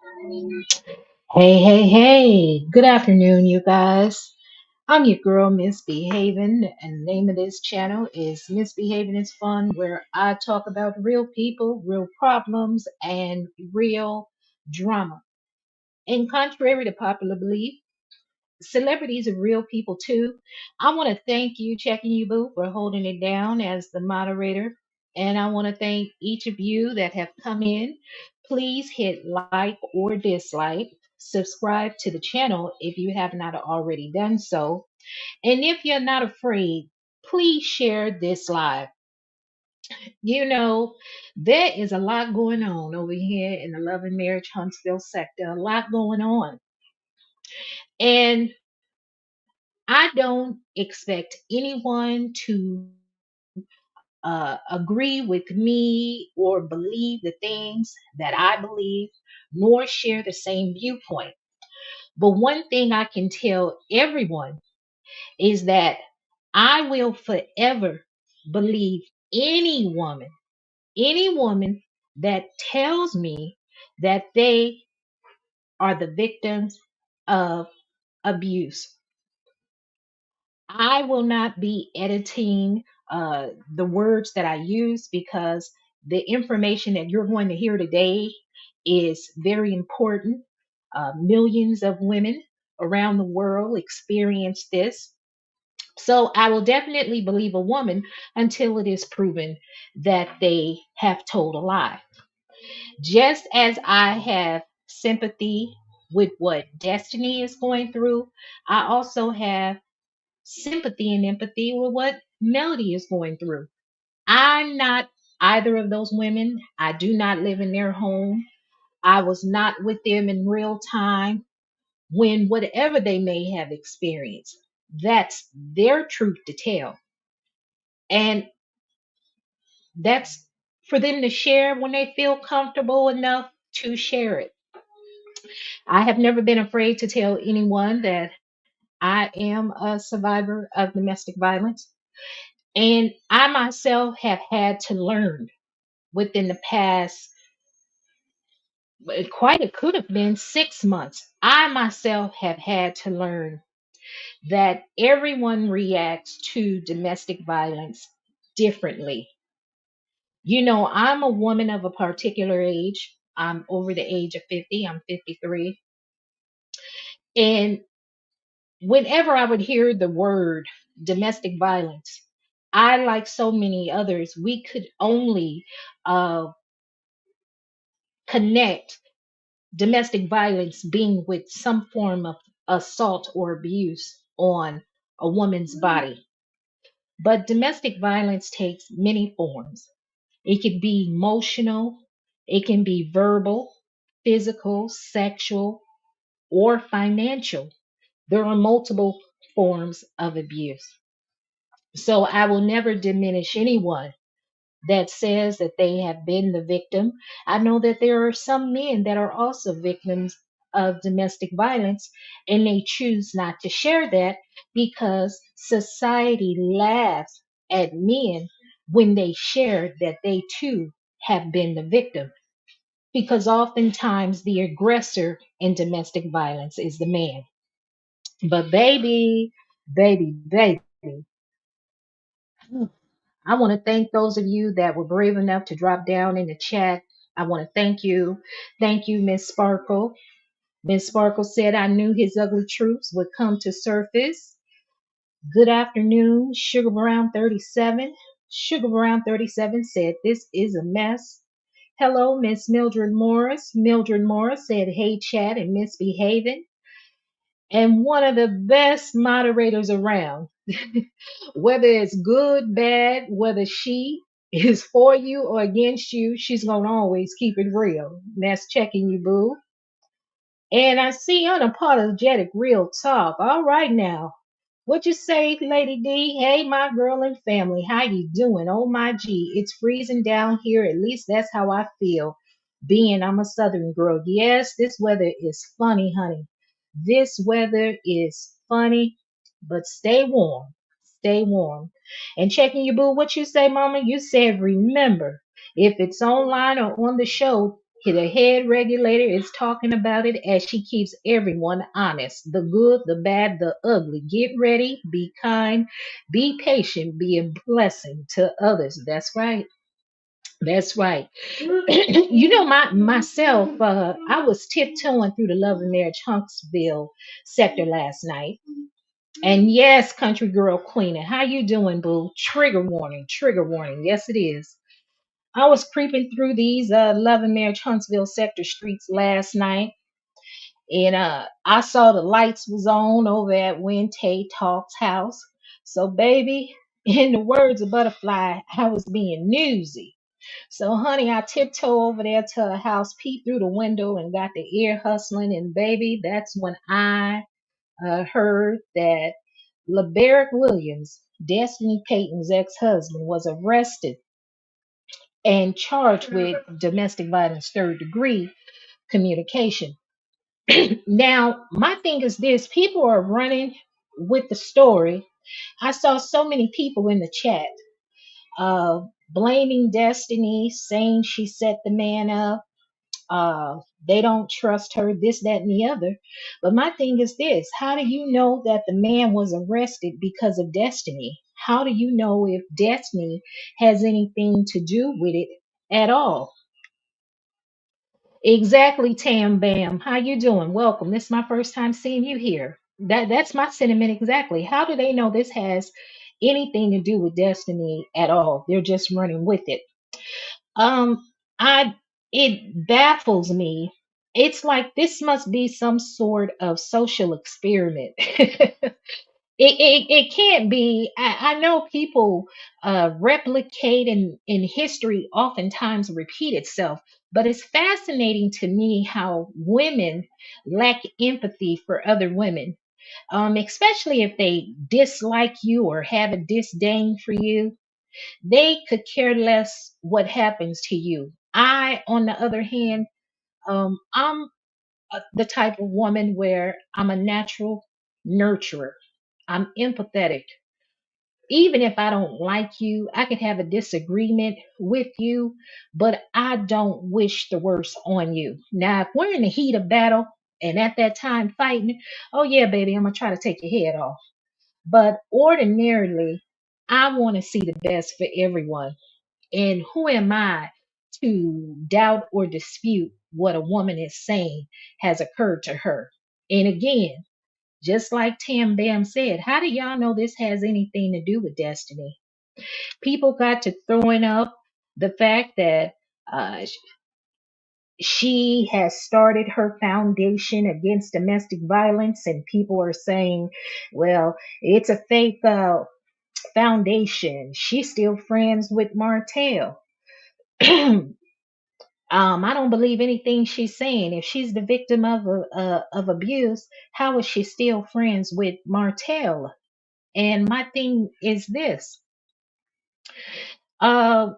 Hey, hey, hey. Good afternoon, you guys. I'm your girl, Misbehaving, and the name of this channel is Misbehaving is Fun, where I talk about real people, real problems, and real drama. And contrary to popular belief, celebrities are real people too. I want to thank you, Checking You Boo, for holding it down as the moderator. And I want to thank each of you that have come in. Please hit like or dislike. Subscribe to the channel if you have not already done so. And if you're not afraid, please share this live. You know, there is a lot going on over here in the Love and Marriage Huntsville sector, a lot going on. And I don't expect anyone to agree with me or believe the things that I believe, nor share the same viewpoint. But one thing I can tell everyone is that I will forever believe any woman that tells me that they are the victims of abuse. I will not be editing the words that I use because the information that you're going to hear today is very important. Millions of women around the world experience this. So I will definitely believe a woman until it is proven that they have told a lie. Just as I have sympathy with what Destiny is going through, I also have sympathy and empathy with what Melody is going through. I'm not either of those women. I do not live in their home. I was not with them in real time when whatever they may have experienced, that's their truth to tell. And that's for them to share when they feel comfortable enough to share it. I have never been afraid to tell anyone that I am a survivor of domestic violence. And I myself have had to learn within the past, quite it could have been 6 months. I myself have had to learn that everyone reacts to domestic violence differently. I'm a woman of a particular age. I'm over the age of 50, I'm 53. And whenever I would hear the word domestic violence, I, like so many others, we could only uh, connect domestic violence being with some form of assault or abuse on a woman's body. But domestic violence takes many forms. It can be emotional, it can be verbal, physical, sexual, or financial. There are multiple forms of abuse. So I will never diminish anyone that says that they have been the victim. I know that there are some men that are also victims of domestic violence and they choose not to share that because society laughs at men when they share that they too have been the victim. Because oftentimes the aggressor in domestic violence is the man. But baby, I want to thank those of you that were brave enough to drop down in the chat. I want to thank you. Thank you, Miss Sparkle. Miss Sparkle said, I knew his ugly truths would come to surface. Good afternoon, Sugar Brown 37. Sugar Brown 37 said, this is a mess. Hello, Miss Mildred Morris. Mildred Morris said, hey, chat and misbehaving. And one of the best moderators around. Whether it's good, bad, whether she is for you or against you, she's gonna always keep it real. That's Checking You Boo. And I see unapologetic real talk. All right now. What you say, Lady D? Hey, my girl and family, how you doing? Oh my G, it's freezing down here. At least that's how I feel. Being I'm a Southern girl. Yes, this weather is funny, honey. This weather is funny, but stay warm. Stay warm. And Checking Your Boo, what you say, Mama? You said remember, if it's online or on the show, The head regulator is talking about it as she keeps everyone honest. The good, the bad, the ugly. Get ready, be kind, be patient, be a blessing to others. That's right. That's right. Myself, I was tiptoeing through the Love Marriage Huntsville sector last night. And yes, country girl Queenie, how you doing, boo? Trigger warning, trigger warning. Yes, it is. I was creeping through these Love and Marriage Huntsville sector streets last night, and I saw the lights was on over at when Tay Talk's house. So, baby, in the words of Butterfly, I was being newsy. So, honey, I tiptoe over there to her house, peeped through the window, and got the ear hustling. And, baby, that's when I heard that LaBerrick Williams, Destiny Payton's ex-husband, was arrested and charged with domestic violence third degree communication. Now, my thing is this: people are running with the story. I saw so many people in the chat uh, blaming Destiny, saying she set the man up. They don't trust her, this, that, and the other. But my thing is this: how do you know that the man was arrested because of Destiny? How do you know if Destiny has anything to do with it at all? Exactly, Tam Bam. How you doing? Welcome. This is my first time seeing you here. That's my sentiment exactly. How do they know this has anything to do with Destiny at all? They're just running with it. Um, I it baffles me. It's like this must be some sort of social experiment. It can't be. I know people replicate in history oftentimes repeat itself, but it's fascinating to me how women lack empathy for other women, especially if they dislike you or have a disdain for you. They could care less what happens to you. I, on the other hand, I'm the type of woman where I'm a natural nurturer. I'm empathetic. Even if I don't like you, I can have a disagreement with you, but I don't wish the worst on you. Now, if we're in the heat of battle and at that time fighting, oh yeah, baby, I'm gonna try to take your head off. But ordinarily, I want to see the best for everyone. And who am I to doubt or dispute what a woman is saying has occurred to her? And again, just like Tam Bam said, how do y'all know this has anything to do with Destiny? People got to throwing up the fact that uh, she has started her foundation against domestic violence, and people are saying, well, it's a fake foundation. She's still friends with Martell. I don't believe anything she's saying. If she's the victim of abuse, how is she still friends with Martell? And my thing is this: uh,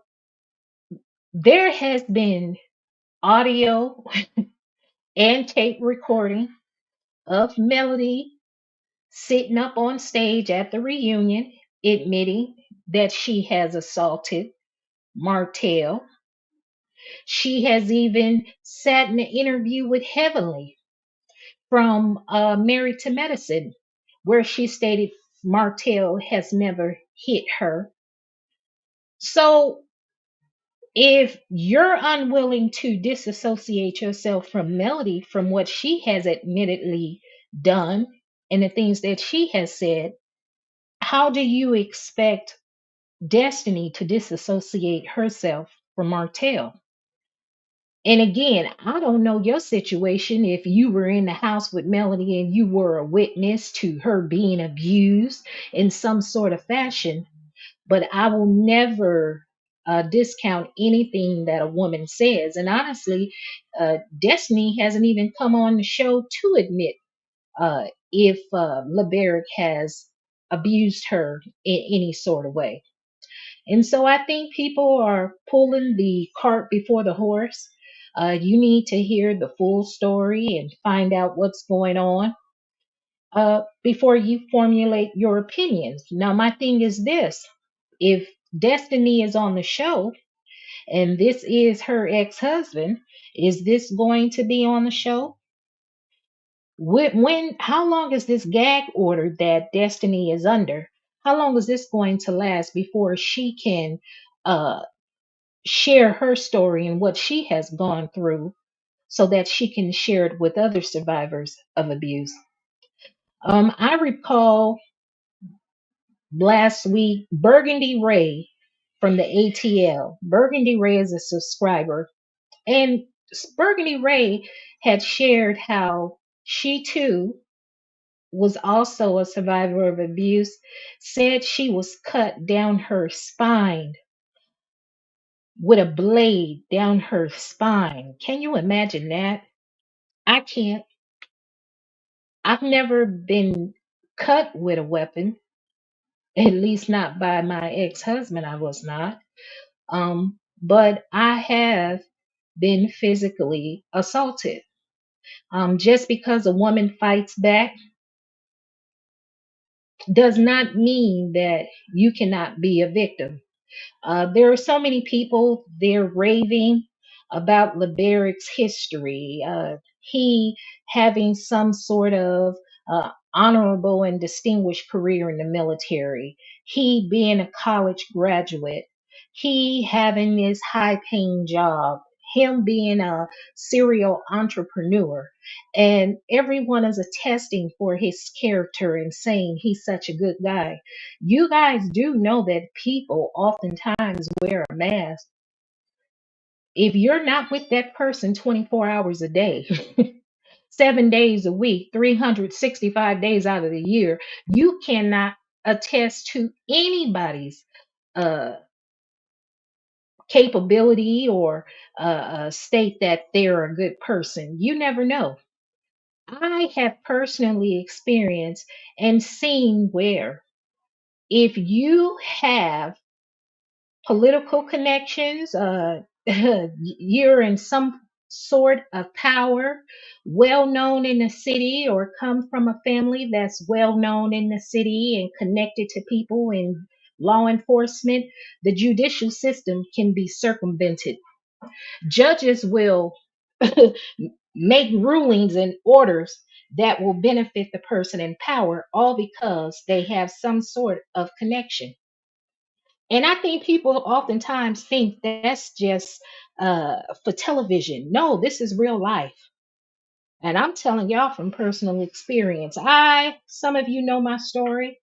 there has been audio and tape recording of Melody sitting up on stage at the reunion, admitting that she has assaulted Martell. She has even sat in an interview with Heavenly from Married to Madison, where she stated Martell has never hit her. So if you're unwilling to disassociate yourself from Melody, from what she has admittedly done and the things that she has said, how do you expect Destiny to disassociate herself from Martell? And again, I don't know your situation if you were in the house with Melody and you were a witness to her being abused in some sort of fashion, but I will never discount anything that a woman says. And honestly, Destiny hasn't even come on the show to admit if LaBerrick has abused her in any sort of way. And so I think people are pulling the cart before the horse. You need to hear the full story and find out what's going on before you formulate your opinions. Now, my thing is this: if Destiny is on the show and this is her ex husband, Is this going to be on the show? How long is this gag order that Destiny is under? How long is this going to last before she can uh, share her story and what she has gone through so that she can share it with other survivors of abuse? I recall last week, Burgundy Ray from the ATL. Burgundy Ray is a subscriber, and Burgundy Ray had shared how she too was also a survivor of abuse, said she was cut down her spine with a blade down her spine. Can you imagine that? I can't. I've never been cut with a weapon, at least not by my ex-husband. I was not. But I have been physically assaulted. Just because a woman fights back does not mean that you cannot be a victim. There are so many people, they're raving about LaBerrick's history. He having some sort of honorable and distinguished career in the military. He being a college graduate. He having this high paying job. Him being a serial entrepreneur. And everyone is attesting for his character and saying he's such a good guy. You guys do know that people oftentimes wear a mask. If you're not with that person 24 hours a day, 7 days a week, 365 days out of the year, you cannot attest to anybody's uh, capability or state that they're a good person. You never know. I have personally experienced and seen where if you have political connections, you're in some sort of power, well known in the city, or come from a family that's well known in the city and connected to people in law enforcement, the judicial system can be circumvented. Judges will make rulings and orders that will benefit the person in power, all because they have some sort of connection. And I think people oftentimes think that's just for television. No, this is real life. And I'm telling y'all from personal experience. Some of you know my story.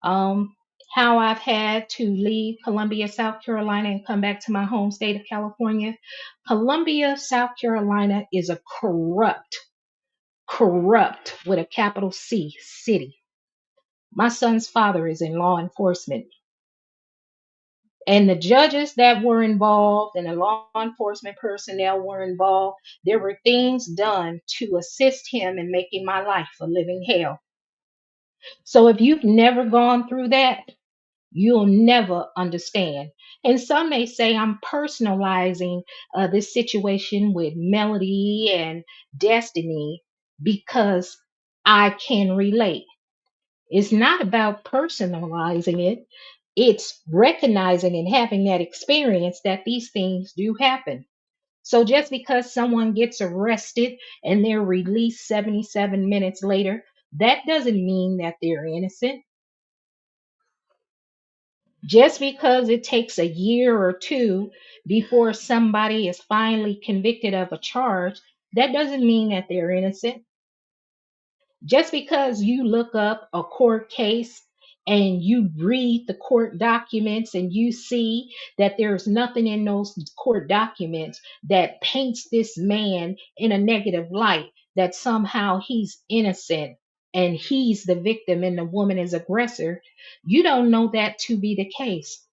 Um, how I've had to leave Columbia, South Carolina, and come back to my home state of California. Columbia, South Carolina is a corrupt with a capital C city. My son's father is in law enforcement. And the judges that were involved and the law enforcement personnel were involved. There were things done to assist him in making my life a living hell. So if you've never gone through that, you'll never understand. And some may say I'm personalizing this situation with Melody and Destiny because I can relate. It's not about personalizing it. It's recognizing and having that experience that these things do happen. So just because someone gets arrested and they're released 77 minutes later, that doesn't mean that they're innocent. Just because it takes a year or two before somebody is finally convicted of a charge, that doesn't mean that they're innocent. Just because you look up a court case and you read the court documents and you see that there's nothing in those court documents that paints this man in a negative light, that somehow he's innocent and he's the victim and the woman is aggressor, you don't know that to be the case.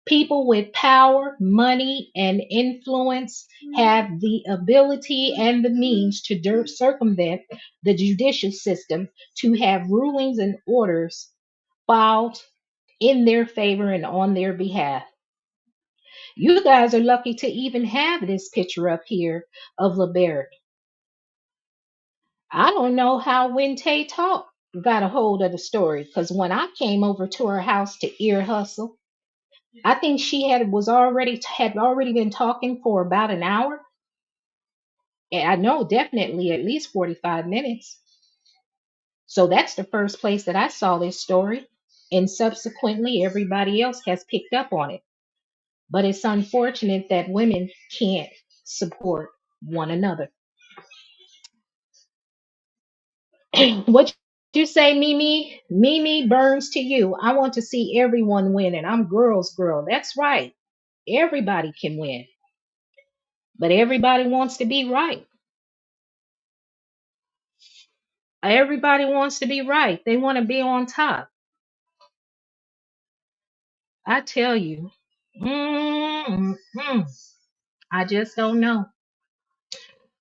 People with power, money, and influence have the ability and the means to circumvent the judicial system, to have rulings and orders filed in their favor and on their behalf. You guys are lucky to even have this picture up here of LaBerrick. I don't know how when Tay Talk got a hold of the story, because when I came over to her house to ear hustle, I think she had already been talking for about an hour. And I know definitely at least 45 minutes. So that's the first place that I saw this story. And subsequently, everybody else has picked up on it. But it's unfortunate that women can't support one another. What you say, Mimi? Mimi Burns to you. I want to see everyone win, and I'm girl's girl. That's right. Everybody can win, but everybody wants to be right. Everybody wants to be right. They want to be on top. I tell you. Mm-mm. I just don't know.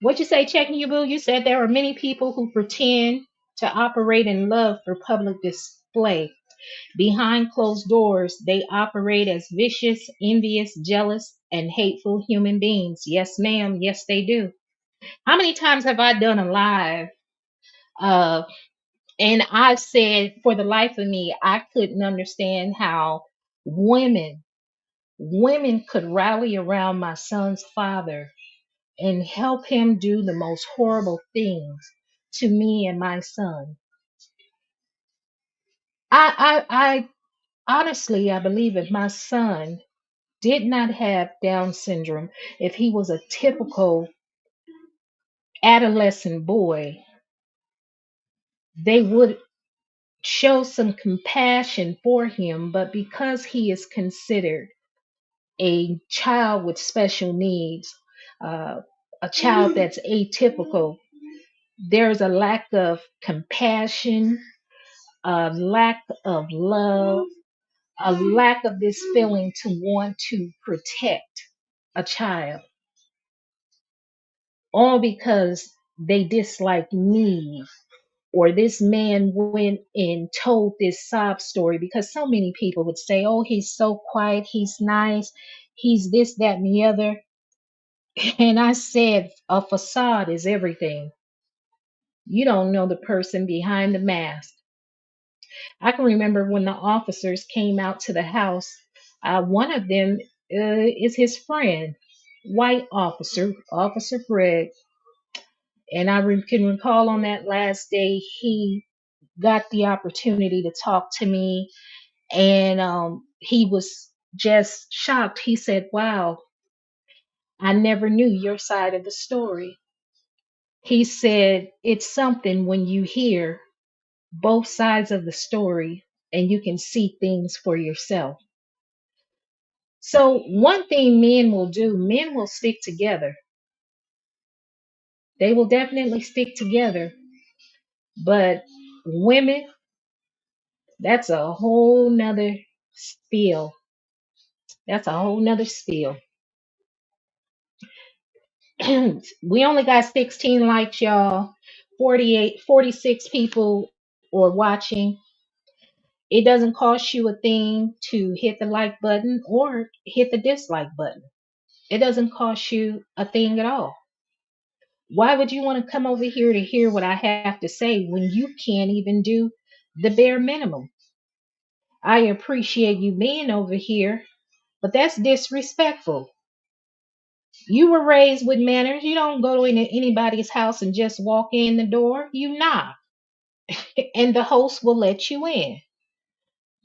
What you say, checking you, boo? You said there are many people who pretend to operate in love for public display. Behind closed doors, they operate as vicious, envious, jealous, and hateful human beings. Yes, ma'am. Yes, they do. How many times have I done a live? Uh, and I've said for the life of me, I couldn't understand how women, women could rally around my son's father and help him do the most horrible things to me and my son. I honestly, I believe if my son did not have Down syndrome, if he was a typical adolescent boy, they would show some compassion for him. But because he is considered a child with special needs, uh, a child that's atypical, there's a lack of compassion, a lack of love, a lack of this feeling to want to protect a child, all because they dislike me, or this man went and told this sob story. Because so many people would say, oh, he's so quiet, he's nice, he's this, that, and the other. And I said, a facade is everything. You don't know the person behind the mask. I can remember when the officers came out to the house, one of them is his friend, white officer, Officer Greg. And can recall on that last day, he got the opportunity to talk to me, and he was just shocked. He said, wow, I never knew your side of the story. He said, it's something when you hear both sides of the story and you can see things for yourself. So, one thing men will do, men will stick together. They will definitely stick together. But women, that's a whole nother spiel. That's a whole nother spiel. We only got 16 likes, y'all. 48, 46 people are watching. It doesn't cost you a thing to hit the like button or hit the dislike button. It doesn't cost you a thing at all. Why would you want to come over here to hear what I have to say when you can't even do the bare minimum? I appreciate you being over here, but that's disrespectful. You were raised with manners. You don't go into anybody's house and just walk in the door. You knock, and the host will let you in.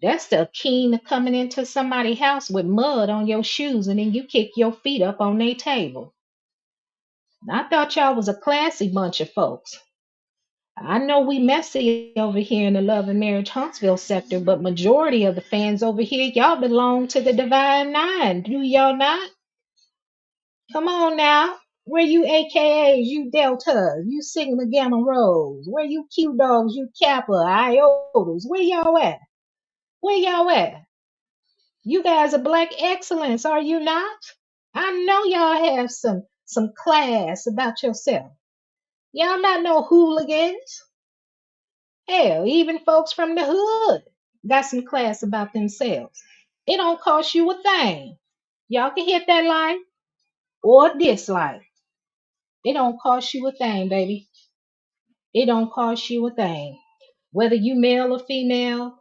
That's the key to coming into somebody's house with mud on your shoes and then you kick your feet up on their table. I thought y'all was a classy bunch of folks. I know we messy over here in the Love and Marriage Huntsville sector, but majority of the fans over here, y'all belong to the Divine Nine. Do y'all not? Come on now. Where you AKAs, you Deltas, you Sigma Gamma Rose, where you Q Dogs, you Kappa, Iotas, where y'all at? Where y'all at? You guys are black excellence, are you not? I know y'all have some class about yourself. Y'all not no hooligans. Hell, even folks from the hood got some class about themselves. It don't cost you a thing. Y'all can hit that like or dislike. It don't cost you a thing, baby. It don't cost you a thing. Whether you male or female,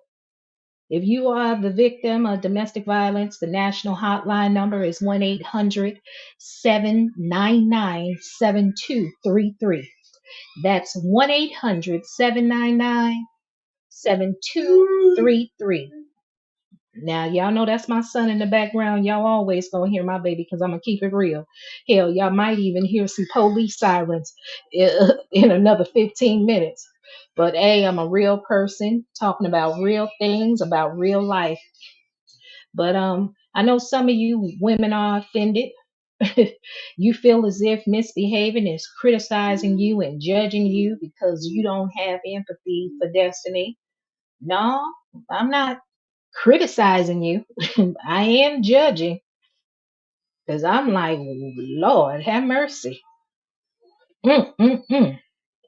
If you are the victim of domestic violence, the national hotline number is 1-800-799-7233. That's 1-800-799-7233. Now, y'all know that's my son in the background. Y'all always gonna hear my baby because I'm gonna keep it real. Hell, y'all might even hear some police sirens in another 15 minutes. But hey, I'm a real person talking about real things, about real life. But I know some of you women are offended. You feel as if misbehaving is criticizing you and judging you because you don't have empathy for Destiny. No, I'm not criticizing you. I am judging because I'm like, Lord, have mercy. Mm-mm-mm.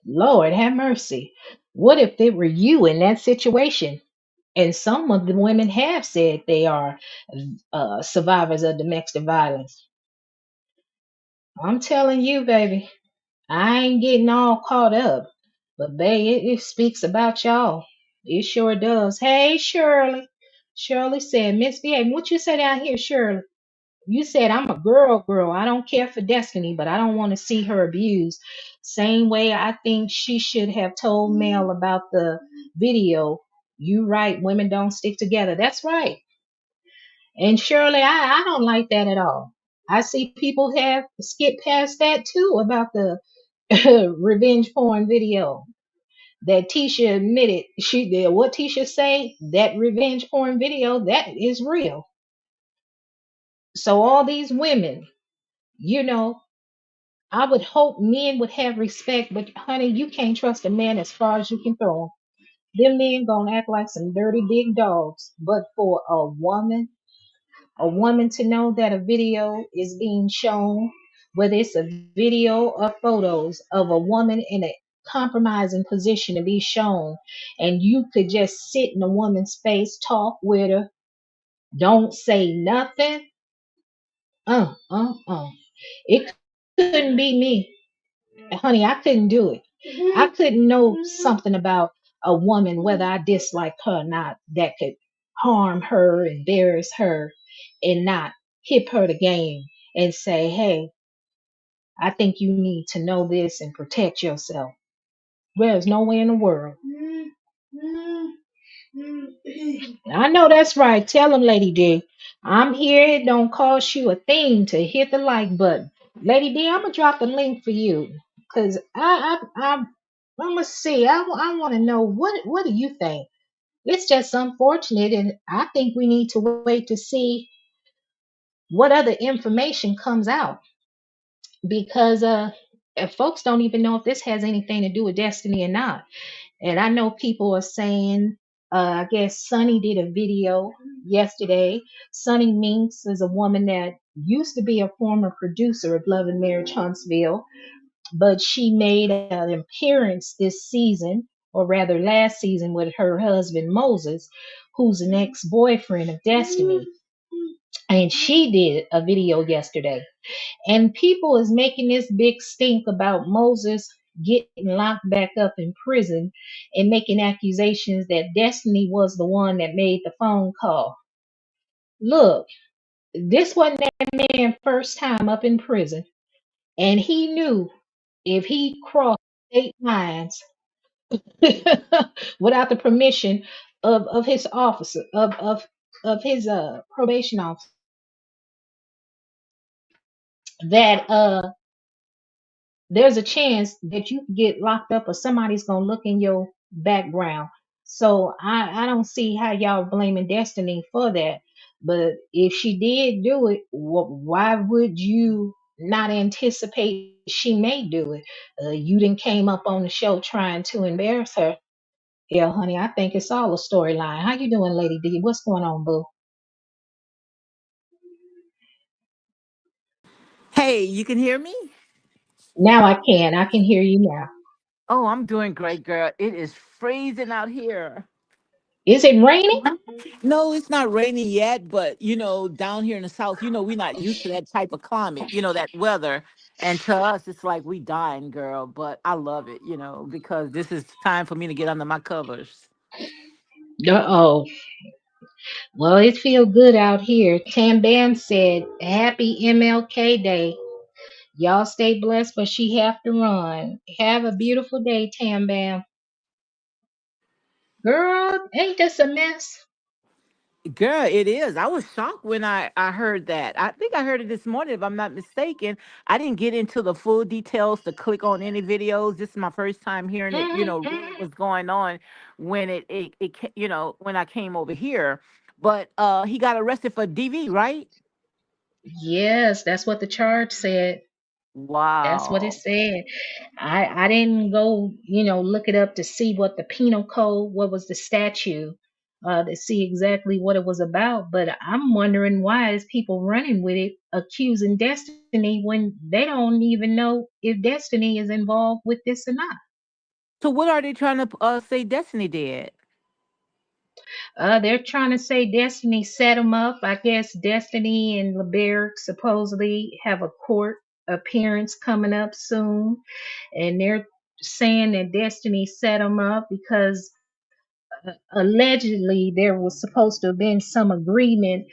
Lord, have mercy. What if it were you in that situation? And some of the women have said they are survivors of domestic violence. I'm telling you, baby, I ain't getting all caught up. But, babe, it speaks about y'all. It sure does. Hey, Shirley. Shirley said, Miss V, what you say down here, Shirley? You said I'm a girl. I don't care for Destiny, but I don't want to see her abused. Same way I think she should have told Mel about the video. You right, women don't stick together. That's right. And Shirley, I don't like that at all. I see people have skipped past that too about the revenge porn video that Tisha admitted she did. What Tisha say? That revenge porn video, that is real. So all these women, you know, I would hope men would have respect, but honey, you can't trust a man as far as you can throw him. Them men gonna act like some dirty big dogs. But for a woman to know that a video is being shown, whether it's a video or photos of a woman in a compromising position to be shown, and you could just sit in a woman's face, talk with her, don't say nothing. Uh, uh, uh. It couldn't be me. Honey, I couldn't do it. I couldn't know something about a woman, whether I dislike her or not, that could harm her, embarrass her, and not hip her the game and say, hey, I think you need to know this and protect yourself. There's no way in the world. I know that's right. Tell him, Lady D. I'm here. It don't cost you a thing to hit the like button. Lady D, I'm gonna drop the link for you because I'm gonna see. I want to know what do you think? It's just unfortunate, and I think we need to wait to see what other information comes out because if folks don't even know if this has anything to do with Destiny or not. And I know people are saying, I guess Sunny did a video yesterday. Sunny Minks is a woman that used to be a former producer of Love and Marriage Huntsville, but she made an appearance this season, or rather last season, with her husband Moses, who's an ex-boyfriend of Destiny. And she did a video yesterday. And people is making this big stink about Moses getting locked back up in prison and making accusations that Destiny was the one that made the phone call. Look, this wasn't that man's first time up in prison. And he knew if he crossed state lines without the permission of his officer, of his probation officer, that there's a chance that you could get locked up or somebody's gonna look in your background. So I don't see how y'all blaming Destiny for that. But if she did do it, why would you not anticipate she may do it? You didn't came up on the show trying to embarrass her. Yeah, honey, I think it's all a storyline. How you doing, Lady D? What's going on, boo? Hey, you can hear me? Now I can. I can hear you now. Oh, I'm doing great, girl. It is freezing out here. Is it raining? No, it's not raining yet, but down here in the south, we're not used to that type of climate, that weather. And to us, it's like we dying, girl. But I love it, because this is time for me to get under my covers. Uh oh. Well, it feel good out here. Tam Bam said, "Happy MLK Day. Y'all stay blessed, but she have to run. Have a beautiful day, Tam Bam." Girl, ain't this a mess? Girl, it is. I was shocked when I heard that. I think I heard it this morning, if I'm not mistaken. I didn't get into the full details to click on any videos. This is my first time hearing it, really what's going on when when I came over here. But he got arrested for DV, right? Yes, that's what the charge said. That's what it Wow. said. I didn't go, look it up to see what the penal code, what was the statute, to see exactly what it was about. But I'm wondering why is people running with it, accusing Destiny when they don't even know if Destiny is involved with this or not. So what are they trying to say Destiny did? They're trying to say Destiny set them up. I guess Destiny and LaBerrick supposedly have a court appearance coming up soon, and they're saying that Destiny set them up because allegedly there was supposed to have been some agreement.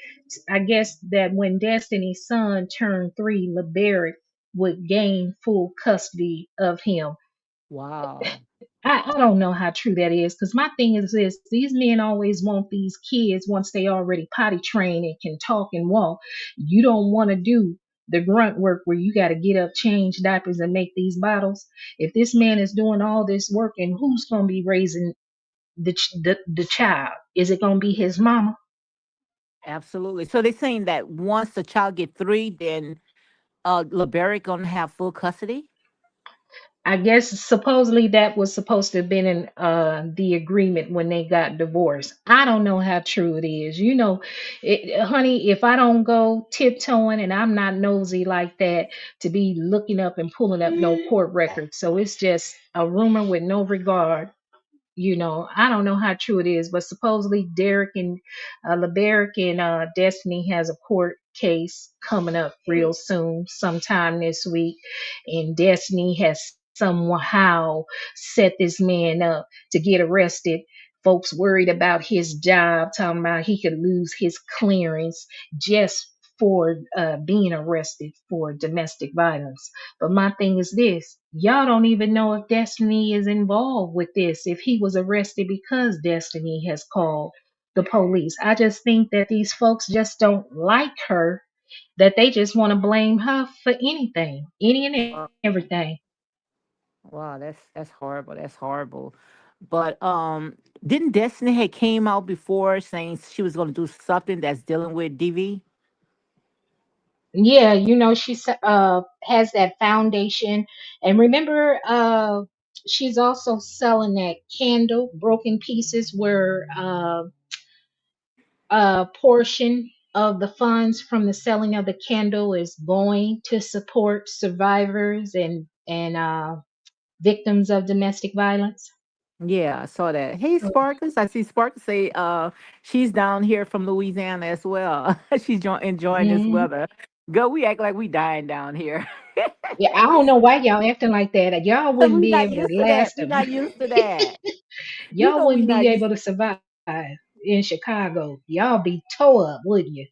I guess that when Destiny's son turned 3, LaBerrick would gain full custody of him. Wow. I don't know how true that is because my thing is this: these men always want these kids once they already potty trained and can talk and walk. You don't want to do the grunt work where you got to get up, change diapers, and make these bottles. If this man is doing all this work, and who's going to be raising the child? Is it going to be his mama? Absolutely. So they're saying that once the child get 3, then LeBerick gonna have full custody? I guess supposedly that was supposed to have been in the agreement when they got divorced. I don't know how true it is. Honey, if I don't go tiptoeing and I'm not nosy like that to be looking up and pulling up no court records, so it's just a rumor with no regard. I don't know how true it is, but supposedly Derek and LeBerick and Destiny has a court case coming up real soon, sometime this week, and Destiny has somehow set this man up to get arrested. Folks worried about his job, talking about he could lose his clearance just for being arrested for domestic violence. But my thing is this: y'all don't even know if Destiny is involved with this, if he was arrested because Destiny has called the police. I just think that these folks just don't like her, that they just want to blame her for anything, any and Wow, everything. wow, that's horrible. That's horrible. But didn't Destiny had came out before saying she was gonna do something that's dealing with DV? Yeah, she has that foundation. And remember, she's also selling that candle, broken pieces, where a portion of the funds from the selling of the candle is going to support survivors and victims of domestic violence. Yeah, I saw that. Hey Sparkus, I see Sparkus say she's down here from Louisiana as well. She's enjoying this Mhm. weather. Go, we act like we dying down here. Yeah, I don't know why y'all acting like that. Y'all wouldn't We be not able to used to that. last We them. not used to that. You Y'all know we wouldn't be not used able to survive in Chicago. Y'all be tore up, wouldn't you?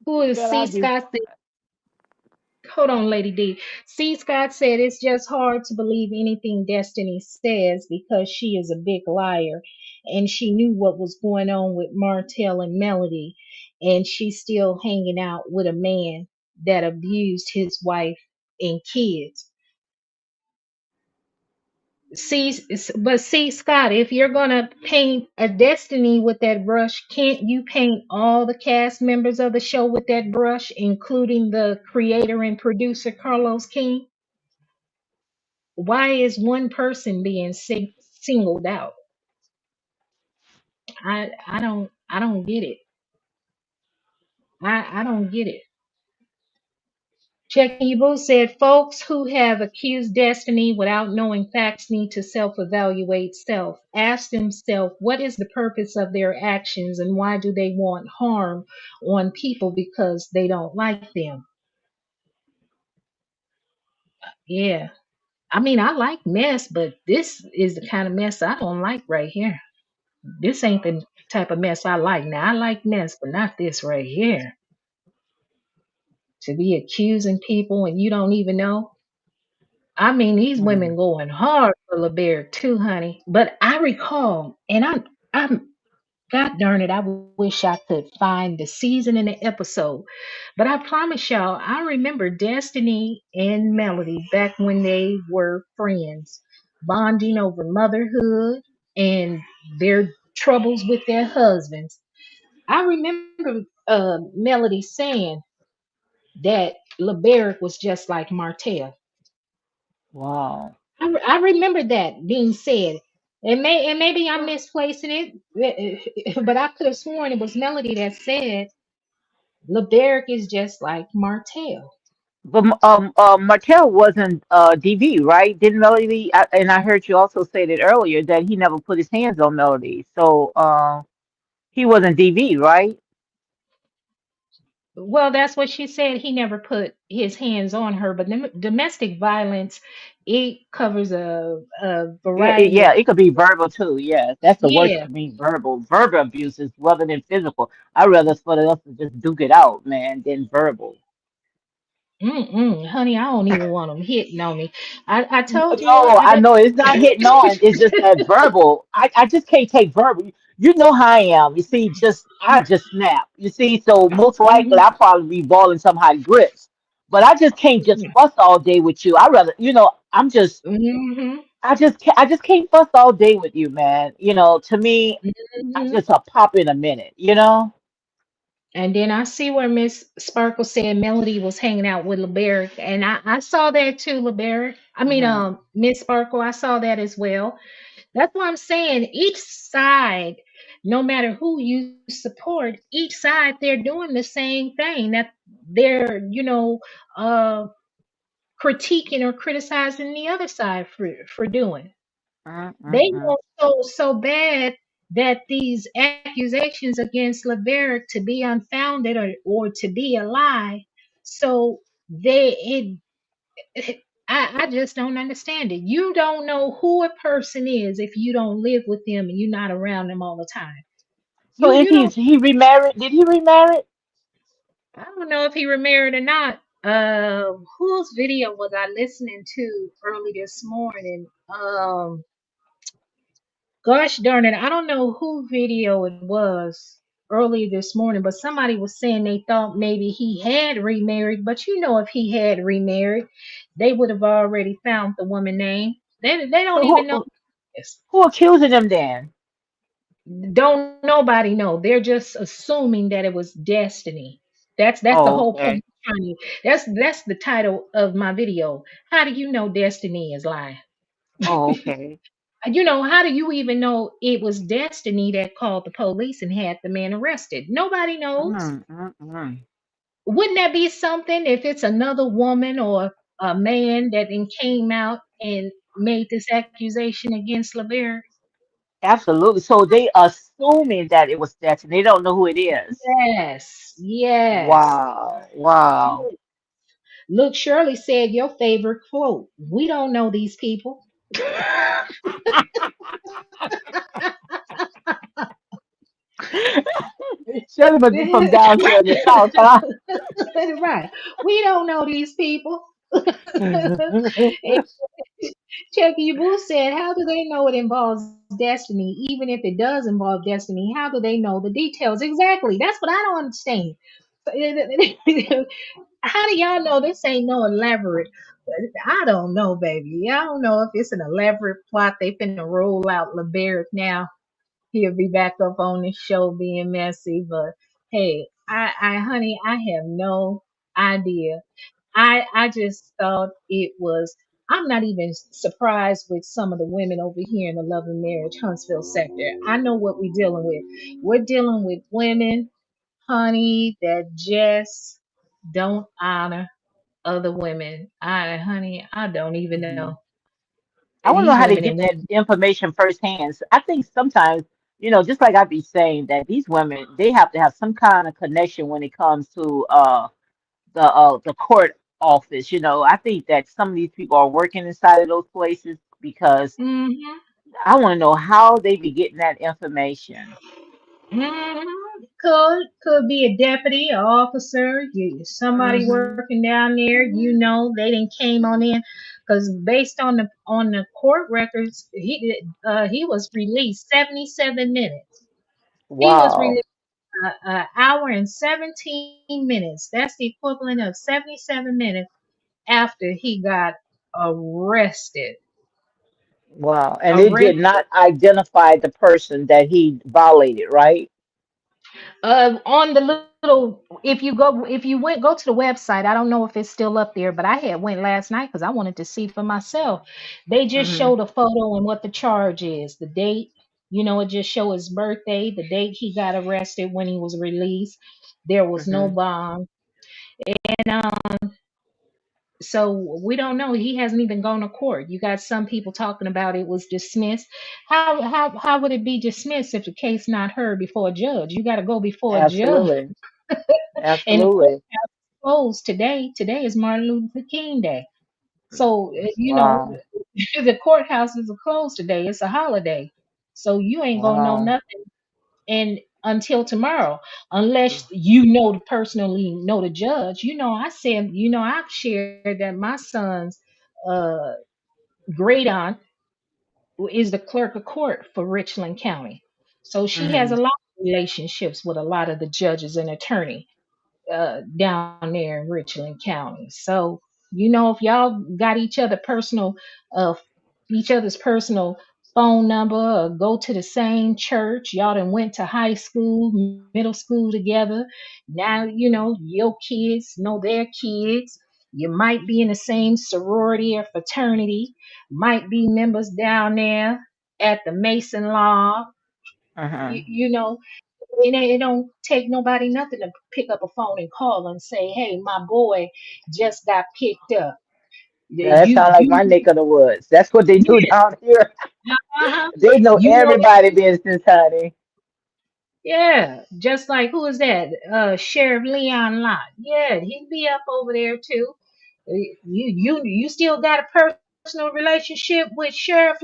Who is girl, I C. do. Scott? Hold on, Lady D. C. Scott said it's just hard to believe anything Destiny says because she is a big liar and she knew what was going on with Martell and Melody, and she's still hanging out with a man that abused his wife and kids. See, but see, Scott, if you're gonna paint a Destiny with that brush, can't you paint all the cast members of the show with that brush, including the creator and producer Carlos King? Why is one person being singled out? I don't get it. I don't get it. Checking Boo said folks who have accused Destiny without knowing facts need to self-evaluate self. Ask themselves what is the purpose of their actions and why do they want harm on people because they don't like them. Yeah. I mean, I like mess, but this is the kind of mess I don't like right here. This ain't the type of mess I like. Now I like mess, but not this right here. To be accusing people and you don't even know. I mean, these Mm. women going hard for LaBerrick too, honey. But I recall, and I'm God darn it, I wish I could find the season and the episode. But I promise y'all, I remember Destiny and Melody back when they were friends, bonding over motherhood and their troubles with their husbands. I remember Melody saying that LaBerrick was just like Martell. Wow. I remember that being said. And maybe I'm misplacing it, but I could have sworn it was Melody that said LeBerick is just like Martell. But Martell wasn't DV, right? Didn't Melody? And I heard you also say that earlier that he never put his hands on Melody, so he wasn't DV, right? Well, that's what she said. He never put his hands on her, but domestic violence, it covers a Yeah, variety of, it could be verbal too. Yeah, that's the worst yeah. to me. Verbal abuse is rather than physical. I'd rather for us to just duke it out, man, than verbal. Mm-mm, honey, I don't even want them hitting on me. I told you No, I I got. know it's not hitting on. It's just that verbal. I just can't take verbal. You know how I am. You see, I just snap. You see, so most likely Mhm, I'll probably be balling some hot grips. But I just can't just mhm, fuss all day with you. I rather, mhm, I just can't fuss all day with you, man. To me, I mhm. just a pop in a minute. And then I see where Miss Sparkle said Melody was hanging out with LeBerick, and I saw that too, LeBerick. I mean, Hmm. Miss Sparkle, I saw that as well. That's what I'm saying. Each side, no matter who you support, each side they're doing the same thing that they're, uh, critiquing or criticizing the other side for doing. They Mm-mm-mm. want so bad that these accusations against LaBerrick to be unfounded or to be a lie. So I just don't understand it. You don't know who a person is if you don't live with them and you're not around them all the time. So if You don't. he remarried, did he remarry? I don't know if he remarried or not. Whose video was I listening to early this morning? Gosh darn it, I don't know who video it was early this morning, but somebody was saying they thought maybe he had remarried. But if he had remarried, they would have already found the woman name. They So don't even know this. who accusing him then? Don't nobody know. They're just assuming that it was destiny. That's the Oh, whole point. okay. That's the title of my video. How do you know destiny is lying? Oh, okay. How do you even know it was Destiny that called the police and had the man arrested? Nobody knows. Mm, mm, mm. Wouldn't that be something if it's another woman or a man that then came out and made this accusation against LaBerry? Absolutely. So they assuming that it was that, and they don't know who it is. Yes, yes. Wow. Wow. Look, look, Shirley said your favorite quote. We don't know these people. Shirley must be from down here in the south, huh? Right. We don't know these people. Chucky Boo said, how do they know it involves destiny? Even if it does involve destiny, how do they know the details? Exactly. That's what I don't understand. How do y'all know this ain't no elaborate? I don't know, baby. I don't know if it's an elaborate plot they finna roll out LeBerick now. He'll be back up on the show being messy, but hey, honey, I have no idea. I just thought it was. I'm not even surprised with some of the women over here in the Love and Marriage Huntsville sector. I know what we're dealing with. We're dealing with women, honey, that just don't honor other women. Honey, I don't even know. Mhm. I want to These know how they women and get that women. information firsthand. So I think sometimes, just like I be saying that these women, they have to have some kind of connection when it comes to the court office. I think that some of these people are working inside of those places because Mm-hmm. I want to know how they be getting that information. Mhm. Could be a deputy, an officer, somebody Hmm. working down there. You know, they didn't came on in because based on the court records, he was released 77 minutes. He was Wow. released an hour and 17 minutes. That's the equivalent of 77 minutes after he got arrested. Wow. And it did Arrested. not identify the person that he violated, right? On the little, if you went go to the website, I don't know if it's still up there, but I had went last night because I wanted to see for myself. They just Hmm. showed a photo and what the charge is, the date. You know, it just show his birthday, the date he got arrested, when he was released. There was no Hmm. bond, and so we don't know. He hasn't even gone to court. You got some people talking about it was dismissed. How would it be dismissed if the case not heard before a judge? You got to go before a judge, Absolutely. and the Absolutely. closed today. Today is Martin Luther King Day. So, you know, Wow. the courthouses are closed today. It's a holiday. So you ain't gonna know Wow. nothing and until tomorrow, unless you know to personally know the judge. You know, I said, you know, I've shared that my son's uh great aunt is the clerk of court for Richland County. So she has Hmm. a lot of relationships with a lot of the judges and attorney down there in Richland County. So, you know, if y'all got uh, each other's personal phone number, or go to the same church, y'all done went to high school, middle school together. Now, you know, your kids know their kids. You might be in the same sorority or fraternity, might be members down there at the Mason Law. Uh-huh. You know, it don't take nobody nothing to pick up a phone and call and say, "Hey, my boy just got picked up." That sounds like my neck of the woods. That's what they do Yeah, down here. uh-huh. They know You know that. everybody business, honey. Yeah, just like who is that? Sheriff Leon Lott. Yeah, he'd be up over there too. You still got a personal relationship with Sheriff Lott?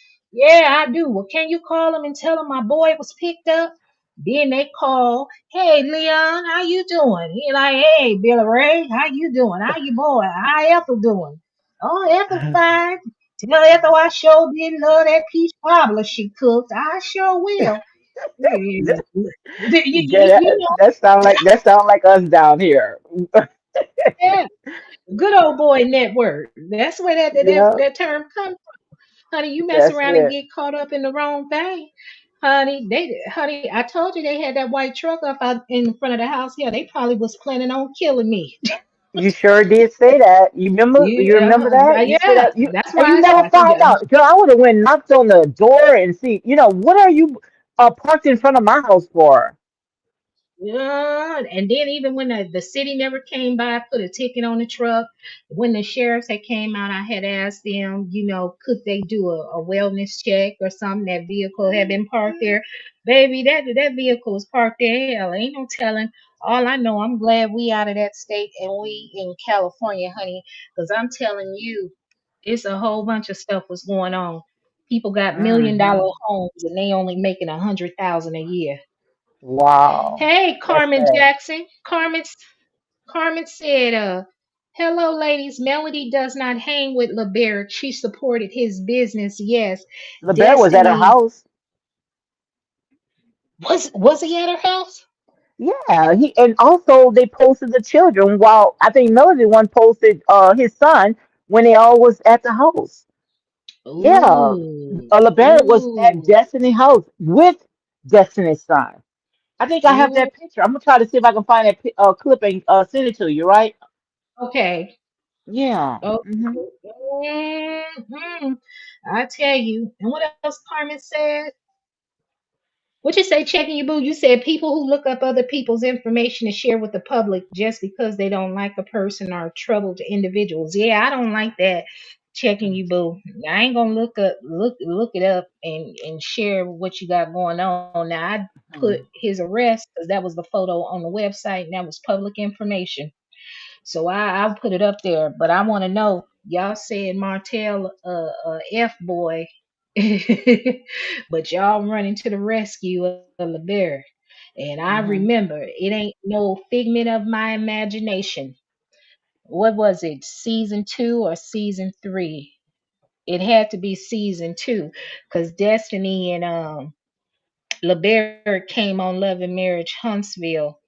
Yeah, I do. Well, can you call him and tell him my boy was picked up? Then they call, hey Leon, how you doing? He like, hey Billy Ray, how you doing? How you boy? How Ethel doing? Oh, Ethel fine. Tell Ethel I sure did love that peach cobbler she cooked. I sure will. That, You know, that sound like us down here. yeah, good old boy network. That's where Yeah, that term comes. Honey, you mess that's around and it. get caught up in the wrong thing. Honey, I told you they had that white truck up out in front of the house. Yeah, they probably was planning on killing me. You sure did say that. You remember? You Yeah, remember that? You said yeah, that. You that's and you why never I found out. Girl, I would have went and knocked on the door and see. What are you parked in front of my house for? yeah, and then even when the city never came by, put a ticket on the truck. When the sheriffs had came out, I had asked them, you know, could they do a wellness check or something? That vehicle had been parked there. Baby, that vehicle was parked there. Hell, ain't no telling. All I know, I'm glad we out of that state and we in California, honey, because I'm telling you, it's a whole bunch of stuff was going on. People got Hmm. $1 million homes and they only making 100,000 a year. Wow, Hey, that's Carmen sad. Jackson. Carmen said, hello, ladies. Melody does not hang with LaBerrick. She supported his business. Yes. The bear was at her Destiny house. was he at her house? Yeah, and also they posted the children while I think Melody one posted his son when they all was at the house. Yeah, Ooh. LaBerrick was at Ooh. Destiny house with Destiny's son. I think I have Ooh. that picture. I'm gonna try to see if I can find that clip and send it to you. Right? Okay. Yeah. Oh. Hmm. Mhm. I tell you. And what else Carmen said? What you say, checking your boo? You said people who look up other people's information to share with the public just because they don't like a person are troubled individuals. Yeah, I don't like that. Checking you, boo. I ain't gonna look it up and share what you got going on. Now I put his arrest because that was the photo on the website and that was public information. So I'll put it up there. But I want to know. Y'all said Martell, F boy. But y'all running to the rescue of LaBerrick. And I Mhm. remember it ain't no figment of my imagination. What was it, season two or season three? It had to be season two, because Destiny and LaBerrick came on Love and Marriage Huntsville.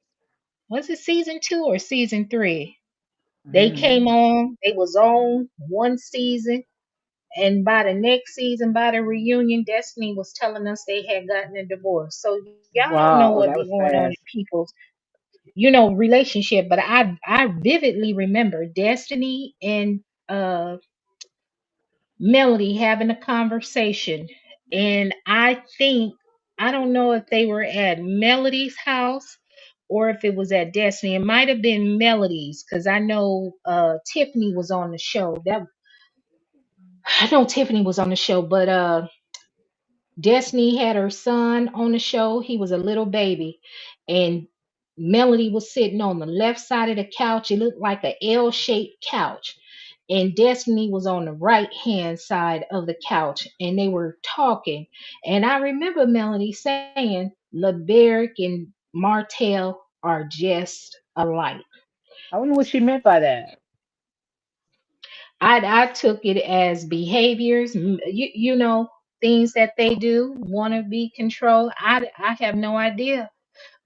Was it season two or season three? They came Mhm. on, they was on one season, and by the next season, by the reunion, Destiny was telling us they had gotten a divorce. So y'all know what be Wow, that going was on in fast. people's, relationship. But I vividly remember Destiny and Melody having a conversation. And I think, I don't know if they were at Melody's house or if it was at Destiny. It might have been Melody's, because I know Tiffany was on the show. That I know Tiffany was on the show, but Destiny had her son on the show. He was a little baby. And Melody was sitting on the left side of the couch. It looked like a L-shaped couch. And Destiny was on the right hand side of the couch. And they were talking. And I remember Melody saying, LaBerrick and Martell are just alike. I wonder what she meant by that. I took it as behaviors, things that they do, want to be controlled. I have no idea.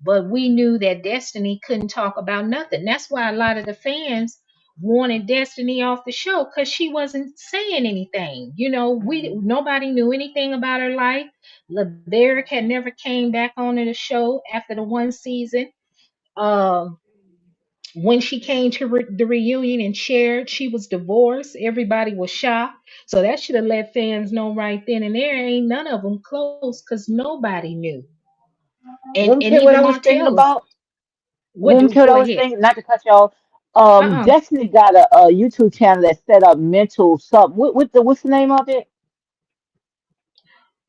But we knew that Destiny couldn't talk about nothing. That's why a lot of the fans wanted Destiny off the show, because she wasn't saying anything. We Mhm. nobody knew anything about her life. LeBerick had never came back onto the show after the one season. Um, when she came to the reunion and shared she was divorced, everybody was shocked. So that should have let fans know right then and there ain't none of them close, because nobody knew. And Let me and tell you what even I was thinking Martell was, about. what Let me do tell you go what I was ahead. thinking, not to cut y'all. Uh-uh. Destiny got a YouTube channel that set up mental something. What's the name of it?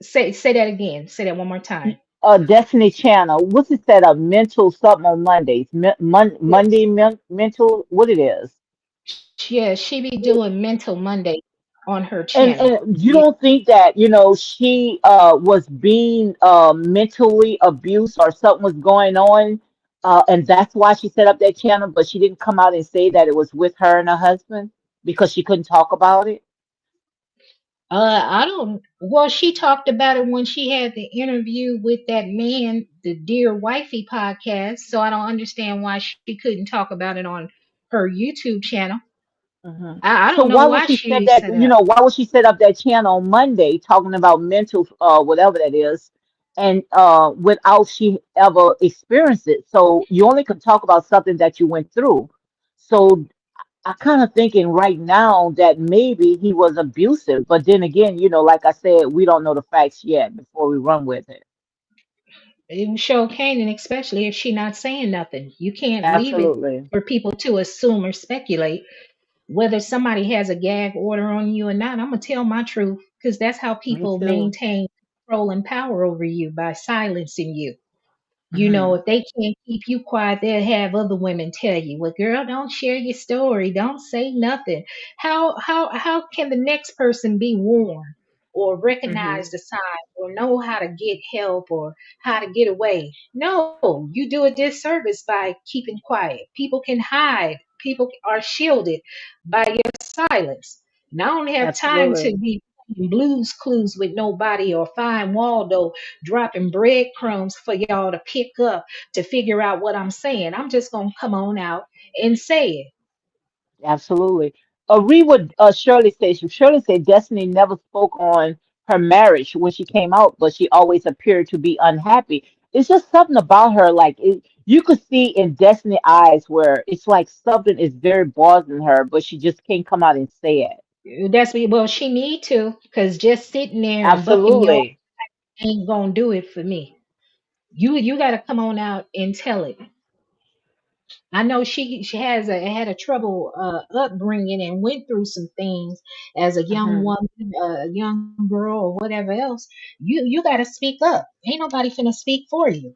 Say that again. Say that one more time. Destiny channel. What's it set up? Mental something on Mondays. Monday mental. What it is? Yeah, she be doing Mental Monday on her channel. And you Yeah. don't think that, she was being mentally abused or something was going on, and that's why she set up that channel, but she didn't come out and say that it was with her and her husband because she couldn't talk about it? I don't. Well, she talked about it when she had the interview with that man, the Dear Wifey podcast. So I don't understand why she couldn't talk about it on her YouTube channel. Hmm. I So don't know why would why she set she that, set it up. why would she set up that channel on Monday talking about mental, whatever that is, and without she ever experienced it? So you only could talk about something that you went through. So I kind of thinking right now that maybe he was abusive, but then again, like I said, we don't know the facts yet before we run with it. It would show Kanan, especially if she not saying nothing. You can't leave it Absolutely. for people to assume or speculate whether somebody has a gag order on you or not. I'm gonna tell my truth, because that's how Me people too. maintain control and power over you, by silencing you. Hmm. If they can't keep you quiet, they'll have other women tell you, "Well, girl, don't share your story. Don't say nothing." How can the next person be warned or recognize Hmm. the signs or know how to get help or how to get away? No, you do a disservice by keeping quiet. People can hide. People are shielded by your silence. And I don't have time to Absolutely. be playing blues clues with nobody or find Waldo dropping breadcrumbs for y'all to pick up to figure out what I'm saying. I'm just gonna come on out and say it. Absolutely. Read what Shirley says. Shirley said Destiny never spoke on her marriage when she came out, but she always appeared to be unhappy. It's just something about her, like you could see in Destiny eyes where it's like something is very bothering her, but she just can't come out and say it. Well, she need to, because just sitting there and bucking your Absolutely. ain't gonna do it for me. You got to come on out and tell it. I know she had a trouble upbringing and went through some things as a young Hmm. woman, a young girl, or whatever else. You got to speak up. Ain't nobody finna speak for you.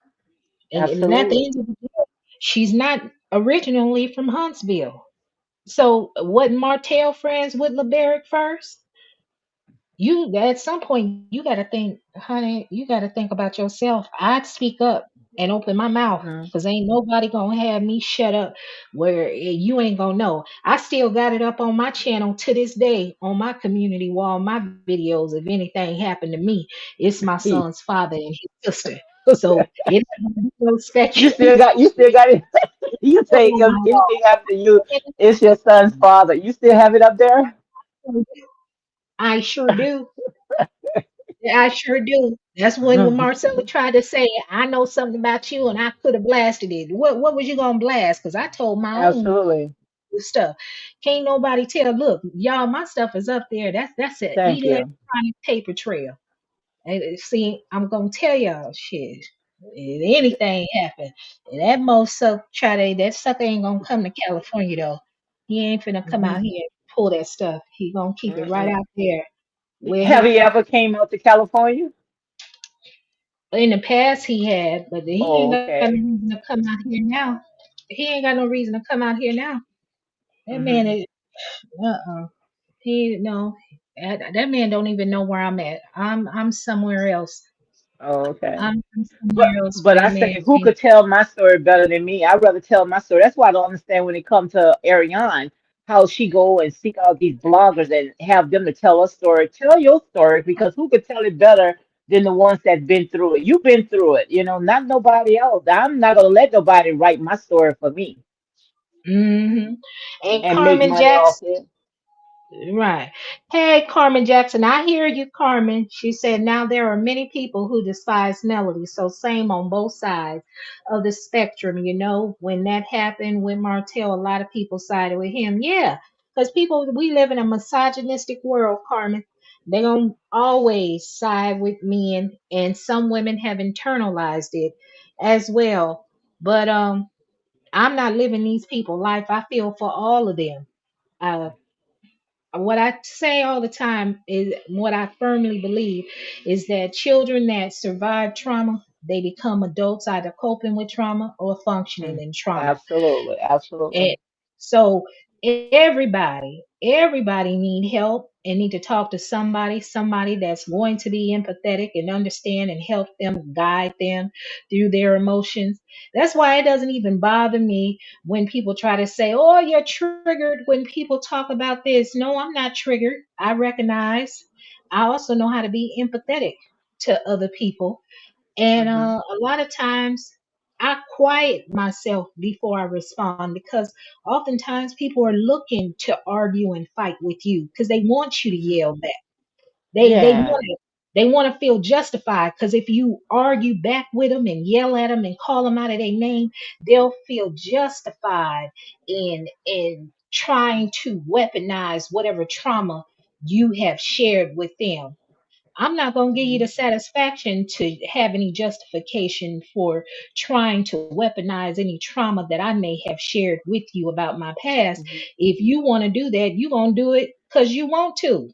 And at the Absolutely. end of the day, she's not originally from Huntsville. So wasn't Martell friends with LeBerrick first? you at some point you got to think, honey, you got to think about yourself. I'd speak up and open my mouth Mhm. because ain't nobody gonna have me shut up where you ain't gonna know. I still got it up on my channel to this day on my community wall, my videos. If anything happened to me, it's my son's father and his sister. So it ain't gonna be no speculation. You still got it. You say on if my anything happened to you, wall. it's your son's father. You still have it up there? I sure do. Yeah, I sure do. That's when Marcella tried to say, I know something about you and I could have blasted it. What was you gonna blast? Because I told my own Absolutely. stuff. Can't nobody tell. Look, y'all, my stuff is up there. That's an Thank you. electronic paper trail. And see, I'm gonna tell y'all shit. If anything happen, and that most that sucker ain't gonna come to California though. He ain't finna come Hmm. out here and pull that stuff. He gonna keep it right Mm-mm. out there where Have he you ever came out to California? in the past he had, but he ain't Oh, got no okay. reason to come out here now. He ain't got no reason to come out here now. That man Hmm. is he no that man don't even know where I'm at. I'm somewhere else. Oh, okay. I'm But somewhere else where but I that say, man who can't. could tell my story better than me? I'd rather tell my story. That's why I don't understand when it comes to Ariane, how she go and seek out these bloggers and have them to tell a story. Tell your story because who could tell it better than the ones that been through it? You've been through it, not nobody else. I'm not gonna let nobody write my story for me Hmm. And and make Carmen money off Jackson. it. Right. Hey, Carmen Jackson, I hear you, Carmen. She said, now there are many people who despise Melody. So, same on both sides of the spectrum. When that happened with Martell, a lot of people sided with him. Yeah, because we live in a misogynistic world, Carmen. They're going to always side with men, and some women have internalized it as well. But I'm not living these people's life. I feel for all of them. Uh, what I say all the time is what I firmly believe is that children that survive trauma, they become adults either coping with trauma or functioning Mm. in trauma. Absolutely, absolutely. And so everybody need help and need to talk to somebody that's going to be empathetic and understand and help them guide them through their emotions. That's why it doesn't even bother me when people try to say, "Oh, you're triggered when people talk about this." No, I'm not triggered. I recognize. I also know how to be empathetic to other people and Hmm. a lot of times I quiet myself before I respond because oftentimes people are looking to argue and fight with you because they want you to Hmm. yell back. They Yeah. want to feel justified because if you argue back with them and yell at them and call them out of their name, they'll feel justified in trying to weaponize whatever trauma you have shared with them. I'm not going to give you Hmm. the satisfaction to have any justification for trying to weaponize any trauma that I may have shared with you about my past. Hmm. If you want to do that, you're going to do it because you want to.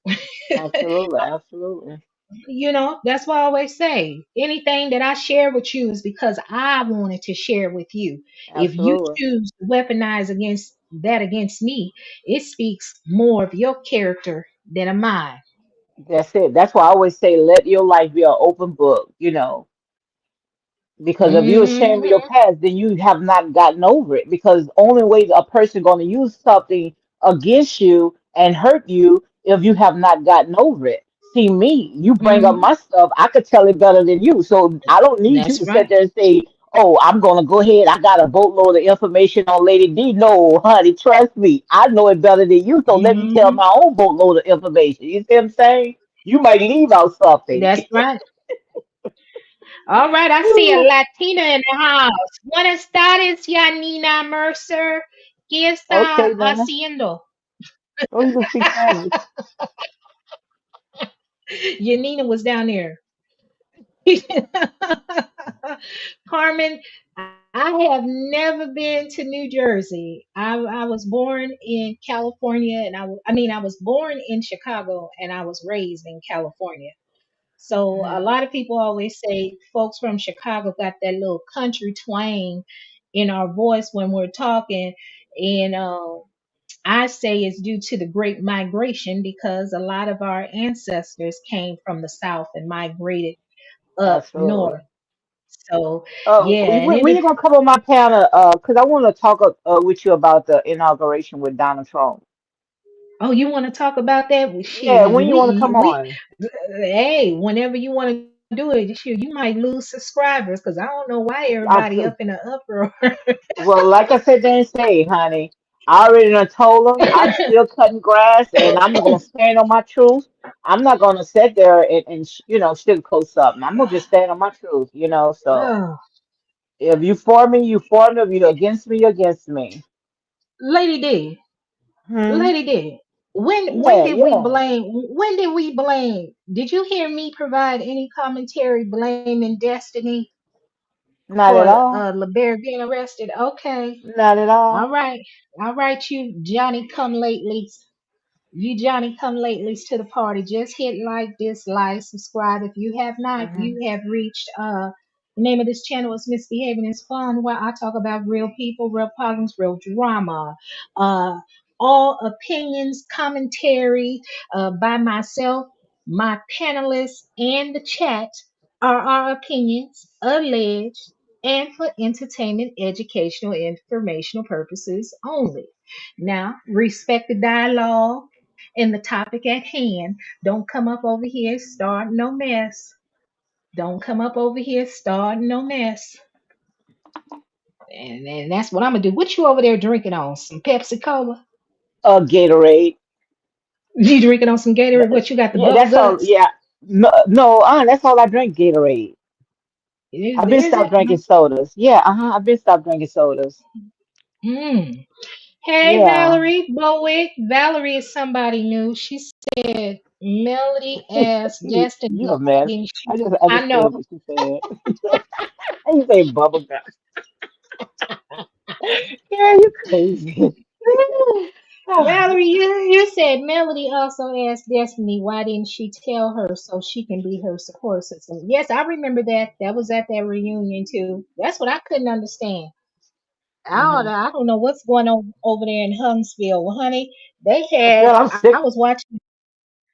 Absolutely, absolutely, That's why I always say anything that I share with you is because I wanted to share with you. If you absolutely. choose to weaponize against me, it speaks more of your character than of mine. That's it. That's why I always say, let your life be an open book, because if you're ashamed of your Hmm. past, then you have not gotten over it. Because only way a person going to use something against you and hurt you if you have not gotten over it. See me, you bring up Hmm. my stuff, I could tell it better than you. So I don't need you That's to sit right. there and say, "Oh, I'm gonna go ahead. I got a boatload of information on Lady D." No, honey, trust me, I know it better than you. So let me tell Hmm. my own boatload of information. You see what I'm saying? You might leave out something. That's right. All right, I see a Latina in the house. Buenas tardes, Yanina Mercer. ¿Qué está Okay, now. haciendo? Oh, you can speak Spanish. Yanina was down there. Carmen, I have never been to New Jersey. I was born in California, and I was born in Chicago, and I was raised in California. So a Mhm. lot of people always say folks from Chicago got that little country twang in our voice when we're talking, and I say it's due to the great migration because a lot of our ancestors came from the South and migrated up north. Absolutely. So, yeah, and When you gonna come on my panel? Because I want to talk with you about the inauguration with Donald Trump. oh, you want to talk about that? Well, shoot, Yeah, when you want to come on? hey, whenever you want to do it, shoot, you might lose subscribers because I don't know why everybody I up in an uproar. Well, like I said, they say, honey, I already done told them I'm still cutting grass and I'm gonna stand on my truth. I'm not gonna sit there and sugarcoat something. I'm gonna just stand on my truth. So Oh, if you for me, you for me. If you're against me, you're against me. Lady D, Hmm. Lady D, when Yeah, did we yeah. blame? When did we blame? Did you hear me provide any commentary blaming Destiny Not at for all. LaBerrick being arrested? Okay, Not at all all. right, all right, you Johnny come lately. You Johnny come latelys to the party. Just hit like, dislike, subscribe. If you have not, Hmm. you have reached the name of this channel is Misbehaving is Fun, where I talk about real people, real problems, real drama. Uh all opinions, commentary by myself, my panelists, and the chat are our opinions, alleged, and for entertainment, educational, informational purposes only. Now, respect the dialogue and the topic at hand. Don't come up over here starting no mess. Don't come up over here starting no mess. And that's what I'm gonna do. What you over there drinking on? Some Pepsi Cola? Gatorade. You drinking on some Gatorade? What you got? The Yeah, bubble that's all. guts? Yeah. No, no, that's all I drink. Gatorade. I've been Is stopped it? drinking sodas. Yeah, I've been stopped drinking sodas. Mm. Hey Yeah. Valerie Bowick. Valerie is somebody new. She said Melody asked You Destiny a mess. why didn't I she. just I know. understood what you said. And you say bubble gum. Yeah, you crazy. Valerie, you said Melody also asked Destiny why didn't she tell her so she can be her support system. Yes, I remember that. That was at that reunion too. That's what I couldn't understand. Hmm. I don't know what's going on over there in Huntsville. Well, honey, they had, Girl, I'm I was sick. watching,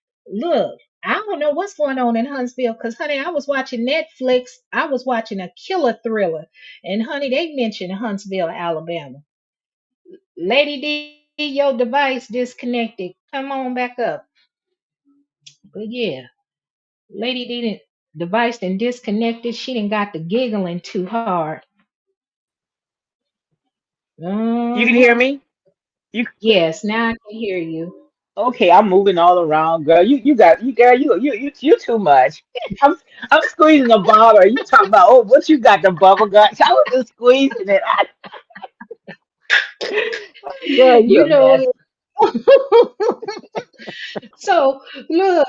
look, I don't know what's going on in Huntsville because, honey, I was watching Netflix. I was watching a killer thriller. And, honey, they mentioned Huntsville, Alabama. Lady D, your device disconnected. Come on back up. But yeah, Lady D didn't device then disconnected. She didn't got the giggling too hard. You can hear Uh-huh. me? You Yes, now I can hear you. okay? I'm moving all around, girl. You got you, girl. You too much. I'm I'm squeezing the bottle. You talking about what you got the bubble guts? I was just squeezing it. Girl, you You a mess. know, so look,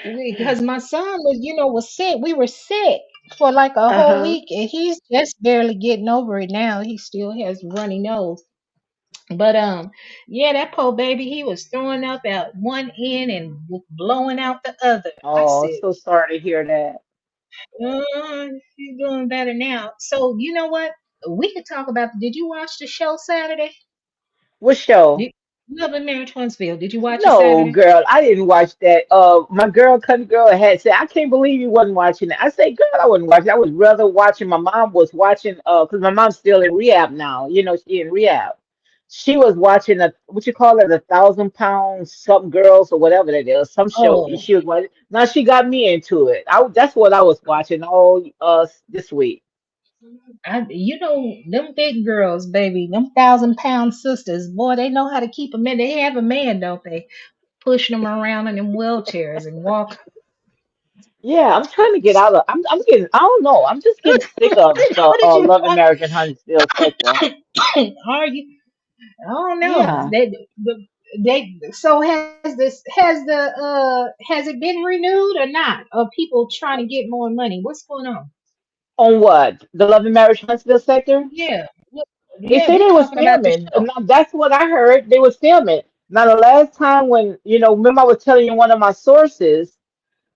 because my son was, was sick. We were sick for like a Uh whole huh. week, and he's just barely getting over it now. He still has runny nose. But yeah, that poor baby, he was throwing up at one end and blowing out the other. I Oh, said, so sorry to hear that. She's doing better now. So you know what? We could talk about. Did you watch the show Saturday? What show? Did Love and Marriage Huntsville? Did you watch it No, Saturday? girl, I didn't watch that. My girl, country girl, had said, "I can't believe you wasn't watching it." I said, "Girl, I wasn't watching. I was rather watching." My mom was watching. Because my mom's still in rehab now. She in rehab. She was watching a what you call it, 1,000 pounds something girls or whatever that is, some show. Oh, She was watching. Now she got me into it. That's what I was watching all this week. you know them big girls, baby, them 1,000 pound sisters. Boy, they know how to keep a man. They have a man, don't they? Pushing them around in them wheelchairs and walk. Yeah, I'm trying to get out of. I'm getting. I don't know. I'm just getting sick of the What did you Love American Huntsville sector. are you? I don't know. Yeah. They so has it been renewed or not? Are people trying to get more money? What's going on? On what? The Love and Marriage Huntsville sector? Yeah. Look, They yeah, say we they was talking about the filming. show. Now, that's what I heard. They was filming. Now, the last time when, remember I was telling you one of my sources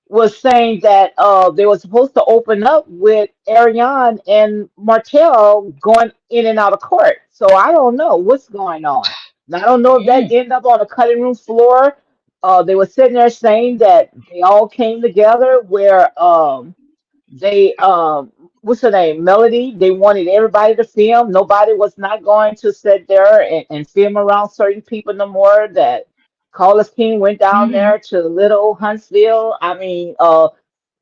was saying that they were supposed to open up with Ariane and Martell going in and out of court. So I don't know what's going on. Now, I don't know if that Mm. ended up on the cutting room floor. They were sitting there saying that they all came together where they what's her name, Melody, they wanted everybody to film. Nobody was not going to sit there and film around certain people no more. That Carlos King went down Hmm. there to little Huntsville. I mean,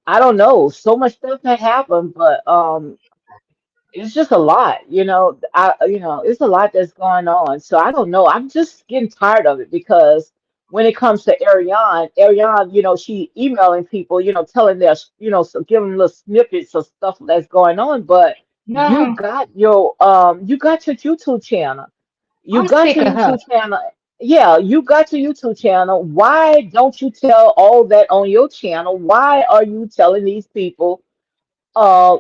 I don't know. So much stuff had happened, but it's just a lot, it's a lot that's going on. So I don't know. I'm just getting tired of it because when it comes to Ariane, she emailing people, telling their, so giving little snippets of stuff that's going on. But Uh-huh. you got your YouTube channel. You I'm got sick your of her. YouTube channel. Yeah, you got your YouTube channel. Why don't you tell all that on your channel? Why are you telling these people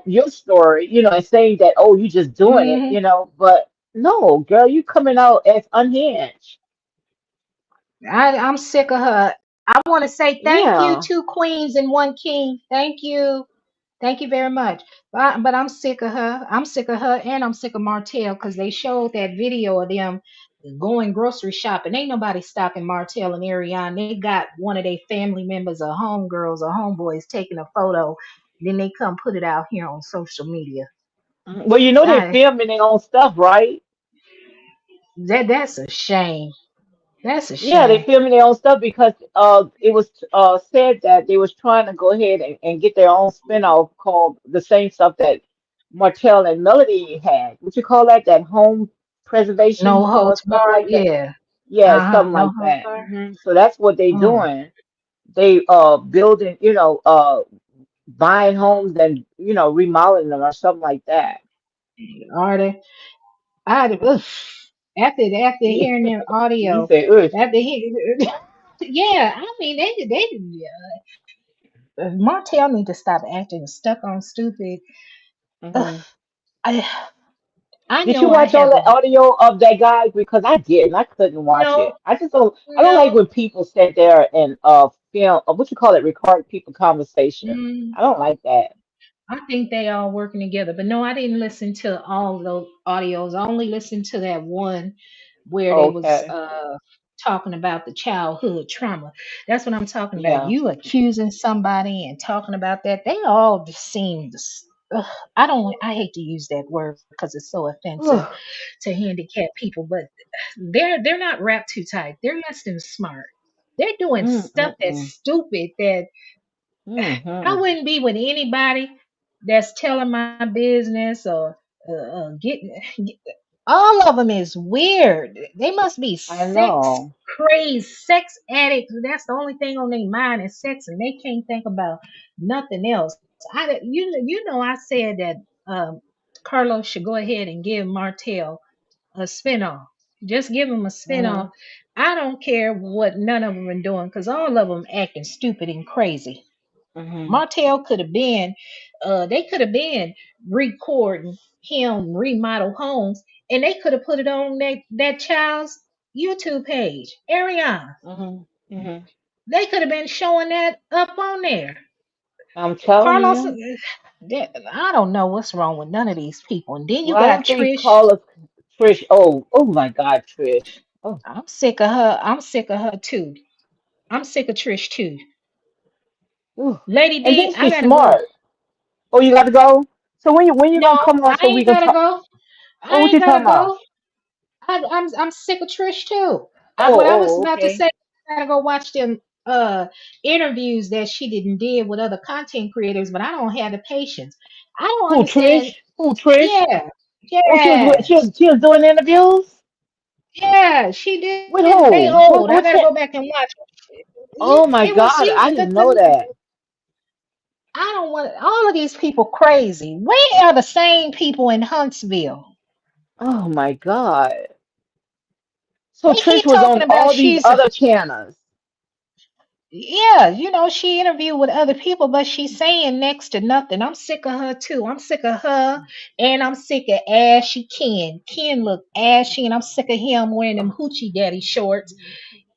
your story, and saying that, oh, you just doing it, Hmm. but no, girl, you coming out as unhinged. I'm sick of her. I want to say thank you, Yeah. two queens and one king. Thank you. Thank you very much. But I'm sick of her. I'm sick of her and I'm sick of Martell because they showed that video of them going grocery shopping. Ain't nobody stopping Martell and Ariane. They got one of their family members or homegirls or homeboys taking a photo. Then they come put it out here on social media. Well, they I, filming their own stuff, right? that's a shame. That's a Yeah, they shame. filming their own stuff because it was said that they was trying to go ahead and get their own spinoff called the same stuff that Martell and Melody had. What you call that? That home No preservation holds stuff barred. like that. Yeah. Yeah, Uh-huh. something No like holds that. barred. So that's what they Mm. doing. They building, buying homes and remodeling them or something like that. Are they? Ugh. After hearing their You audio, say, ugh. after hearing, yeah, I mean Martell need to stop acting stuck on stupid. Ugh. Hmm. I I Did you know I watch all have the audio of that guy? Because I didn't. I couldn't watch no it. I just don't. I don't like no. when people sit there and film. What you call it? Record people conversation. Mm, I don't like that. I think they all working together. But no, I didn't listen to all those audios. I only listened to that one where they was Okay. talking about the childhood trauma. That's what I'm talking about. Yeah. You accusing somebody and talking about that. They all just seem ugh, I don't I hate to use that word because it's so offensive Ugh. to handicap people, but they're not wrapped too tight. They're less than smart. They're doing Mm, stuff mm, that's mm. stupid that I Mm, wouldn't be with anybody that's telling my business or getting. All of them is weird. They must be I sex know. crazed, sex addicts. That's the only thing on their mind is sex, and they can't think about nothing else. I said that Carlos should go ahead and give Martell a spinoff. Just give him a spinoff. Hmm. I don't care what none of them are doing because all of them acting stupid and crazy. Hmm. Martell could have been, they could have been recording him remodel homes, and they could have put it on that child's YouTube page. Ariana, Hmm. Hmm. they could have been showing that up on there. I'm telling Carlos, you. I don't know what's wrong with none of these people. And then you Well, I got don't think Trish. Carlos, Trish. Oh my God, Trish. Oh. I'm sick of her. I'm sick of her too. I'm sick of Trish too. Ooh. Lady And then D, I she's gotta go. smart. Oh, you got to go. So when you No, gonna come on I so we ain't can gotta talk? go. Oh, I what ain't you gotta talking about? go. I'm sick of Trish too. What I was Oh, about to okay. say, I gotta go watch them interviews that she did with other content creators, but I don't have the patience. I don't Who understand. Trish? Who Trish? Yeah, Oh, yes, she was doing interviews yeah, she with did. They who? old. I What gotta cha- go back and watch. Yeah, Oh my it was God, she. I didn't know that. I don't want all of these people crazy. Where are the same people in Huntsville? Oh my God. So They Trish keep was talking on about all these she's other channels. yeah, she interviewed with other people, but she's saying next to nothing. I'm sick of her too. I'm sick of her, and I'm sick of ashy Ken. Ken look ashy, and I'm sick of him wearing them hoochie daddy shorts.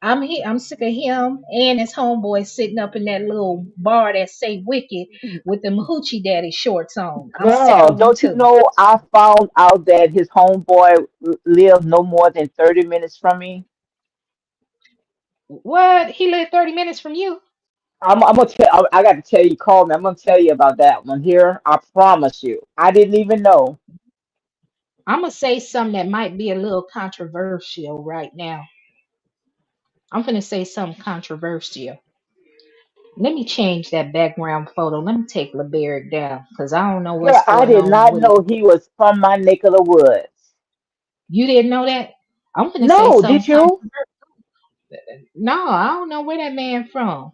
I'm sick of him and his homeboy sitting up in that little bar that say wicked with them hoochie daddy shorts on. I'm sick Girl, of them don't you too. know I found out that his homeboy lived no more than 30 minutes from me? What? He lived 30 minutes from you? I'm gonna tell. I got to tell you, call me. I'm gonna tell you about that one here. I promise you. I didn't even know. I'm gonna say something that might be a little controversial right now. I'm gonna say something controversial. Let me change that background photo. Let me take LaBerrick down because I don't know Girl, what's I going did on not with it. know he was from my neck of the woods. You didn't know that? I'm gonna say No, did something you? controversial. No, I don't know where that man from.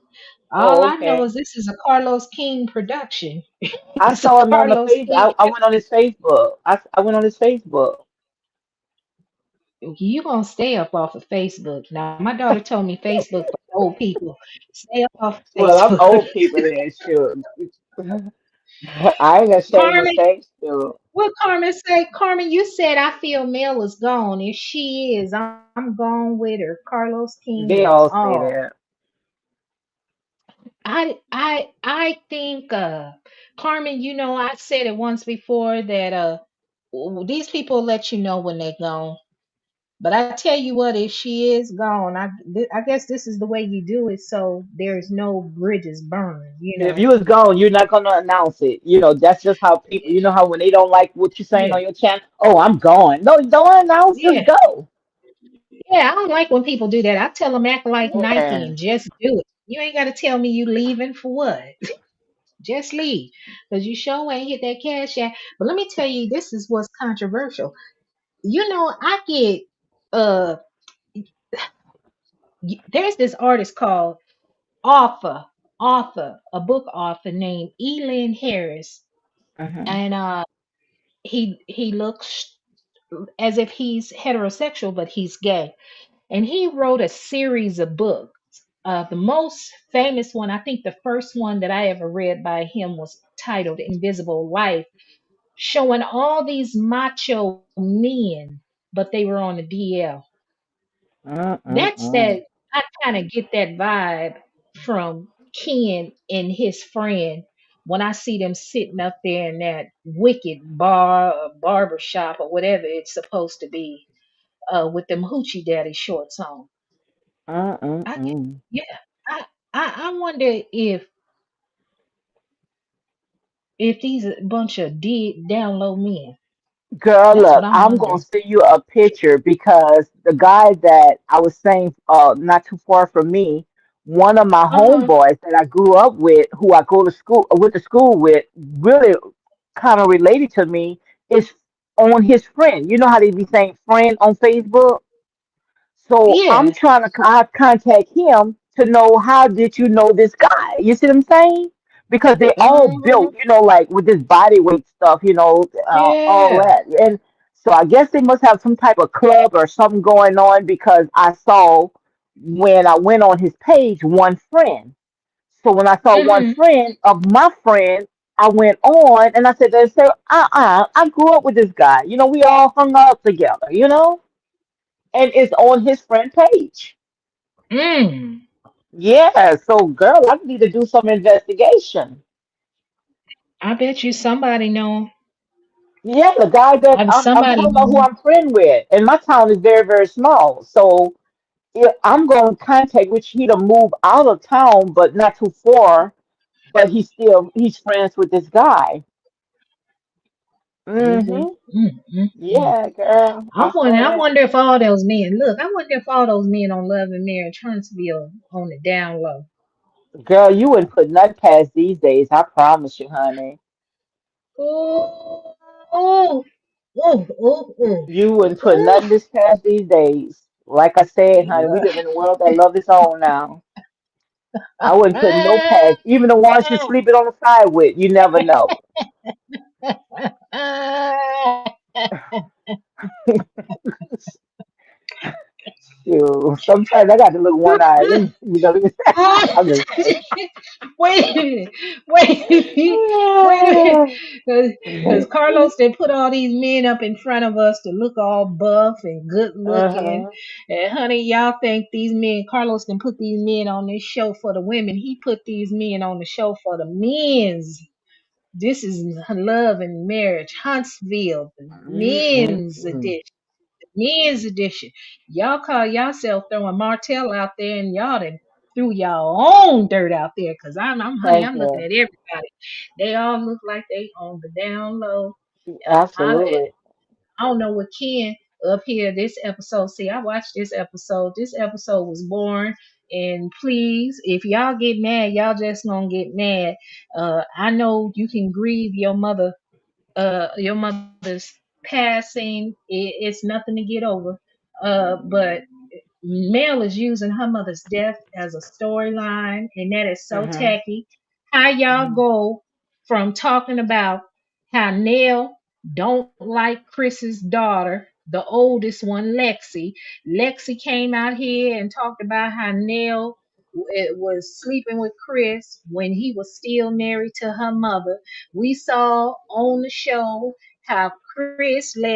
All Oh, I know okay. is this is a Carlos King production. I It's a saw him on the Carlos face. King. I went on his Facebook. I went on his Facebook. You gonna stay up off of Facebook. Now my daughter told me Facebook for old people. Stay up off of Well, I'm Facebook. old people then, sure. I ain't ashamed to Carmen, say, sure. what Carmen say? Carmen, you said I feel Mel is gone. If she is, I'm gone with her. Carlos King is They all say all. that. I think Carmen, you know, I said it once before that these people let you know when they're gone. But I tell you what, if she is gone, I guess this is the way you do it, so there's no bridges burned, you If know. you was gone, you're not gonna announce it. That's just how people. You know how when they don't like what you're saying Yeah, on your channel, oh, I'm gone. No, don't announce. Just yeah, go. yeah. I don't like when people do that. I tell them act like Nike Yeah. and just do it. You ain't got to tell me you leaving for what. Just leave, cause you sure ain't hit that cash yet. But let me tell you, this is what's controversial. You know, I get uh, there's this artist called author, a book author named Elin Harris, Uh-huh. and he looks as if he's heterosexual, but he's gay, and he wrote a series of books. The most famous one, I think, the first one that I ever read by him was titled "Invisible Life," showing all these macho men, but they were on the DL. That's Uh-uh-uh. that. I kind of get that vibe from Ken and his friend when I see them sitting up there in that wicked bar or barber shop or whatever it's supposed to be, with them hoochie daddy shorts on. I get, Uh-uh-uh. yeah. I wonder if these a bunch of down low men. Girl, That's what look, I'm I'm gonna wondering. send you a picture because the guy that I was saying, not too far from me, one of my Uh huh. homeboys that I grew up with, who I go to school, went to school with, really kind of related to me, is on his friend. You know how they be saying friend on Facebook? So I'm Yeah. trying to contact him to know how did you know this guy? You see what I'm saying? Because they all Uh-huh. built, like with this body weight stuff, all Yeah. that. And so I guess they must have some type of club or something going on because I saw when I went on his page one friend. So when I saw one Mhm. friend of my friend, I went on and I said, I grew up with this guy. We all hung out together. And it's on his friend page. Mm. Yeah, so girl, I need to do some investigation. I bet you somebody know. Yeah, the guy that I I'm somebody talking about who know. I'm friend with, and my town is very, very small. So I'm going to contact which he to move out of town, but not too far. But he's friends with this guy. Is he? Mm-hmm. Mm. Yeah, girl, I saw I that. wonder if all those men look. I wonder if all those men on Love and Marriage Huntsville on the down low. Girl, you wouldn't put nothing past these days. I promise you, honey. Oh, oh, oh. You wouldn't put Oh. nothing this past these days. Like I said, honey, we live in a world that love its own now. I wouldn't put no past, even the ones you sleeping on the side with. You never know. Shoot, sometimes I got to look one eye. Let me, let me. I'm just saying. Wait a minute. Wait a minute. Wait a minute. Because Carlos, they put all these men up in front of us to look all buff and good looking. Uh-huh. And honey, y'all think these men, Carlos didn't put these men on this show for the women. He put these men on the show for the men's. This is Love and Marriage Huntsville, the men's Mm-mm-mm. edition. Men's edition. Y'all call yourself throwing Martell out there, and y'all done threw y'all own dirt out there. Cause honey, Thank I'm looking you. at everybody. They all look like they on the down low. I Absolutely. I don't know what Ken up here this episode. See, I watched this episode. This episode was born. And please, if y'all get mad, y'all just gonna get mad. I know you can grieve your mother's passing. It's nothing to get over. But Mel is using her mother's death as a storyline, and that is so Mm-hmm. tacky. How y'all Mm-hmm. go from talking about how Nell don't like Chris's daughter, the oldest one, Lexi. Lexi came out here and talked about how Nell was sleeping with Chris when he was still married to her mother. We saw on the show how Chris let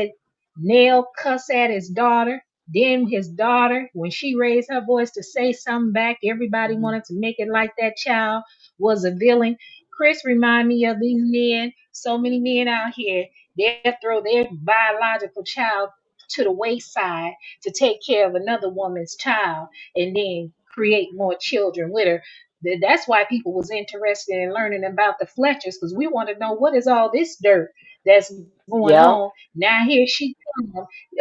Nell cuss at his daughter. Then his daughter, when she raised her voice to say something back, everybody Mm-hmm. wanted to make it like that child was a villain. Chris remind me of these men, so many men out here, they'll throw their biological child to the wayside to take care of another woman's child and then create more children with her. That's why people was interested in learning about the Fletchers, because we want to know what is all this dirt that's going on. Yep. Now here she comes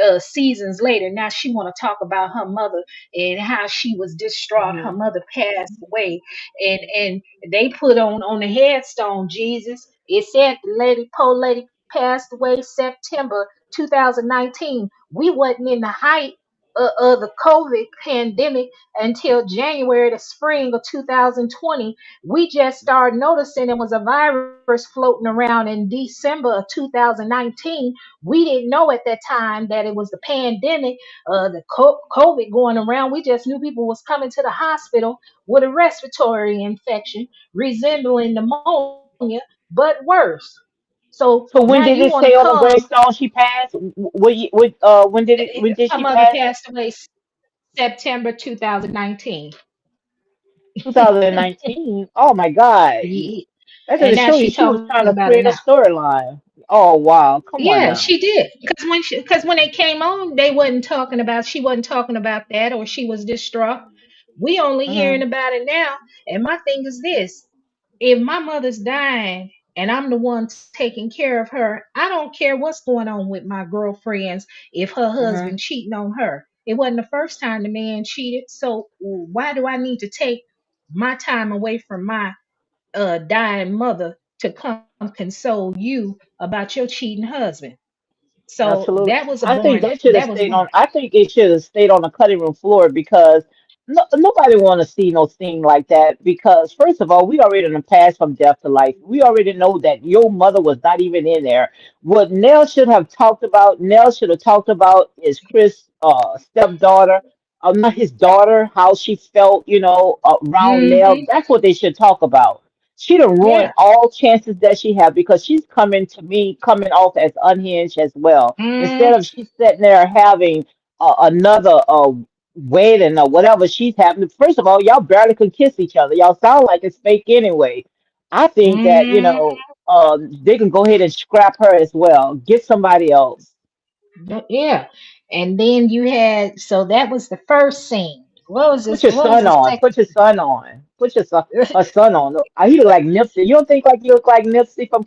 seasons later. Now she want to talk about her mother and how she was distraught. Her Mm-hmm. mother passed away, and they put on the headstone Jesus. It said the poor lady passed away September 2019. We wasn't in the height of the COVID pandemic until January to spring of 2020. We just started noticing there was a virus floating around in December of 2019. We didn't know at that time that it was the pandemic, COVID going around. We just knew people was coming to the hospital with a respiratory infection resembling pneumonia, but worse. So So now when you did want it to say on the come. gravestone she passed? When did Her she mother pass? passed away September 2019. 2019. Oh my God. Ye- That And doesn't now show you she she was talking trying about to it now. create a storyline. Oh wow. Come on Yeah, now. she did. Because when they came on, they wasn't talking about she wasn't talking about that, or she was distraught. We only hearing Mm-hmm. about it now. And my thing is this: if my mother's dying and I'm the one taking care of her, I don't care what's going on with my girlfriends if her Mm-hmm. husband cheating on her. It wasn't the first time the man cheated, so why do I need to take my time away from my dying mother to come console you about your cheating husband? So Absolutely. I think that should that have was stayed born. on. I think it should have stayed on the cutting room floor because nobody want to see no scene like that. Because first of all, we already done passed from death to life. We already know that your mother was not even in there. What Nell should have talked about, Nell should have talked about is Chris' stepdaughter, not his daughter, how she felt, around Nell. Hmm. That's what they should talk about. She done ruined Yeah. all chances that she had because she's coming to me coming off as unhinged as well. Instead Mm, of she's sitting there having another wedding or whatever she's having. First of all, y'all barely could kiss each other. Y'all sound like it's fake anyway. I think that mm, they can go ahead and scrap her as well. Get somebody else. yeah. And then you had, so that was the first scene. What was Put this? your What was son the on. second? Put your son on. Put your son her son on. He look like Nipsey. You don't think like he look like Nipsey from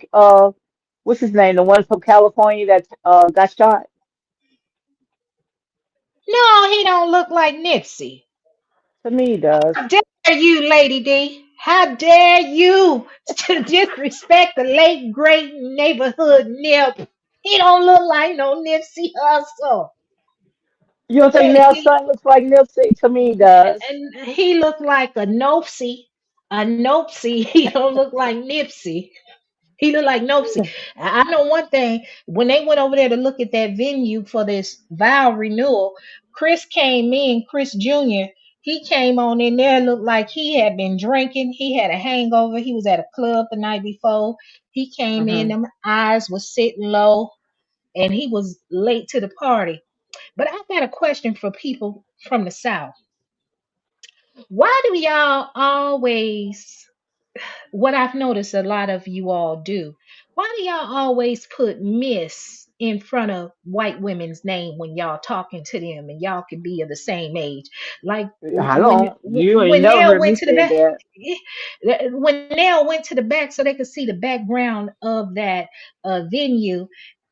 what's his name? The one from California that got shot? No, he don't look like Nipsey. To me he does. How dare you, Lady D? How dare you to disrespect the late great neighborhood Nip? He don't look like no Nipsey Hussle. You don't think Nell's He son looks like Nipsey? To me he does. and he looked like a Nopsey. A Nopsey. He don't look like Nipsey. He looked like Nopsey. I know one thing. When they went over there to look at that venue for this vow renewal, Chris came in, Chris Jr. He came on in there, looked like he had been drinking. He had a hangover. He was at a club the night before. He came in, Hmm. them eyes was sitting low, and he was late to the party. But I got a question for people from the South. Why do y'all always, what I've noticed a lot of you all do, why do y'all always put Miss in front of white women's name when y'all talking to them and y'all can be of the same age? Like I don't. You ain't when never Nell heard went me to the say back, that. when Nell went to the back so they could see the background of that venue,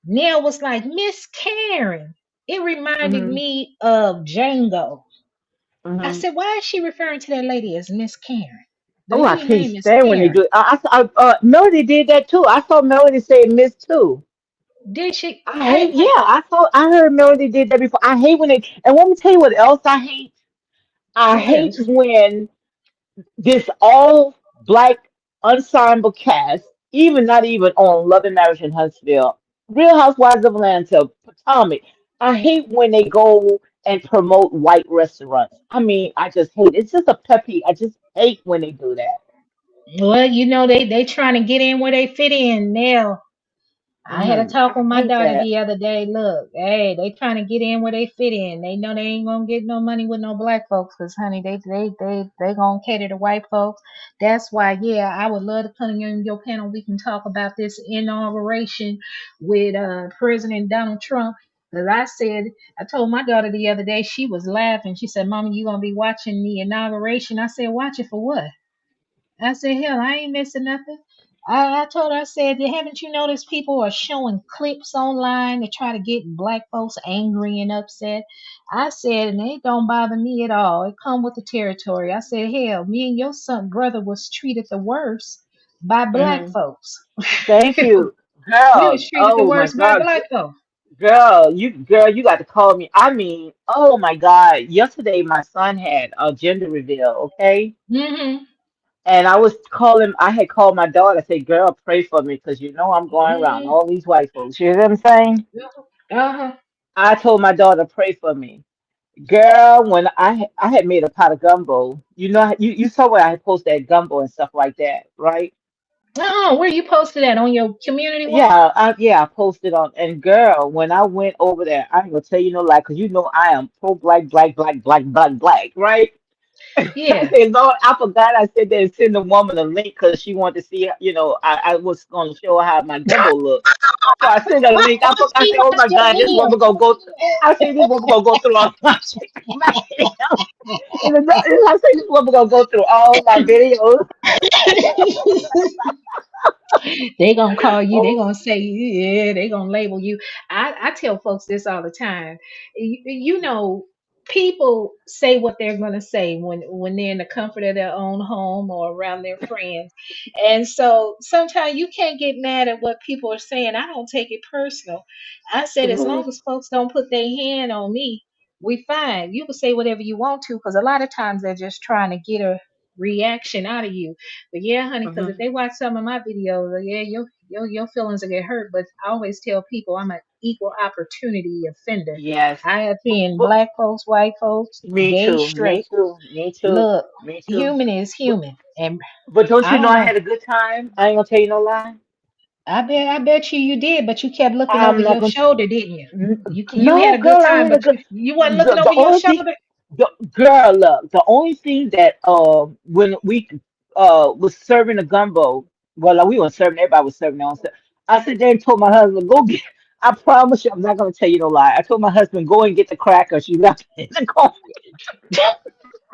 Nell was like, Miss Karen. It reminded Hmm. me of Django. I Hmm. said, why is she referring to that lady as Miss Karen? The Oh, I lady can't name is stand when they Karen. do it. Melody did that too. I saw Melody say Miss too. Did she? I hate. Yeah, I heard Melody did that before. I hate when they. And let me tell you what else I hate. I What hate else? when this all black ensemble cast, even not even on Love and Marriage in Huntsville, Real Housewives of Atlanta, Potomac. I hate when they go and promote white restaurants. I mean, I just hate it. It's just a pet peeve. I just hate when they do that. Well, they trying to get in where they fit in now. I had a talk I with my hate daughter that. the other day. Look, hey, they trying to get in where they fit in. They know they ain't gonna get no money with no black folks, cause honey, they gonna cater to white folks. That's why, yeah, I would love to come in your panel. We can talk about this inauguration with President Donald Trump. Cause I told my daughter the other day, she was laughing. She said, "Mommy, you gonna be watching the inauguration?" I said, "Watch it for what?" I said, hell, I ain't missing nothing. I told her, I said, haven't you noticed people are showing clips online to try to get black folks angry and upset? I said, and it don't bother me at all. It come with the territory. I said, hell, me and your son brother was treated the worst by black Hmm. folks. Thank you, We girl. was treated the Oh my worst by God, black folks. girl, you got to call me. I mean, oh my God. Yesterday, my son had a gender reveal. Okay. Mm-hmm. And I had called my daughter. I said, girl, pray for me because you know I'm going around Mm-hmm. all these white folks. You know what I'm saying? Uh-huh. I told my daughter, pray for me. Girl, when I had made a pot of gumbo, you saw where I had posted that gumbo and stuff like that, right? Uh-huh. Where you posted that on your community wall? I posted on, and girl, when I went over there, I ain't gonna tell you no lie, because you know I am pro black, black, black, black, black, black, right? I Yeah. said, Lord, I forgot I said that and send the woman a link because she wanted to see, I was going to show her how my gumbo looked. So I sent her a link. I She said, oh my washed your God, this woman gonna go. I hands. said, this woman gonna go through all my videos. I said, this woman gonna go through all my videos. They gonna call you. They Oh, gonna say, yeah. They gonna label you. I tell folks this all the time. You know, people say what they're gonna say when they're in the comfort of their own home or around their friends, and so sometimes you can't get mad at what people are saying. I don't take it personal. I said as long mhm. as folks don't put their hand on me, we fine. You can say whatever you want to, because a lot of times they're just trying to get a reaction out of you. But yeah, honey, because if Mhm. they watch some of my videos, yeah, your feelings will get hurt. But I always tell people I'm an equal opportunity offender. Yes. I have been But black folks, white folks, me gay, too. Me straight. too. Me too. Look, Me too. human is But, human, and but don't I you know don't I know. had a good time? I ain't gonna tell you no lie. I bet you did, but you kept looking over I'm not your gonna. shoulder, didn't you? You had No, a good girl, I time, had a but good. you wasn't looking The over your only thing, shoulder. girl, look, the only thing that when we was serving the gumbo, well, like, we weren't serving, everybody was serving their own stuff. I said there and told my husband, go get. I promise you, I'm not gonna tell you no lie. I told my husband, go and get the crackers. She left it in the car.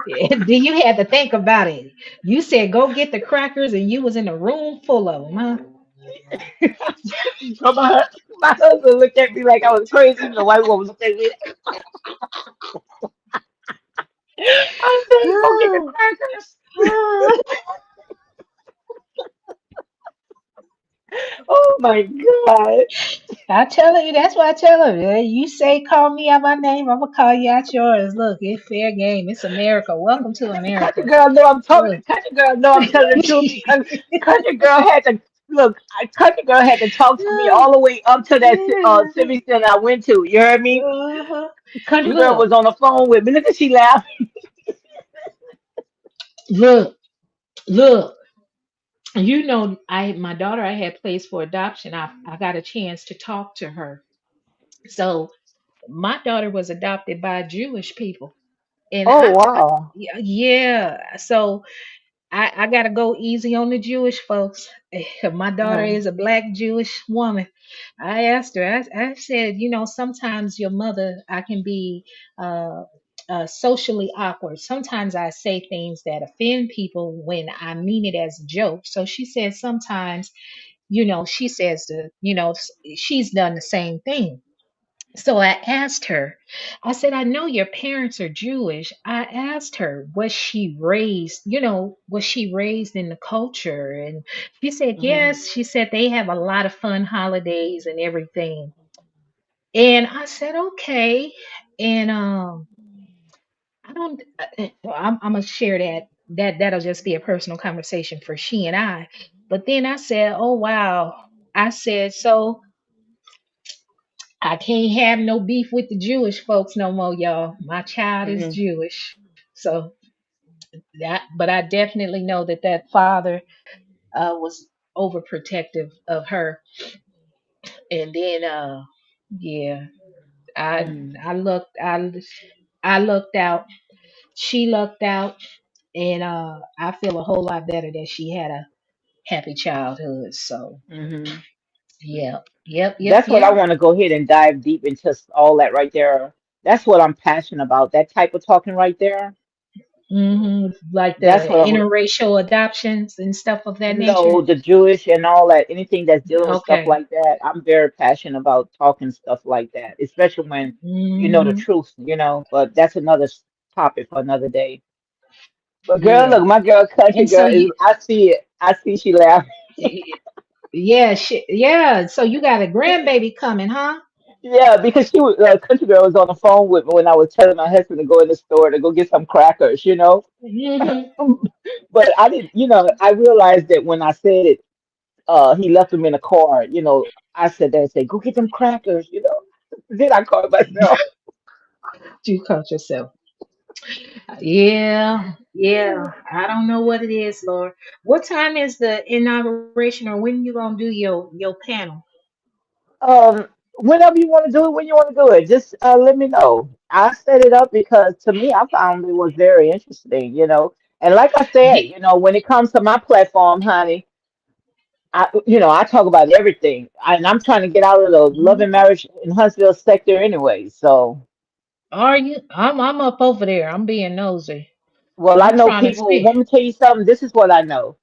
Do you had to think about it? You said go get the crackers, and you was in a room full of them, huh? So my husband looked at me like I was crazy. Even the white woman looked at me. I said, go get the crackers. Oh my God. I tell you, that's what I tell her. You say call me out my name, I'm gonna call you out yours. Look, it's fair game. It's America. Welcome to Country America. girl know I'm talking. Look. Country girl know I'm telling the truth because country girl had to look. Country girl had to talk to me all the way up to that civic center I went to. You heard me? Uh-huh. Country girl Look, was on the phone with me. Look at she laughing. Look, look. I my daughter I had placed for adoption. I got a chance to talk to her. So my daughter was adopted by Jewish people, and Oh wow. yeah. So I gotta go easy on the Jewish folks. My daughter Uh-huh. is a black Jewish woman. I asked her, I said, sometimes your mother, I can be uh, socially awkward. Sometimes I say things that offend people when I mean it as a joke. So she said sometimes, she says she's done the same thing. So I asked her, I said, I know your parents are Jewish. I asked her, was she raised in the culture? And she said, Hmm. yes. She said they have a lot of fun holidays and everything. And I said, okay. And I don't, I'm gonna share that. That'll just be a personal conversation for she and I. But then I said, oh wow. I said, so I can't have no beef with the Jewish folks no more, y'all. My child is Hmm. Jewish. So but I definitely know that father was overprotective of her. And then, yeah, I, Hmm. I looked out. She looked out, and I feel a whole lot better that she had a happy childhood. So, Hmm. yeah, yep, yep, That's what I yep. want to go ahead and dive deep into all that right there. That's what I'm passionate about. That type of talking right there. Like That's the what I'm. interracial adoptions and stuff of that nature. No, the Jewish and all that, anything that's dealing with stuff Okay. like that, I'm very passionate about talking stuff like that, especially when you know the hmm truth. But that's another topic for another day. But girl, Yeah. look, my girl, country And so girl is. you, I see it. I see she laughing. yeah, yeah. So you got a grandbaby coming, huh? Yeah, because she was country girl was on the phone with me when I was telling my husband to go in the store to go get some crackers. hmm But I didn't. I realized that when I said it, he left them in a car. I said that, say, go get them crackers. Then I called myself. You caught yourself. Yeah, yeah. I don't know what it is, Lord. What time is the inauguration, or when you gonna do your panel? Whenever you want to do it, when you want to do it, just let me know. I set it up because to me, I found it was very interesting. And like I said, Yeah. when it comes to my platform, honey, I talk about everything, and I'm trying to get out of the love and marriage in Huntsville sector anyway. So, Are you? I'm up over there. I'm being nosy. well, I I'm know trying to people. see Let me tell you something. This is what I know.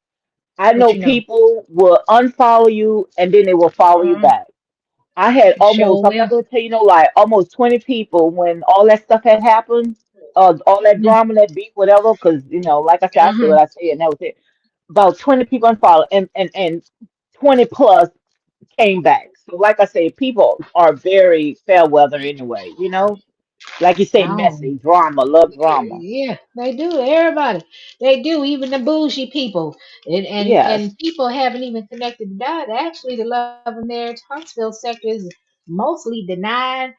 I what know you know. people will unfollow you and then they will follow you Uh, back. I had Show almost, I'm not will. going to tell you no lie, almost 20 people when all that stuff had happened, all that drama, that beef, whatever, because, like I said, I said Uh-huh. what I said, and that was it. About 20 people unfollowed, and 20 plus came back. So, like I say, people are very fair weather anyway. Like you say, Oh, messy, drama, love drama. yeah, they do. Everybody, they do. Even the bougie people, and Yes, people haven't even connected the dots. Actually, the Love and Marriage Huntsville sector is mostly divine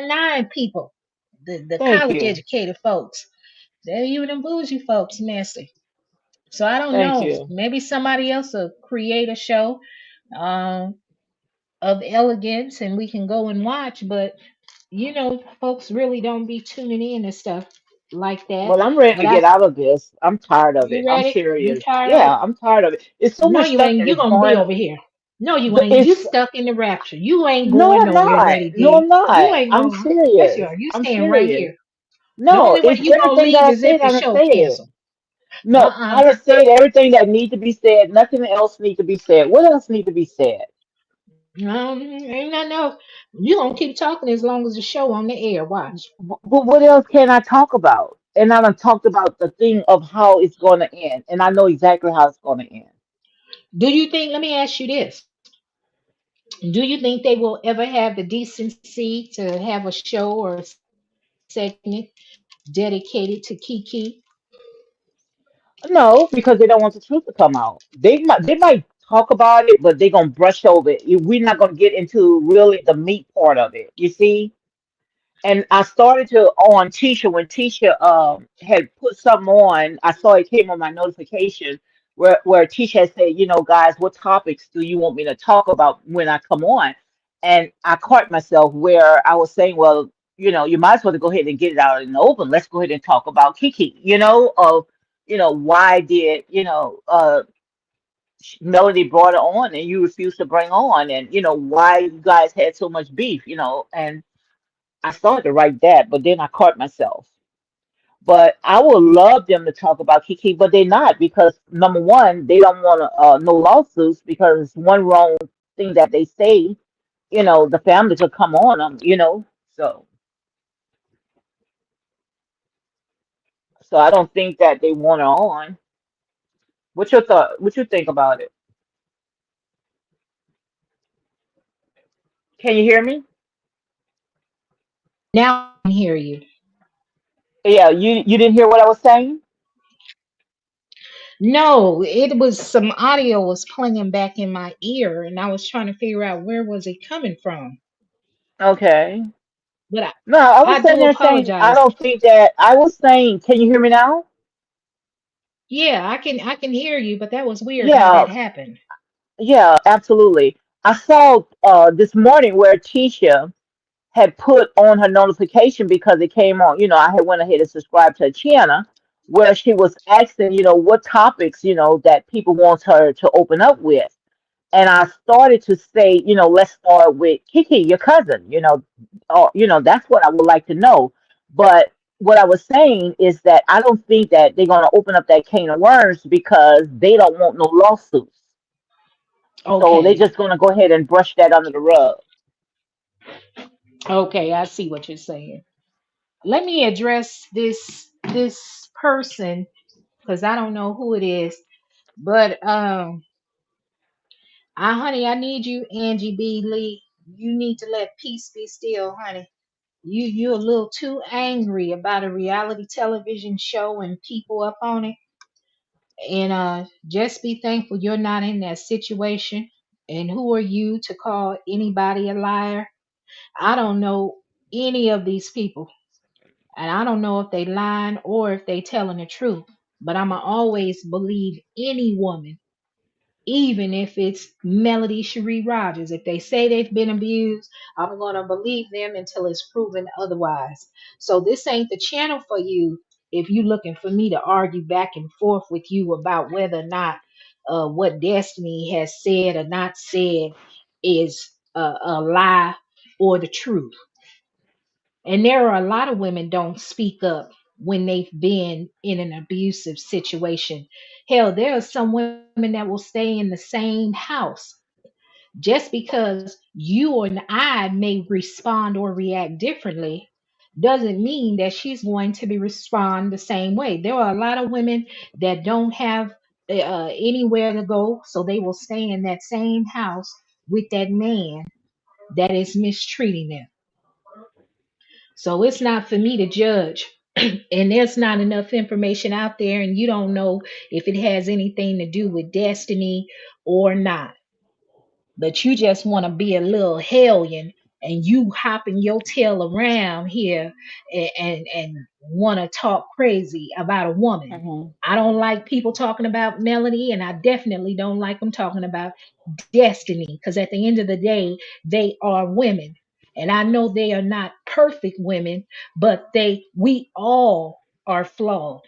nine people, the thank college you. educated folks. They're even the bougie folks messy. So I don't Thank know. you. Maybe somebody else will create a show um, of elegance, and we can go and watch. But folks really don't be tuning in and stuff like that. Well, I'm ready But to get out of this. I'm tired of you it. I'm ready? You serious. tired of Yeah, it? I'm tired of it. It's so No, much you stuff ain't. that You is gonna be going. over here. No, you ain't. You It's stuck in the rapture. You ain't no, going I'm nowhere, not. Lady No, I'm D. You not. ain't I'm going. Yes, you serious. are. You I'm staying right serious. here. The No, only way it's you gonna everything that leave I is if said. the I done show said. cancel. No, Uh-uh. I done said everything that need to be said. Nothing else need to be said. What else need to be said? Ain't nothing else. You gonna keep talking as long as the show on the air. Watch. But what else can I talk about? And I done talked about the thing of how it's going to end, and I know exactly how it's going to end. Do you think? Let me ask you this. Do you think they will ever have the decency to have a show or a segment dedicated to Kiki? No, because they don't want the truth to come out. They might talk about it, but they're gonna brush over it. We're not gonna get into really the meat part of it. You see? And I started to on Tisha when Tisha had put something on. I saw it came on my notification where Tisha had said, you know, guys, what topics do you want me to talk about when I come on? And I caught myself where I was saying, well, you know, you might as well go ahead and get it out in the open. Let's go ahead and talk about Kiki, you know, of why did Melody brought her on and you refused to bring on, and why you guys had so much beef, and I started to write that, but then I caught myself. But I would love them to talk about Kiki, but they're not because number one, they don't want no lawsuits because one wrong thing that they say, the family could come on them. So I don't think that they want her on. What's your thought? What you think about it? Can you hear me? Now I can hear you. Yeah, you didn't hear what I was saying? No, it was some audio was playing back in my ear, and I was trying to figure out where was it coming from. Okay. But No, I was I sitting do there saying I apologize. don't think that I was saying, can you hear me now? Yeah, I can hear you, but that was weird how Yeah, that happened. yeah, absolutely. I saw this morning where Tisha had put on her notification because it came on, I had went ahead and subscribed to her channel where she was asking, what topics, that people want her to open up with. And I started to say, let's start with Kiki, your cousin, or, that's what I would like to know. But what I was saying is that I don't think that they're going to open up that can of worms because they don't want no lawsuits. So they're Okay. just going to go ahead and brush that under the rug. Okay, I see what you're saying. Let me address this person because I don't know who it is. But honey, I need you, Angie B. Lee. You need to let peace be still, honey. You're a little too angry about a reality television show and people up on it. And just be thankful you're not in that situation. And who are you to call anybody a liar? I don't know any of these people. And I don't know if they lying or if they telling the truth. But I'ma always believe any woman, even if it's Melody Shari Rodgers. If they say they've been abused, I'm going to believe them until it's proven otherwise. So this ain't the channel for you if you looking for me to argue back and forth with you about whether or not what Destiny has said or not said is a lie or the truth. And there are a lot of women don't speak up when they've been in an abusive situation. Hell, there are some women that will stay in the same house just because you and I may respond or react differently doesn't mean that she's going to be respond the same way. There are a lot of women that don't have anywhere to go, so they will stay in that same house with that man that is mistreating them. So it's not for me to judge. And there's not enough information out there, and you don't know if it has anything to do with destiny or not. But you just want to be a little hellion and you hopping your tail around here and want to talk crazy about a woman. Hmm. I don't like people talking about Melody, and I definitely don't like them talking about Destiny because at the end of the day, they are women. And I know they are not perfect women, but we all are flawed.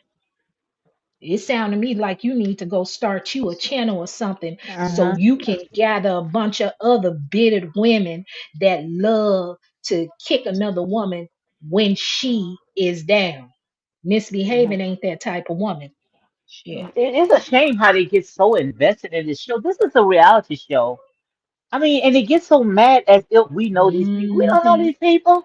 It sounded to me like you need to go start you a channel or something so Hmm. you can gather a bunch of other bittered women that love to kick another woman when she is down. Hmm. Misbehaving ain't that type of woman. Shit. It is a shame how they get so invested in this show. This is a reality show. I mean, and they get so mad as if we know these people. We don't know Hmm. these people.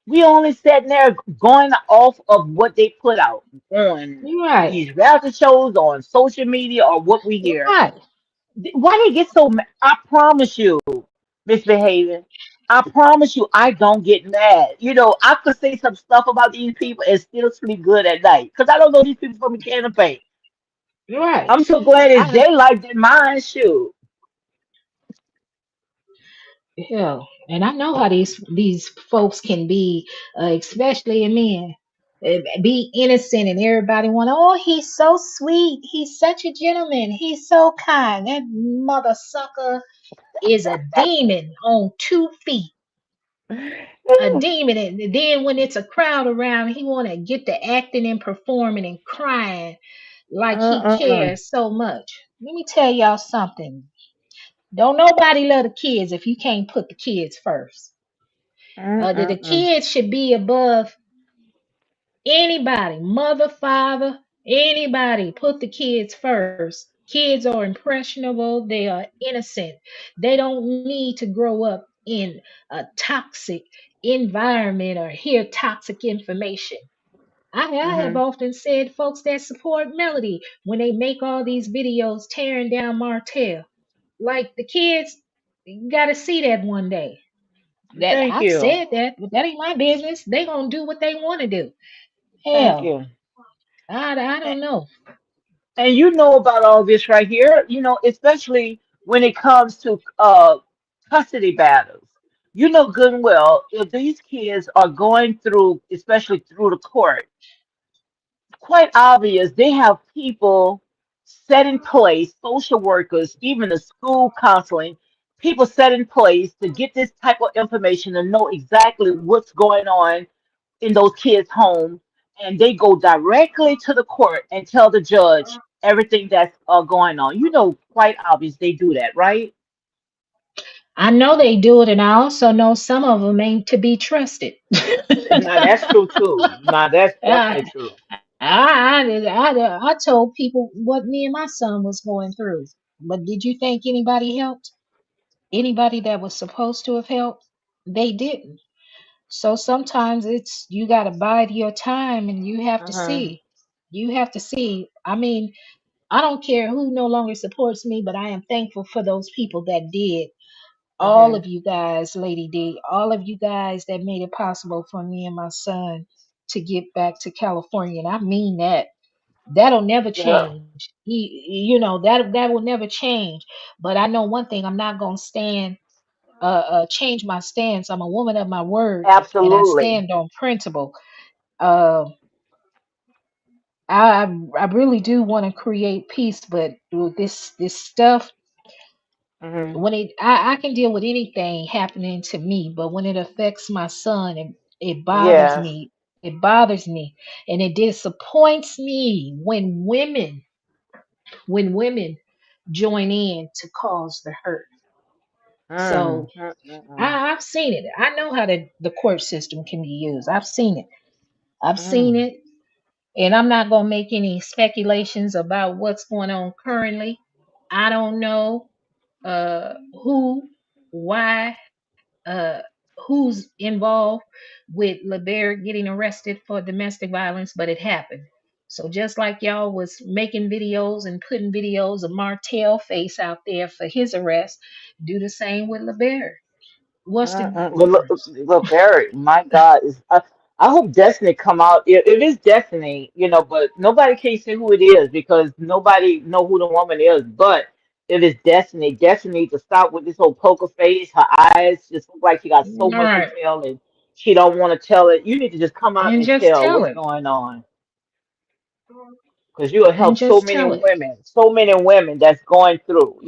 We only sitting there going off of what they put out on You're right. these reality shows, on social media, or what we You're hear. right. Why they get so mad? I promise you, misbehaving. I promise you, I don't get mad. I could say some stuff about these people and still sleep good at night because I don't know these people from a can of paint. You're right. I'm so glad it's I daylight than mine. Shoot. Yeah, and I know how these folks can be, especially in men. Be innocent, and everybody want. Oh, he's so sweet. He's such a gentleman. He's so kind. That mother sucker is a demon on 2 feet. A demon, and then when it's a crowd around, he want to get to acting and performing and crying like he Mm-mm-mm. cares so much. Let me tell y'all something. Don't nobody love the kids if you can't put the kids first. The Mm-mm-mm. kids should be above anybody, mother, father, anybody. Put the kids first. Kids are impressionable, they are innocent. They don't need to grow up in a toxic environment or hear toxic information. I have Mm-hmm. often said folks that support Melody when they make all these videos tearing down Martell. Like the kids, you gotta see that one day. That Thank I've you. said that, but that ain't my business. They gonna do what they want to do. Thank Hell, you. I don't know. And you know about all this right here, especially when it comes to custody battles. You know good and well if these kids are going through, especially through the court, quite obvious they have people set in place, social workers, even the school counseling, people set in place to get this type of information and know exactly what's going on in those kids' home, and they go directly to the court and tell the judge everything that's going on. You know, quite obvious they do that, right? I know they do it, and I also know some of them ain't to be trusted. Now that's true too. Now that's definitely I, true. I told people what me and my son was going through. But did you think anybody helped? Anybody that was supposed to have helped? They didn't. So sometimes it's you got to bide your time and you have to Uh-huh. see. You have to see. I mean, I don't care who no longer supports me, but I am thankful for those people that did. All Uh-huh. of you guys, Lady D, all of you guys that made it possible for me and my son to get back to California. And I mean that. That'll never Yeah. change. That will never change. But I know one thing, I'm not gonna change my stance. I'm a woman of my word and I Absolutely. stand on principle. Uh, I I really do want to create peace, but with this stuff, Hmm. when I can deal with anything happening to me, but when it affects my son, it bothers Yes. me. It bothers me, and it disappoints me when women join in to cause the hurt. Mm. So Mm-mm-mm. I've seen it. I know how the court system can be used. I've seen it. I've seen Mm. it. And I'm not going to make any speculations about what's going on currently. I don't know who, why, uh, who's involved with LaBerrick getting arrested for domestic violence, but it happened. So just like y'all was making videos and putting videos of Martell face out there for his arrest, do the same with LaBerrick. What's the Mm-mm. difference? Look, Barry, my God, I hope Destiny come out. If it's Destiny, but nobody can say who it is because nobody know who the woman is. But if it's Destiny, Destiny needs to stop with this whole poker face. Her eyes just look like she got so All much to right. tell, and she don't want to tell it. You need to just come out And and just tell tell what's it. going on because you will And help just tell it. so many women that's going through.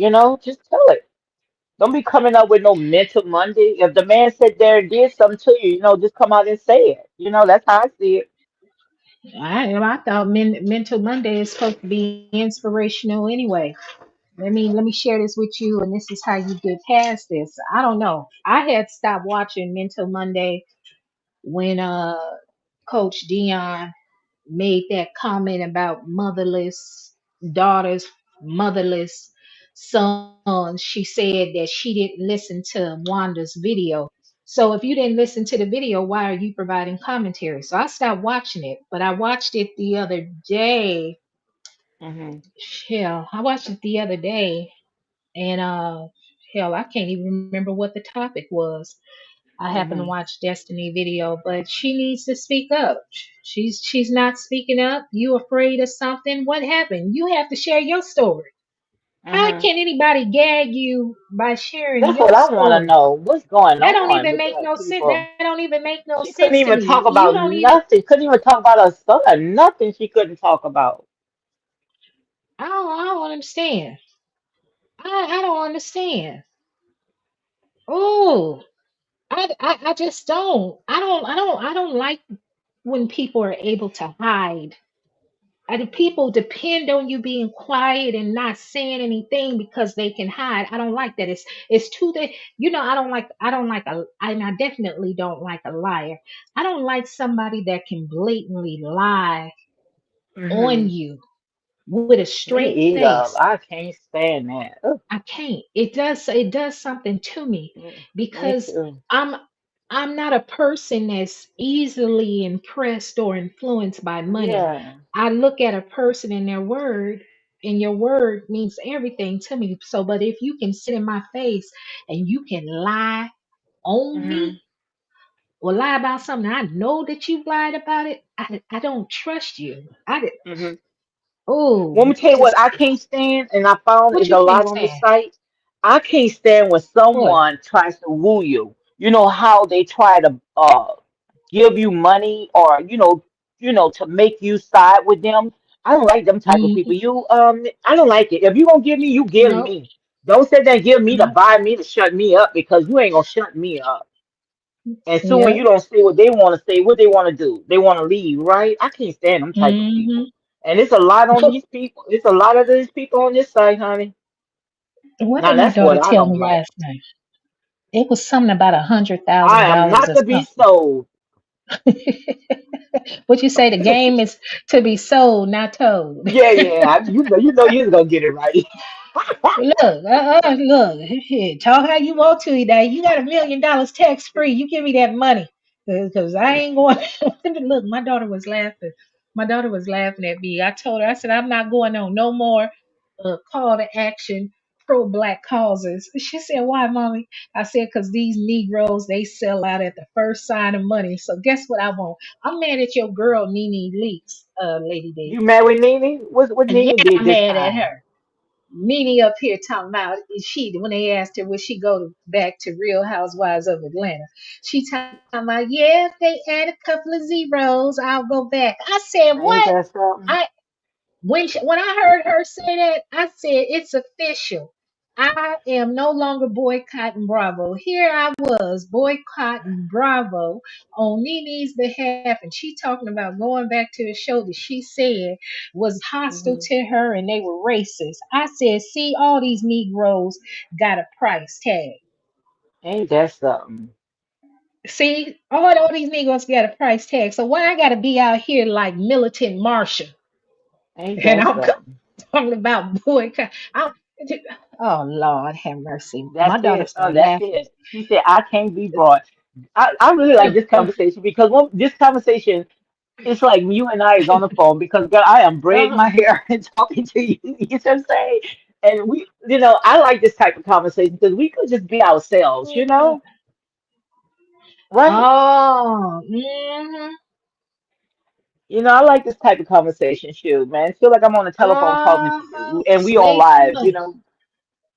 Just tell it. Don't be coming up with no mental Monday. If the man sat there and did something to you, just come out and say it. That's how I see it. I thought Mental Monday is supposed to be inspirational anyway. Let me share this with you, and this is how you get past this. I don't know. I had stopped watching Mental Monday when Coach Dion made that comment about motherless daughters, motherless sons. She said that she didn't listen to Wanda's video. So if you didn't listen to the video, why are you providing commentary? So I stopped watching it, but I watched it the other day. Hmm. Hell, I watched it the other day, and hell, I can't even remember what the topic was. I happened to Hmm. watch Destiny video, but she needs to speak up. She's not speaking up. You afraid of something? What happened? You have to share your story. How Hmm. can anybody gag you by sharing That's your what I want to story? know. What's going That don't on even with make that no sense. That people? don't even make no She sense to couldn't me. even talk You about don't even. nothing. Couldn't even talk about her son. Nothing she couldn't talk about. I don't understand. I don't understand. Oh, I just don't. I don't like when people are able to hide. And people depend on you being quiet and not saying anything because they can hide. I don't like that. It's too that I don't like a and I definitely don't like a liar. I don't like somebody that can blatantly lie on Hmm. you with a Me straight either. face. I can't stand that. Ugh. I can't. It does something to me Me because too. I'm I'm not a person that's easily impressed or influenced by money. Yeah. I look at a person and their word, and your word means everything to me. So, but if you can sit in my face and you can lie on Hmm. me or lie about something, I know that you've lied about it. I don't trust you. Hmm. Oh, Let me tell you what just I can't stand, and I found what is you a can't lot on this stand. site. I can't stand when What? someone tries to woo you. You know how they try to give you money or to make you side with them. I don't like them type of people. Hmm. I don't like it. If you gonna give me, you give No, me. Don't sit there and give me to no. buy me to shut me up because you ain't gonna shut me up. And soon when Yep. you don't say what they want to say, what they want to do, they want to leave, right? I can't stand them type of Hmm. people. And it's a lot on these people. It's a lot of these people on this site, honey. What Now did my that's daughter what I tell don't me like. last night? It was something about a hundred thousand I am dollars not or to be something. sold. What you say? The game is to be sold, not told. Yeah, yeah. You know, you're gonna get it right. Look, look. Here, talk how you want to today. You got $1 million tax free. You give me that money, cause I ain't going. Look, my daughter was laughing. My daughter was laughing at me. I told her, I said, I'm not going on no more call to action pro black causes. She said, why, mommy? I said, cause these Negroes they sell out at the first sign of money. So guess what I want? I'm mad at your girl Nene Leaks, Lady D. You mad with Nene? What Yeah, Nene did I'm this mad at time? her. Nene up here talking about she when they asked her would she go back to Real Housewives of Atlanta. She talking about yeah, if they add a couple of zeros, I'll go back. I said Ain't what? that something? I when I heard her say that, I said it's official. I am no longer boycotting Bravo. Here I was boycotting Bravo on Nene's behalf, and she talking about going back to the show that she said was hostile Hmm. to her and they were racist. I said, see, all these Negroes got a price tag. Ain't that something? See, all these Negroes got a price tag. So why I gotta be out here like militant Marshall? Ain't And that I'm something? talking about boycott. Oh Lord, have mercy. That's My daughter it. started That's laughing. it. She said, I can't be brought. I really like this conversation because this conversation, it's like you and I is on the phone because girl, I am braiding my Uh-huh. hair and talking to you. You know what I'm saying? And I like this type of conversation because we could just be ourselves, right? Oh, mm-hmm. I like this type of conversation, shoot, man. I feel like I'm on the telephone talking to Uh-huh. you and we on Say too live. much.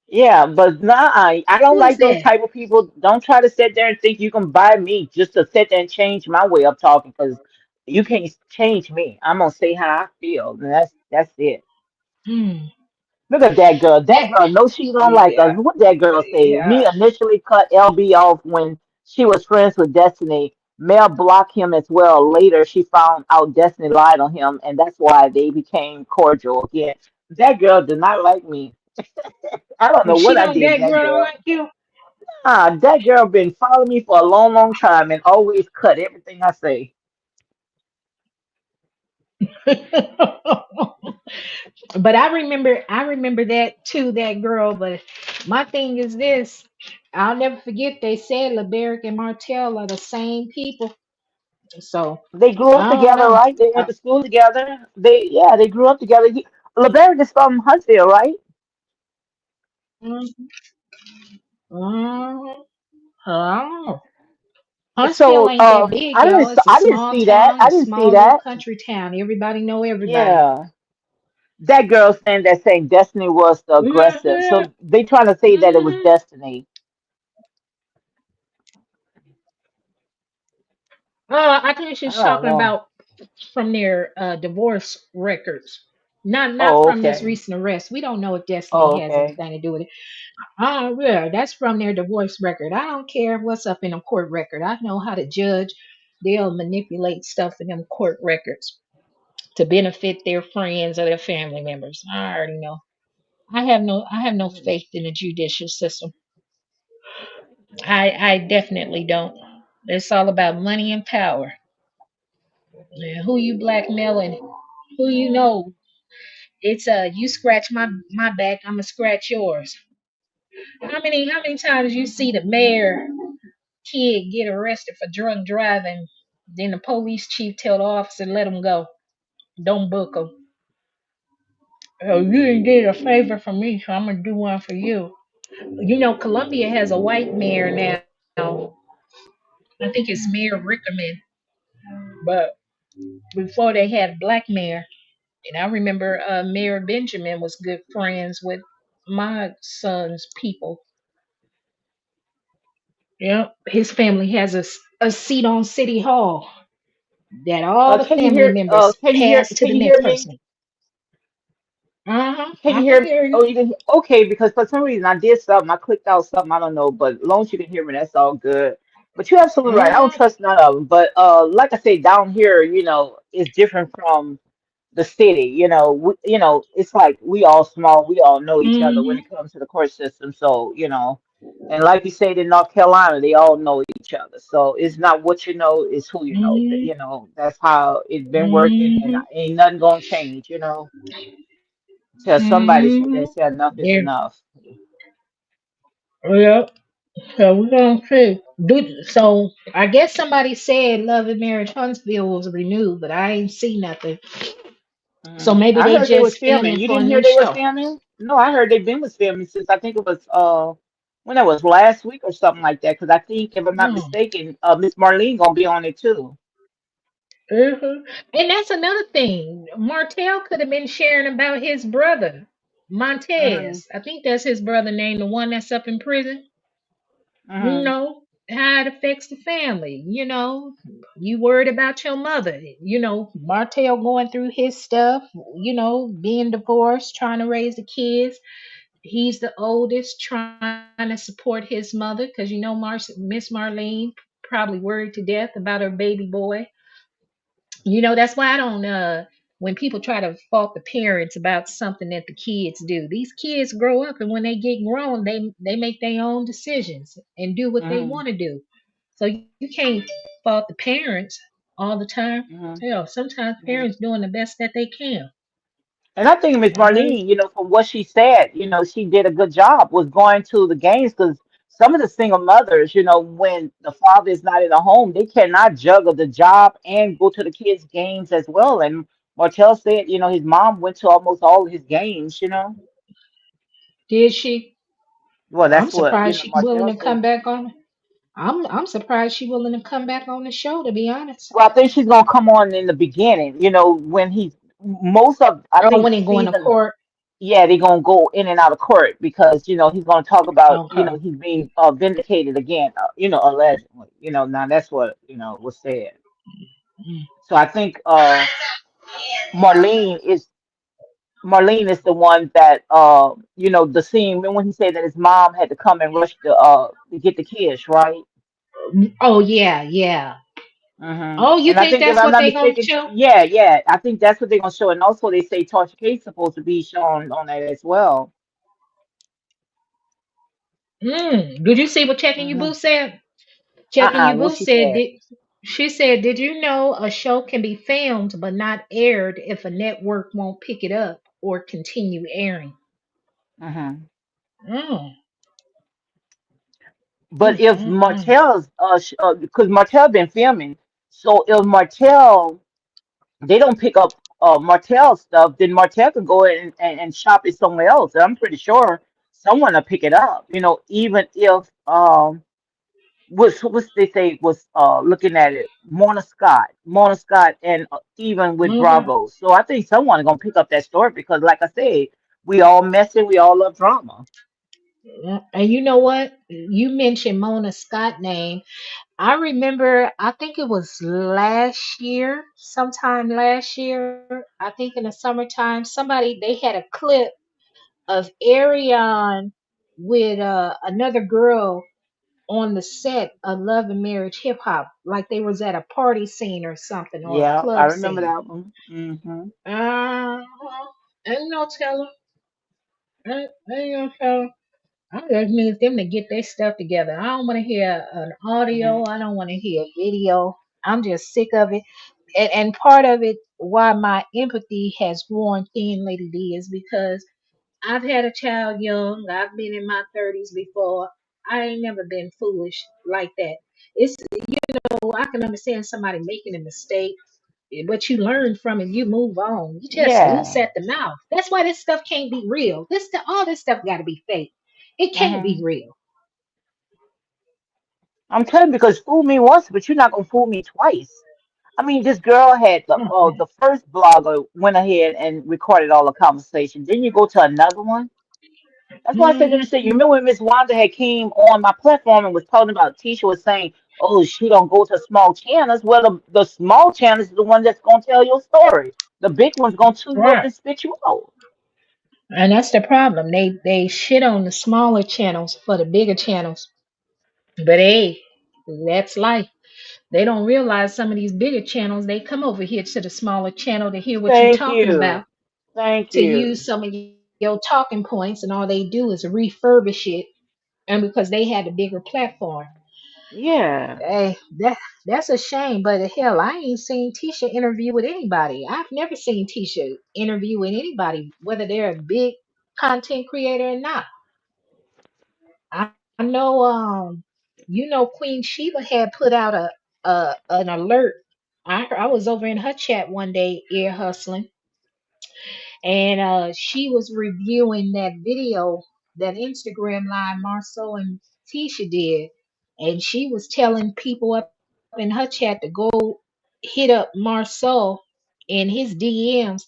Yeah, but nah, I don't Who is like those that? type of people. Don't try to sit there and think you can buy me just to sit there and change my way of talking because you can't change me. I'm gonna say how I feel, and that's it. Hmm. Look at that girl. That That girl knows she don't like us. yeah, What that girl say? yeah. Me initially cut LB off when she was friends with Destiny. Mel blocked him as well. Later, she found out Destiny lied on him, and that's why they became cordial again. That girl did not like me. I don't know She what I don't did, that that girl girl. like you? That girl been following me for a long, long time and always cut everything I say. But I remember that too, that girl. But my thing is this, I'll never forget they said LaBerrick and Martell are the same people. So They grew up I don't together, know. right? They went to school together. They grew up together. LaBerrick is from Huntsville, right? Mm, I don't know. Huntsville So ain't that big, y'all. It's a I didn't small see that. town, I a didn't see small little that. country town. Everybody know everybody. Yeah. that girl saying that saying Destiny was the aggressive. Mm-hmm. So they trying to say that it was Mm-hmm. Destiny. I think I she's don't talking know. about from their divorce records, not Oh, from this okay. recent arrest. We don't know if Oh, Destiny has okay. anything to do with it. Oh, yeah, that's from their divorce record. I don't care what's up in a court record. I know how to judge. They'll manipulate stuff in them court records to benefit their friends or their family members. I already know. I have no Mm. faith in the judicial system. I definitely don't. It's all about money and power. And who you blackmailing, who you know. It's you scratch my back, I'ma scratch yours. How many times you see the mayor kid get arrested for drunk driving, then the police chief tell the officer let him go, don't book him. Oh, you didn't get a favor from me, so I'm gonna do one for you. You know, Columbia has a white mayor now. I think it's Mayor Rickerman, but before they had black mayor, and I remember Mayor Benjamin was good friends with my son's people. Yeah, his family has a seat on City Hall that all the Can you family hear? members Can you hear? pass to Can the you next hear me? person. Uh huh. Can you I can hear? hear you. Oh, you can. Okay, because for some reason I did something. I clicked out something. I don't know, but as long as you can hear me, that's all good. But you're absolutely right. I don't Mm-hmm. trust none of them. But like I say, down here, it's different from the city. It's like we all small. We all know each other when Mm-hmm. it comes to the court system. So and like you said in North Carolina, they all know each other. So it's not what you know, it's who you know. Mm-hmm. That's how it's been working, and Mm-hmm. ain't nothing gonna change. Till somebody sit there Mm-hmm. and say enough is Yeah. enough. Yeah. So we're gonna see. So I guess somebody said Love and Marriage Huntsville was renewed, but I ain't see nothing. So maybe I they heard they was just filming. filming You for a didn't hear new they was show. filming? No, I heard they been was filming since I think it was when that was last week or something like that. Because I think if I'm not Mm. mistaken, Miss Marlene gonna be on it too. Hmm. And that's another thing. Martell could have been sharing about his brother, Hmm. Montez. I think that's his brother name, the one that's up in prison. You Hmm. know, how it affects the family. You worried about your mother. Martell going through his stuff, being divorced, trying to raise the kids. He's the oldest, trying to support his mother because Miss Marlene probably worried to death about her baby boy. That's why I don't when people try to fault the parents about something that the kids do. These kids grow up and when they get grown, they make their own decisions and do what they Hmm. want to do. So you can't fault the parents all the time. Hmm. Hell, sometimes Hmm. parents doing the best that they can. And I think Miss All right. Marlene, from what she said, she did a good job was going to the games because some of the single mothers, when the father is not in the home, they cannot juggle the job and go to the kids' games as well. And Martell said, his mom went to almost all his games. Did she? Well, I'm that's what, surprised she willing Martell to come said. back on. I'm surprised she willing to come back on the show. To be honest. Well, I think she's gonna come on in the beginning, when he's most of I Oh, think when they going to season. court. Yeah, they're gonna go in and out of court because he's gonna talk about Okay. he's being vindicated again, allegedly. Now that's what was said. Mm. So I think Marlene is Marlene is the one that the scene when he said that his mom had to come and rush to get the kids, right? Oh yeah, yeah. Oh, you And I think think if that's I'm what not they gonna mistaken, show? yeah, yeah, I think that's what they're gonna show. And also they say Tasha K's supposed to be shown on that as well. Did you see what Checking You Hmm. Boo said? Checking You What Boo she said, said. she said, did you know a show can be filmed but not aired if a network won't pick it up or continue airing? Hmm. Mm, But if mm. Martell's, because Martell been filming, so if Martell they don't pick up Martell stuff, then Martell can go and shop it somewhere else. And I'm pretty sure someone will pick it up. Even if what's they say was looking at it, Mona Scott, and even with Hmm. Bravo. So I think someone gonna pick up that story because, like I said, we all messy, we all love drama. And you know what? You mentioned Mona Scott name. I remember, I think it was last year, sometime last year, I think in the summertime, somebody, they had a clip of Arion with another girl on the set of Love and Marriage Hip Hop, like they was at a party scene or something, or a Yeah, I club remember scene. that one. Hmm. Uh, ain't no telling. Ain't no telling. I just need them to get their stuff together. I don't want to hear an Hmm. audio. I don't want to hear video. I'm just sick of it. And part of it, why my empathy has worn thin, Lady D, is because I've had a child young. I've been in my 30s before. I ain't never been foolish like that. It's, I can understand somebody making a mistake, but you learn from it. You move on. You just loose Yeah. at the mouth. That's why this stuff can't be real. All this stuff got to be fake. It can't be Hmm. real. I'm telling you, because fool me once, but you're not gonna fool me twice. I mean, this girl had Oh, the first blogger went ahead and recorded all the conversation. Then you go to another one. That's why I said to mm-hmm. say, you remember when Miss Wanda had came on my platform and was talking about Tisha was saying, oh, she don't go to small channels. Well, the small channels is the one that's gonna tell your story. The big one's gonna chew you up Right. and spit you out. And that's the problem. They shit on the smaller channels for the bigger channels. But hey, that's life. They don't realize some of these bigger channels, they come over here to the smaller channel to hear what you're Thank talking you. about, Thank to use you. some of your talking points, and all they do is refurbish it. And because they had a bigger platform. Yeah. Hey, that's a shame. But hell, I ain't seen Tisha interview with anybody. I've never seen Tisha interview with anybody, whether they're a big content creator or not. I know, Queen Sheba had put out a an alert. I was over in her chat one day, ear hustling, and she was reviewing that video, that Instagram live Marceau and Tisha did, and she was telling people up in her chat to go hit up Marceau in his DMs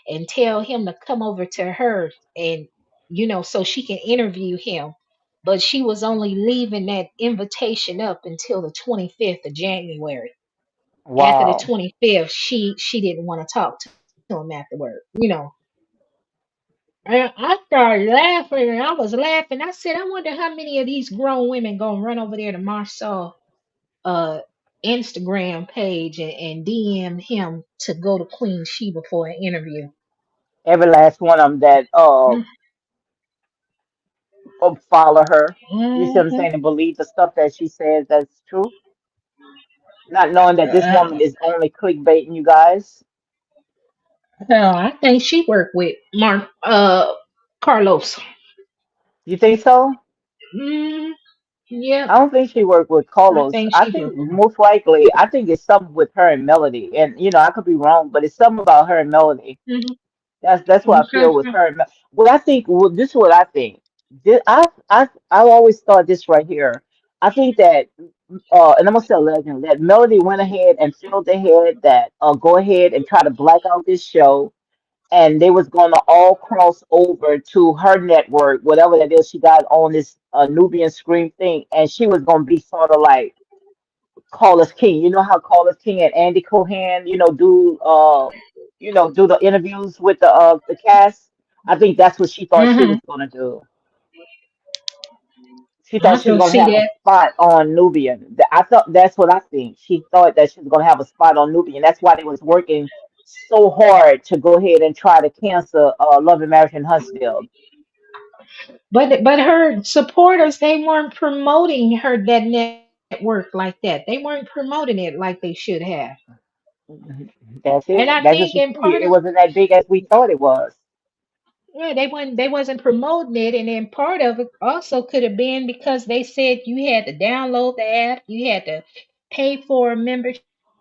and tell him to come over to her, and so she can interview him. But she was only leaving that invitation up until the 25th of January. After the Wow. 25th, she didn't want to talk to him afterward. And I started laughing, and I was laughing. I said, I wonder how many of these grown women gonna run over there to Marcel uh Instagram page and DM him to go to Queen Sheba for an interview. Every last one of them that follow her. You see what I'm Mm-hmm. saying? And believe the stuff that she says that's true. Not knowing that this Uh, woman is only clickbaiting you guys. hell, I think she worked with Carlos. You think so? Mm, yep, I don't think she worked with I Carlos. think I she think worked with most likely, I think it's something with her and Melody. And I could be wrong, but it's something about her and Melody. him. That's what I Okay. feel with her. Well, I think, well, this is what I think. I always thought this right here. I think that, and I'm gonna say a legend that Melody went ahead and filled ahead that go ahead and try to black out this show, and they was gonna all cross over to her network, whatever that is she got on this Nubian Scream thing, and she was gonna be sort of like Carlos King. You know how Carlos King and Andy Cohen, do the interviews with the cast. I think that's what she thought she Mm-hmm. was gonna do. She I thought she was can gonna see have a that. spot on Nubian. I thought that's what I think. She thought that she was gonna have a spot on Nubian. That's why they was working so hard to go ahead and try to cancel Love and Marriage in Huntsville. But her supporters, they weren't promoting her that network like that. They weren't promoting it like they should have. That's And I it. That's think what she in told you. part of, It wasn't that big as we thought it was. yeah, they wasn't promoting it, and then part of it also could have been because they said you had to download the app, you had to pay for a membership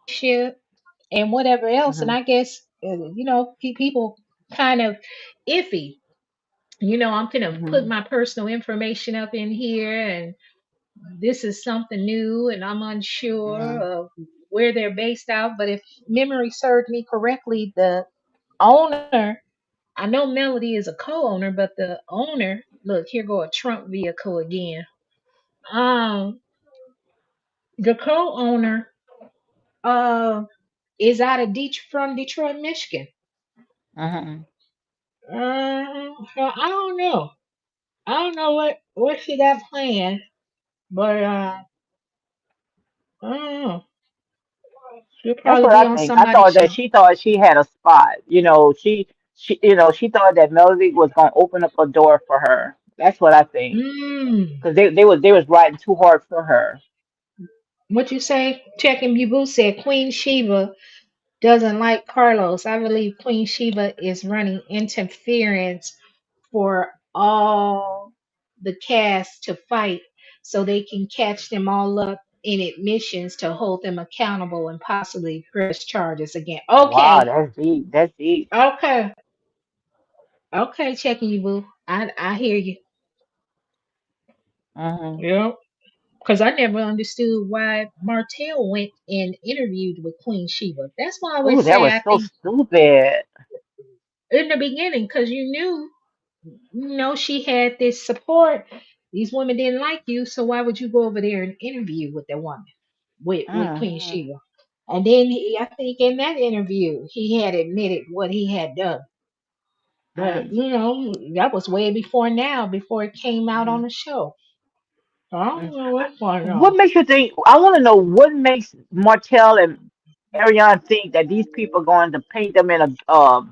and whatever else. And I Hmm. guess people kind of iffy. I'm gonna put Hmm. my personal information up in here, this is something new and I'm unsure Mm-hmm. of where they're based out. But if memory served me correctly, the owner, I know Melody is a co-owner, but the owner, look, here go a Trump vehicle again. Um, the co-owner uh is out of from Detroit, Michigan. Mm-hmm. So I don't know. I don't know what she got planned, but I don't know. She'll That's probably what be I on think. I somebody's thought that show. she thought she had a spot. She thought that Melody was gonna open up a door for her. That's what I think. Mm. Because they was riding too hard for her. What you say? Checking Bubu said Queen Sheba doesn't like Carlos. I believe Queen Sheba is running interference for all the cast to fight so they can catch them all up in admissions to hold them accountable and possibly press charges again. Wow, Okay. that's deep. That's deep. Okay. Okay, checking you, boo. I hear you. Hmm. Yeah. Because I never understood why Martell went and interviewed with Queen Sheba. That's why I Oh, always that say was I so think stupid. in the beginning, because you knew, she had this support. These women didn't like you, so why would you go over there and interview with that woman, with Queen Hmm. Sheba? And then I think in that interview, he had admitted what he had done. But Mm. that was way before now, before it came out on Mm. the show. So I don't Mm. know what's going What on. makes you think? I want to know what makes Martell and Ariane think that these people are going to paint them in a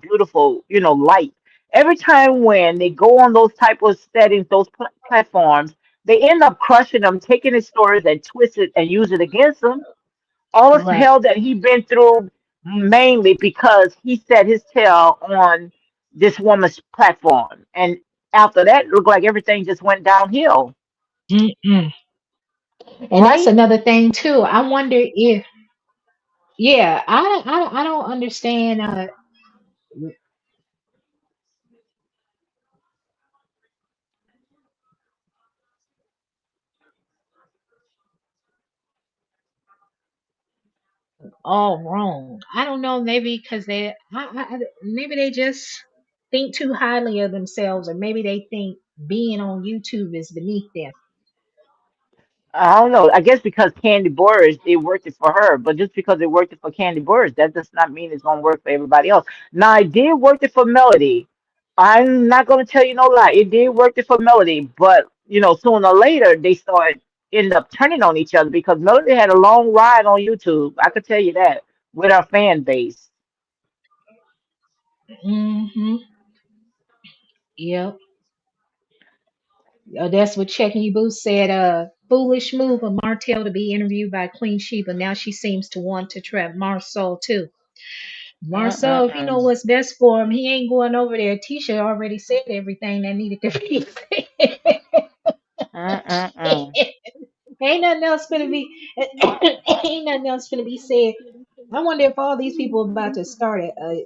beautiful, light. Every time when they go on those type of settings, those platforms, they end up crushing them, taking his stories and twist it and use it against them. All the Right. hell that he been through, mainly because he set his tail on this woman's platform, and after that, it looked like everything just went downhill, Mm-mm. And that's right? another thing too. I wonder if, yeah, I don't understand. All wrong. I don't know. Maybe because maybe they just think too highly of themselves, or maybe they think being on YouTube is beneath them. I don't know. I guess because Candy Burris, it worked it for her, but just because it worked it for Candy Burris, that does not mean it's gonna work for everybody else. Now, it did work it for Melody. I'm not gonna tell you no lie. It did work it for Melody, but sooner or later they start end up turning on each other because Melody had a long ride on YouTube. I could tell you that with our fan base. Hmm. Yep. That's what Checking You Boo said. Foolish move of Martell to be interviewed by Queen Sheba. Now she seems to want to trap Marcel too. Marcel, if he know Mm-mm-mm. what's best for him, he ain't going over there. Tisha already said everything that needed to be said. Mm-mm-mm. Ain't nothing else gonna be ain't nothing else gonna be said. I wonder if all these people about to start a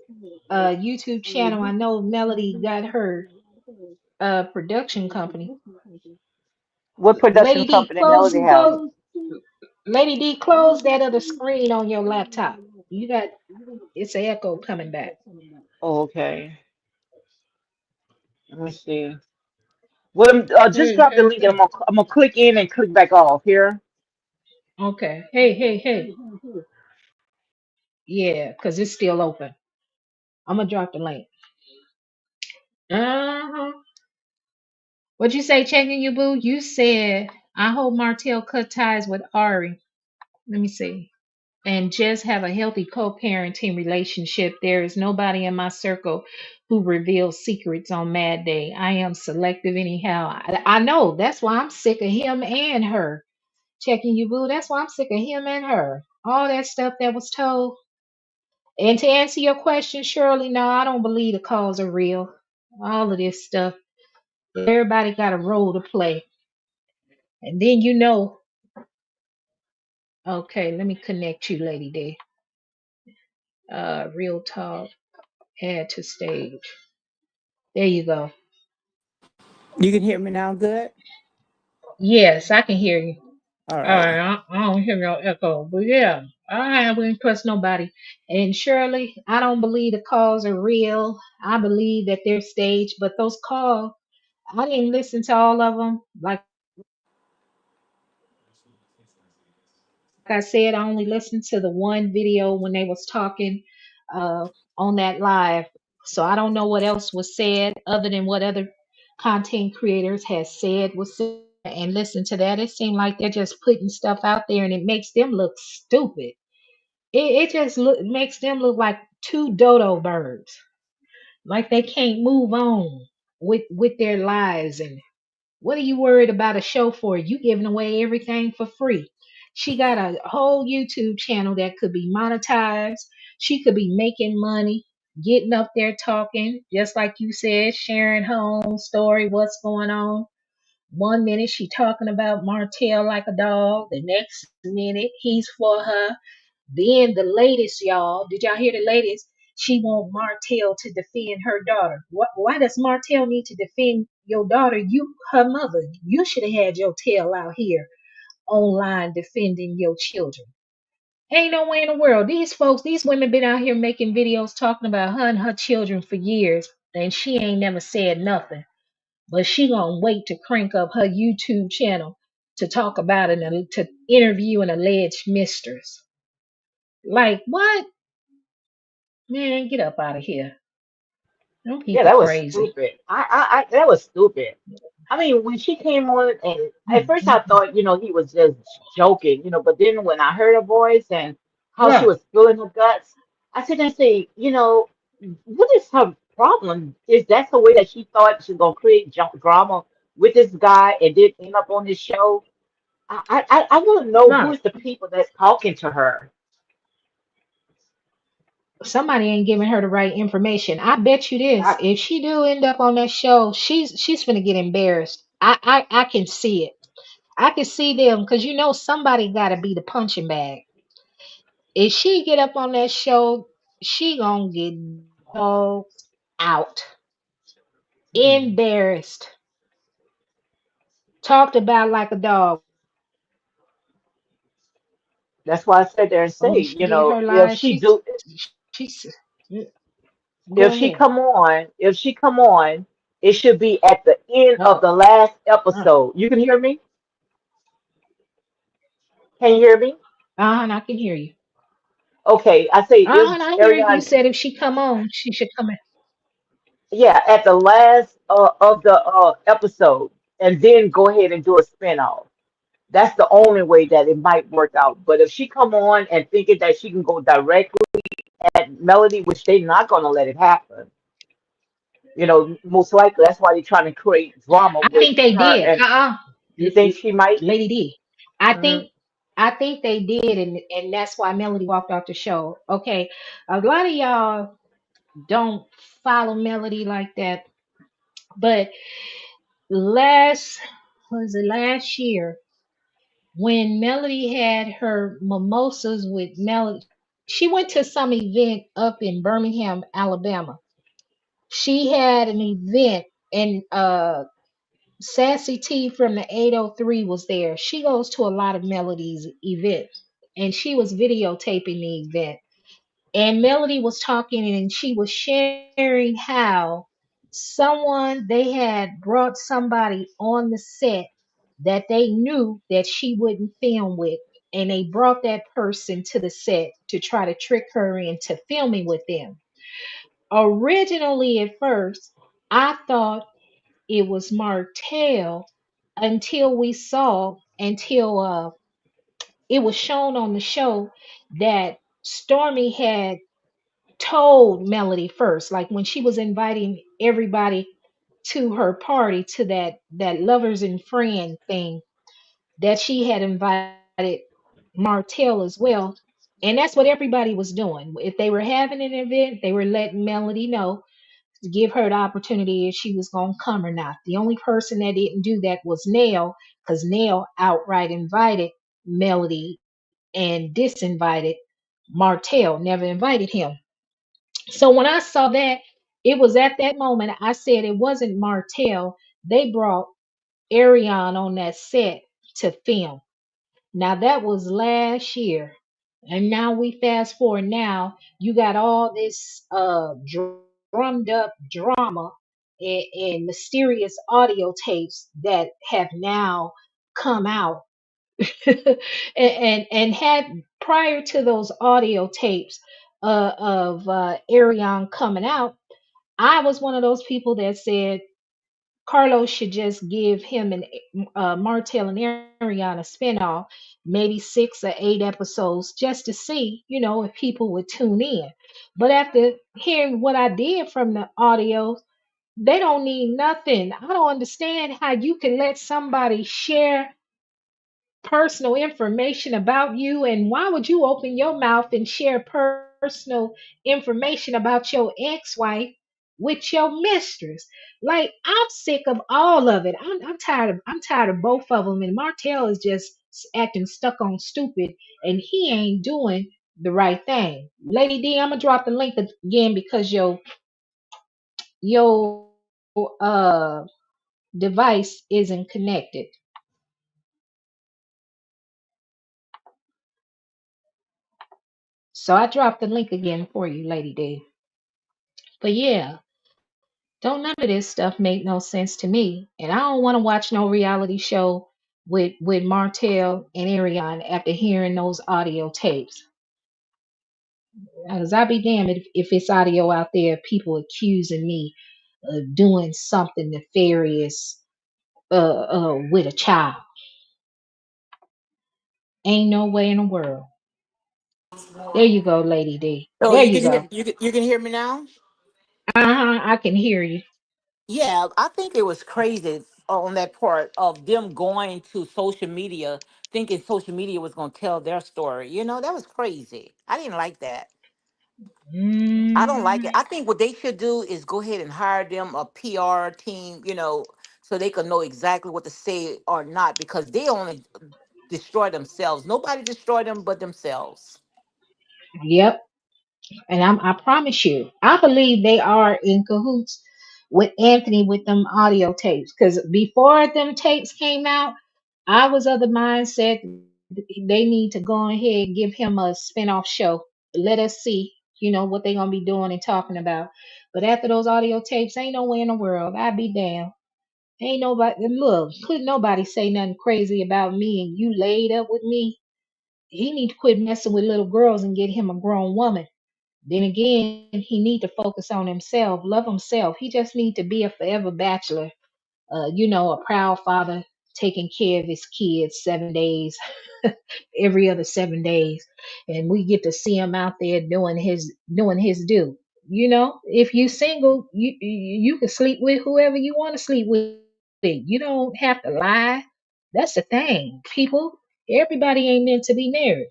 YouTube channel. I know Melody got her production company. What production Lady D, company Melody have? Lady D, close that other screen on your laptop. You got it's an echo coming back. Oh, okay. Let me see. Well, just drop the link and I'm gonna click in and click back off here. Okay. Hey, hey, hey. Yeah, because it's still open. I'm gonna drop the link. Uh-huh. What you say, checking you, boo? You said I hope Martell cut ties with Ari. Let me see. And just have a healthy co-parenting relationship. There is nobody in my circle who reveals secrets on Mad Day. I am selective anyhow. I know. That's why I'm sick of him and her. Checking you, boo. That's why I'm sick of him and her. All that stuff that was told. And to answer your question, Shirley, no, I don't believe the calls are real. All of this stuff. Everybody got a role to play. And then okay, let me connect you, Lady D. Real talk, add to stage. There you go. You can hear me now, good? Yes, I can hear you. All All right. right, I don't hear no echo, but yeah, I wouldn't trust nobody. And Shirley, I don't believe the calls are real. I believe that they're staged, but those calls, I didn't listen to all of them. Like I said, I only listened to the one video when they was talking uh, on that live. So I don't know what else was said other than what other content creators had said was said. And listen to that. It seemed like they're just putting stuff out there, and it makes them look stupid. It just makes them look like two dodo birds, like they can't move on with their lives. And what are you worried about a show for? You giving away everything for free. She got a whole YouTube channel that could be monetized. She could be making money, getting up there talking, just like you said, sharing her own story, what's going on. One minute she talking about Martell like a dog. The next minute he's for her. Then the latest, y'all, did y'all hear the latest? She want Martell to defend her daughter. Why does Martell need to defend your daughter? You, her mother. You should have had your tail out here online defending your children. Ain't no way in the world. These folks, these women been out here making videos talking about her and her children for years, and she ain't never said nothing. But she gonna wait to crank up her YouTube channel to talk about it and to interview an alleged mistress. Like what? Man, get up out of here. Them Yeah, people that was crazy. stupid. That was stupid. I mean, when she came on, and at first I Mm-mm. thought, he was just joking, but then when I heard her voice and how she Right. was spilling her guts, I said, I say, what is her problem? Is that the way that she thought she was gonna create drama with this guy and then end up on this show? I want to know who Right. is the people that's talking to her. Somebody ain't giving her the right information. I bet you this. I, If she do end up on that show, she's gonna get embarrassed. I can see it. I can see them because you know somebody gotta be the punching bag. If she get up on that show, she gonna get dogged out. hmm. Embarrassed. Talked about like a dog. That's why I sat there and say, Only she get her if life. she do, She's if go she ahead. come on, if she come on, it should be at the end of Oh, the last uh, episode. You can hear me? Can you hear me? and I can hear you. Okay, I say if And I hear you. You Ariana, said if she come on, she should come in. yeah, at the last of the episode, and then go ahead and do a spinoff. That's the only way that it might work out. But if she come on and thinking that she can go directly at Melody, which they're not going to let it happen, most likely that's why they're trying to create drama I with think they her. did. And you think she might? Lady D. I Mhm. think I think they did, and that's why Melody walked off the show. Okay, a lot of y'all don't follow Melody like that, but last was it last year when Melody had her mimosas with Melody. She went to some event up in Birmingham, Alabama. She had an event, and Sassy T from the 803 was there. She goes to a lot of Melody's events, and she was videotaping the event. And Melody was talking, and she was sharing how they had brought somebody on the set that they knew that she wouldn't film with, and they brought that person to the set to try to trick her into filming with them. Originally, at first, I thought it was Martell until it was shown on the show that Stormy had told Melody first, like when she was inviting everybody to her party, to that lovers and friend thing, that she had invited Martell as well. And that's what everybody was doing. If they were having an event, they were letting Melody know to give her the opportunity if she was going to come or not. The only person that didn't do that was Nell, because Nell outright invited Melody and disinvited Martell, never invited him. So when I saw that, it was at that moment I said it wasn't Martell. They brought Ariane on that set to film. Now that was last year. And now we fast forward now, you got all this drummed up drama and mysterious audio tapes that have now come out and had prior to those audio tapes of Arion coming out, I was one of those people that said Carlos should just give him and Martell and Arion a spinoff, maybe 6 or 8 episodes, just to see, if people would tune in. But after hearing what I did from the audio, they don't need nothing. I don't understand how you can let somebody share personal information about you, and why would you open your mouth and share personal information about your ex-wife with your mistress? Like, I'm sick of all of it. I'm tired of both of them, and Martell is just acting stuck on stupid, and he ain't doing the right thing. Lady D, I'm gonna drop the link again because your device isn't connected. So I dropped the link again for you, Lady D. But yeah, don't none of this stuff make no sense to me. And I don't want to watch no reality show with Martell and Arion after hearing those audio tapes. Because I'd be damned if it's audio out there, people accusing me of doing something nefarious with a child. Ain't no way in the world. There you go, Lady D. So There you you can hear go. you can hear me now? Uh-huh, I can hear you. Yeah, I think it was crazy on that part of them going to social media, thinking social media was going to tell their story. That was crazy. I didn't like that. I don't like it. Mm, I think what they should do is go ahead and hire them a PR team, so they can know exactly what to say or not, because they only destroy themselves. Nobody destroy them but themselves. yep. And I promise you, I believe they are in cahoots with Anthony with them audio tapes. Because before them tapes came out, I was of the mindset they need to go ahead and give him a spinoff show. Let us see, what they're gonna be doing and talking about. But after those audio tapes, ain't no way in the world. I'd be damned. Ain't nobody look, couldn't nobody say nothing crazy about me and you laid up with me. He need to quit messing with little girls and get him a grown woman. Then again, he need to focus on himself, love himself. He just need to be a forever bachelor, a proud father taking care of his kids 7 days, every other 7 days, and we get to see him out there doing his due. If you single, you can sleep with whoever you want to sleep with. You don't have to lie. That's the thing, people. Everybody ain't meant to be married.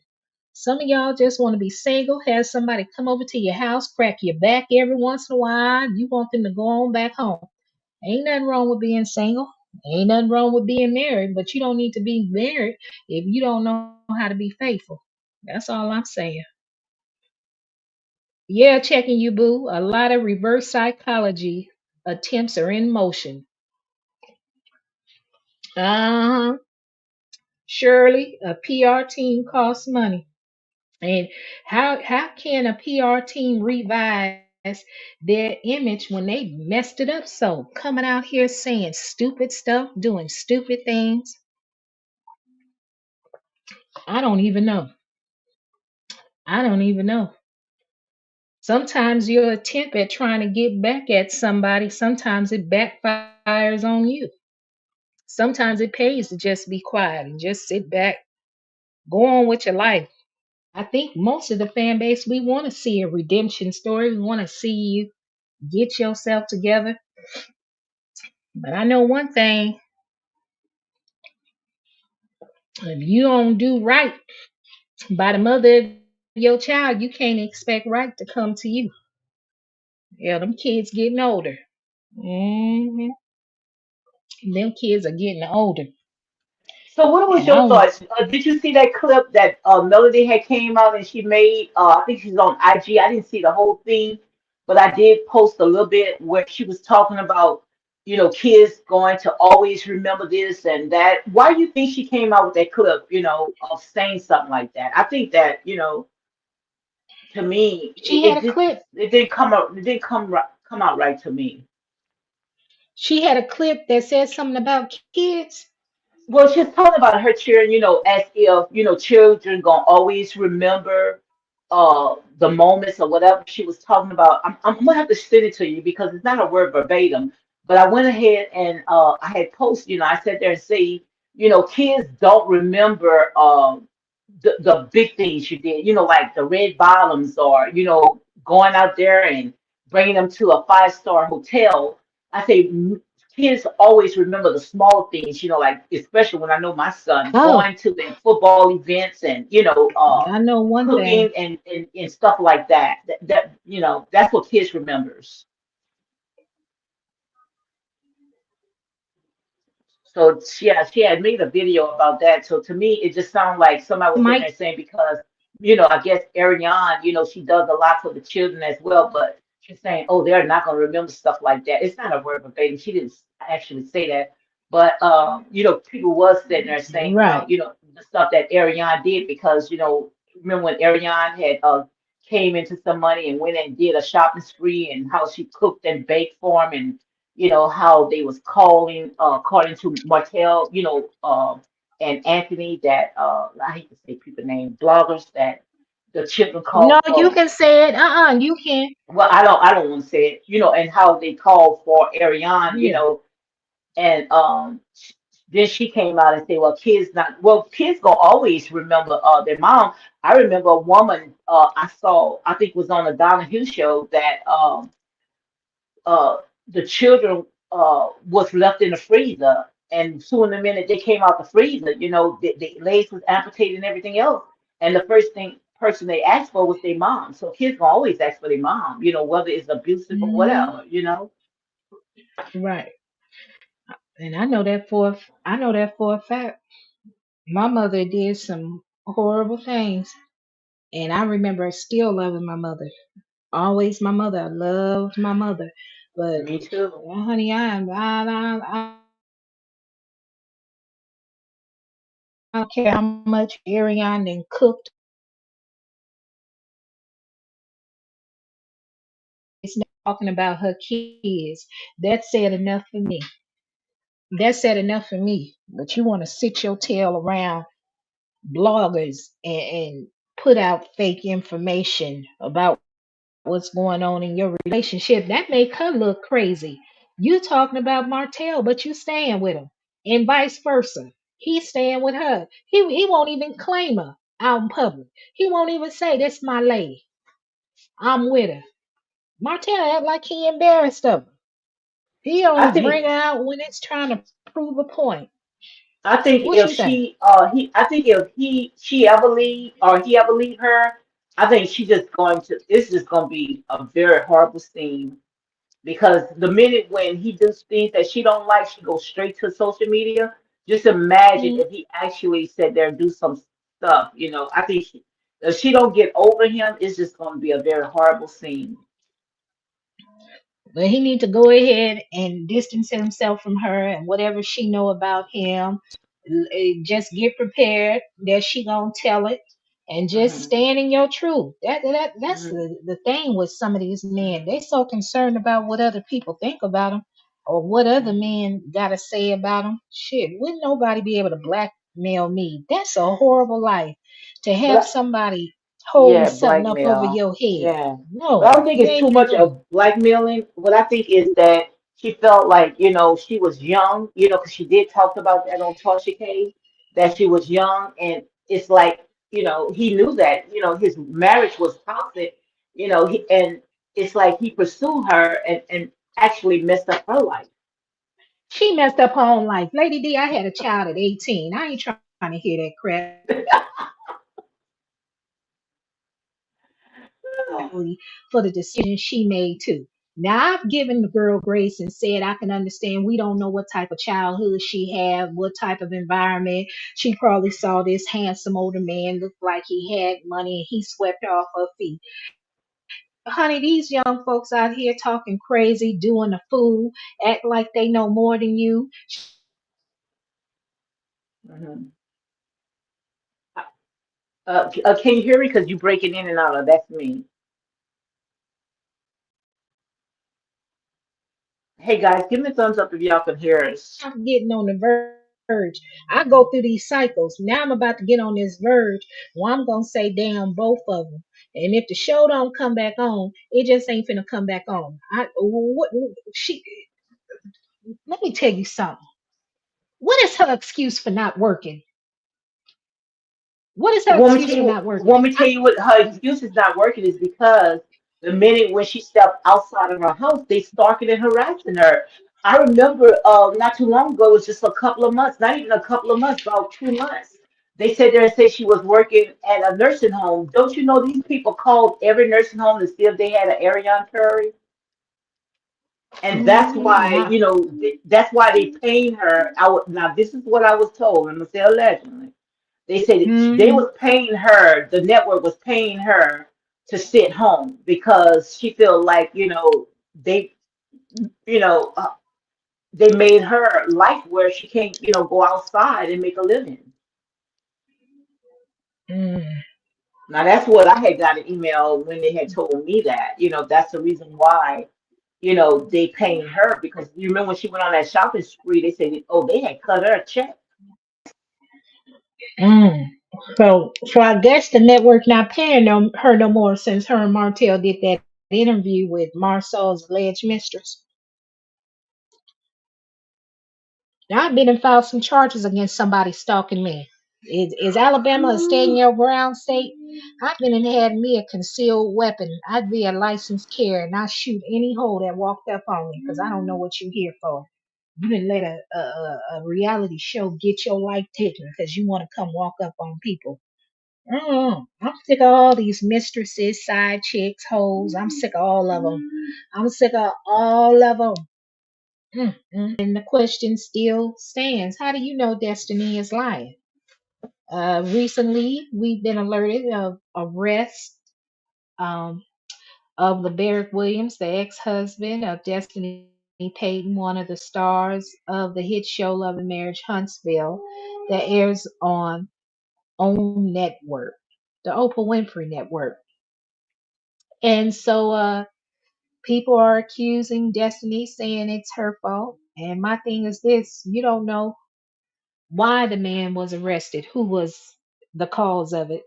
Some of y'all just want to be single, have somebody come over to your house, crack your back every once in a while. You want them to go on back home. Ain't nothing wrong with being single. Ain't nothing wrong with being married, but you don't need to be married if you don't know how to be faithful. That's all I'm saying. Yeah, checking you, boo. A lot of reverse psychology attempts are in motion. Uh huh. Surely, a PR team costs money. And how can a PR team revise their image when they messed it up so? Coming out here saying stupid stuff, doing stupid things. I don't even know. I don't even know. Sometimes your attempt at trying to get back at somebody, sometimes it backfires on you. Sometimes it pays to just be quiet and just sit back, go on with your life. I think most of the fan base, we want to see a redemption story. We want to see you get yourself together. But I know one thing, if you don't do right by the mother of your child, you can't expect right to come to you. Yeah, them kids getting older. hmm Them kids are getting older. So what was And I your don't, thoughts? Did you see that clip that Melody had came out and she made? I think she's on IG. I didn't see the whole thing, but I did post a little bit where she was talking about. kids going to always remember this and that. Why do you think she came out with that clip, of saying something like that? I think that, to me, She had a clip. it didn't come out, it didn't come out right to me. She had a clip that said something about kids. Well, she's talking about her children, as if, children gonna always remember the moments or whatever she was talking about. I'm gonna have to send it to you because it's not a word verbatim. But I went ahead and I had posted, I sat there and say, kids don't remember the big things you did, like the red bottoms or, going out there and bringing them to a five-star hotel. I say kids always remember the small things, like especially when I know my son Oh, going to the football events and I know one cooking thing. and stuff like that. That's what kids remembers. So she had made a video about that. So to me, it just sounded like somebody was sitting Mike, there saying because I guess Ariane, she does a lot for the children as well, but she's saying, oh, they're not going to remember stuff like that. It's not a word verbatim. She didn't actually say that, but people was sitting there saying right. the stuff that Ariane did because remember when Ariane had came into some money and went and did a shopping spree and how she cooked and baked for him and how they was calling according to Martell, and Anthony that I hate to say people name bloggers that the children called No, you for. can say it. You can. Well, I don't want to say it, and how they called for Ariane, Yeah. and then she came out and said, well, kids gonna always remember their mom. I remember a woman I saw, I think was on the Donahue show that uh, the children was left in the freezer, and soon the minute they came out the freezer, the legs was amputated and everything else. And the first thing person they asked for was their mom. So kids gonna always ask for their mom, whether it's abusive or Hmm. whatever. Right. And I know that for a fact. My mother did some horrible things, and I remember still loving my mother. Always my mother. I loved my mother. But Me too. honey, I don't care how much Ariane and cooked. It's not talking about her kids. That said enough for me. That said enough for me. But you want to sit your tail around bloggers and put out fake information about what's going on in your relationship. That make her look crazy. You talking about Martell, but you staying with him, and vice versa. He's staying with her. He won't even claim her out in public. He won't even say that's my lady. I'm with her. Martell act like he embarrassed of her. He I only bring think her out when it's trying to prove a point. I think What if you think? I think if she ever leave or he ever leave her, I think it's just going to be a very horrible scene because the minute when he does things that she don't like, she goes straight to social media. Just imagine Mm. if he actually sat there and do some stuff, I think if she don't get over him, it's just going to be a very horrible scene. But he need to go ahead and distance himself from her and whatever she know about him. Just get prepared that she gonna tell it, and just Hmm. stand in your truth. That's Hmm. the thing with some of these men. Hmm. They so concerned about what other people think about them or what other Hmm. men gotta say about them. Shit, wouldn't nobody be able to blackmail me? That's a horrible life to have But somebody holding Yeah, something up over blackmail. your head. Yeah. But I No, don't think it's too thank you, much no. of blackmailing. What I think is that she felt like, she was young, because she did talk about that on Tasha K, that she was young. And it's like, he knew that, his marriage was toxic, and it's like he pursued her and actually messed up her life. She messed up her own life. Lady D, I had a child at 18. I ain't trying to hear that crap. For the decision she made too. Now I've given the girl grace and said I can understand we don't know what type of childhood she had, what type of environment. She probably saw this handsome older man look like he had money and he swept her off her feet. honey, these young folks out here talking crazy, doing a fool, act like they know more than you. Mhm. Can you hear me? Because you breaking in and out. That's me. Hey guys, give me a thumbs up if y'all can hear us. I'm getting on the verge. I go through these cycles. Now I'm about to get on this verge. Well, I'm gonna say damn both of them. And if the show don't come back on, it just ain't finna come back on. She? Let me tell you something. What is her excuse for not working? What is her Want me to excuse tell for you? not working? Want me to tell you what her excuse is not working is because the minute when she stepped outside of her house, they stalking and harassing her. I remember not too long ago, it was just a couple of months, not even a couple of months, about 2 months. They said there and said she was working at a nursing home. Don't you know these people called every nursing home to see if they had an area Prairie? And that's why, I, that's why they paying her. Now this is what I was told. I'm gonna say allegedly. They said they mm, was paying her. The network was paying her to sit home because she felt like they you know uh, they made her life where she can't go outside and make a living. mm, Now that's what I had got an email when they had told me that. That's the reason why they paying her because you remember when she went on that shopping spree, they said, oh, they had cut her a check. mm. So I guess the network not paying her no more since her and Martell did that interview with Marcel's alleged mistress. Now I've been and filed some charges against somebody stalking me. Is Alabama a stand your ground state? I've been and had me a concealed weapon. I'd be a licensed carrier and I shoot any hoe that walked up on me because I don't know what you here for. You didn't let a reality show get your life taken because you want to come walk up on people. I'm sick of all these mistresses, side chicks, hoes. I'm sick of all of them. I'm sick of all of them. And the question still stands: how do you know Destiny is lying? Recently, we've been alerted of arrest um, of LaBerrick Williams, the ex-husband of Destiny Payton, one of the stars of the hit show Love Marriage Huntsville, that airs on OWN Network, the Oprah Winfrey Network. And so people are accusing Destiny, saying it's her fault. And my thing is this: you don't know why the man was arrested, who was the cause of it.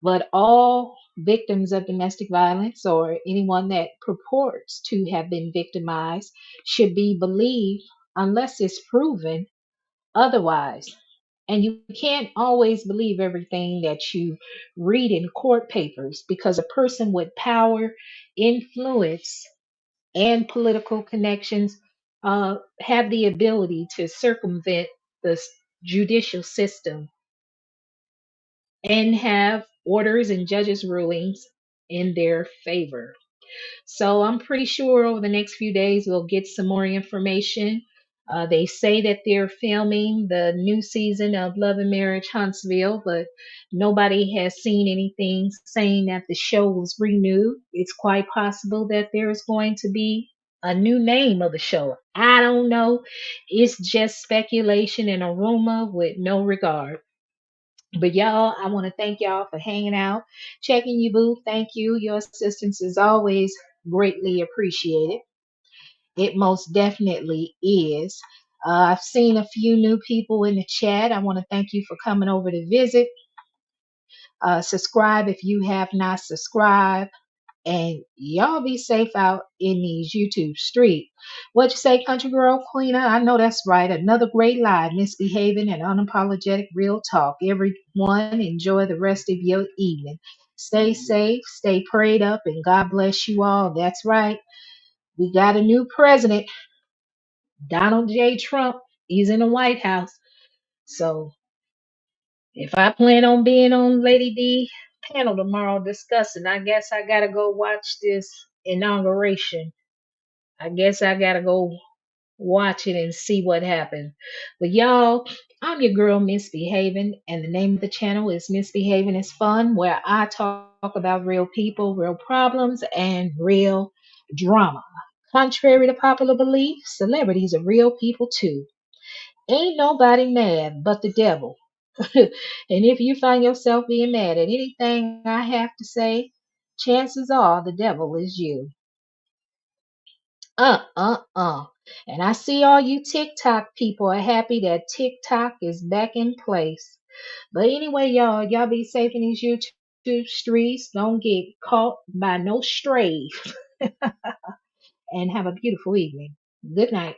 But all victims of domestic violence or anyone that purports to have been victimized should be believed unless it's proven otherwise. And you can't always believe everything that you read in court papers because a person with power, influence, and political connections have the ability to circumvent the judicial system and have orders and judges' rulings in their favor. So I'm pretty sure over the next few days we'll get some more information. They say that they're filming the new season of Love and Marriage Huntsville, but nobody has seen anything saying that the show was renewed. It's quite possible that there is going to be a new name of the show. I don't know. It's just speculation and a rumor with no regard. But y'all, I want to thank y'all for hanging out, checking you, boo. Thank you. Your assistance is always greatly appreciated. It most definitely is. I've seen a few new people in the chat. I want to thank you for coming over to visit. Subscribe if you have not subscribed. And y'all be safe out in these YouTube streets. What you say, country girl, Queena? I know that's right. Another great live, misbehaving and unapologetic real talk. Everyone, enjoy the rest of your evening. Stay safe, stay prayed up, and God bless you all. That's right. We got a new president, Donald J. Trump. He's in the White House. So if I plan on being on Lady D panel tomorrow discussing, I guess I gotta go watch this inauguration. I guess I gotta go watch it and see what happened. But y'all, I'm your girl, Misbehaving, and the name of the channel is Misbehaving is Fun, where I talk about real people, real problems, and real drama. Contrary to popular belief, celebrities are real people too. Ain't nobody mad but the devil. And if you find yourself being mad at anything I have to say, chances are the devil is you. Uh. And I see all you TikTok people are happy that TikTok is back in place. But anyway, y'all be safe in these YouTube streets. Don't get caught by no strays. And have a beautiful evening. Good night.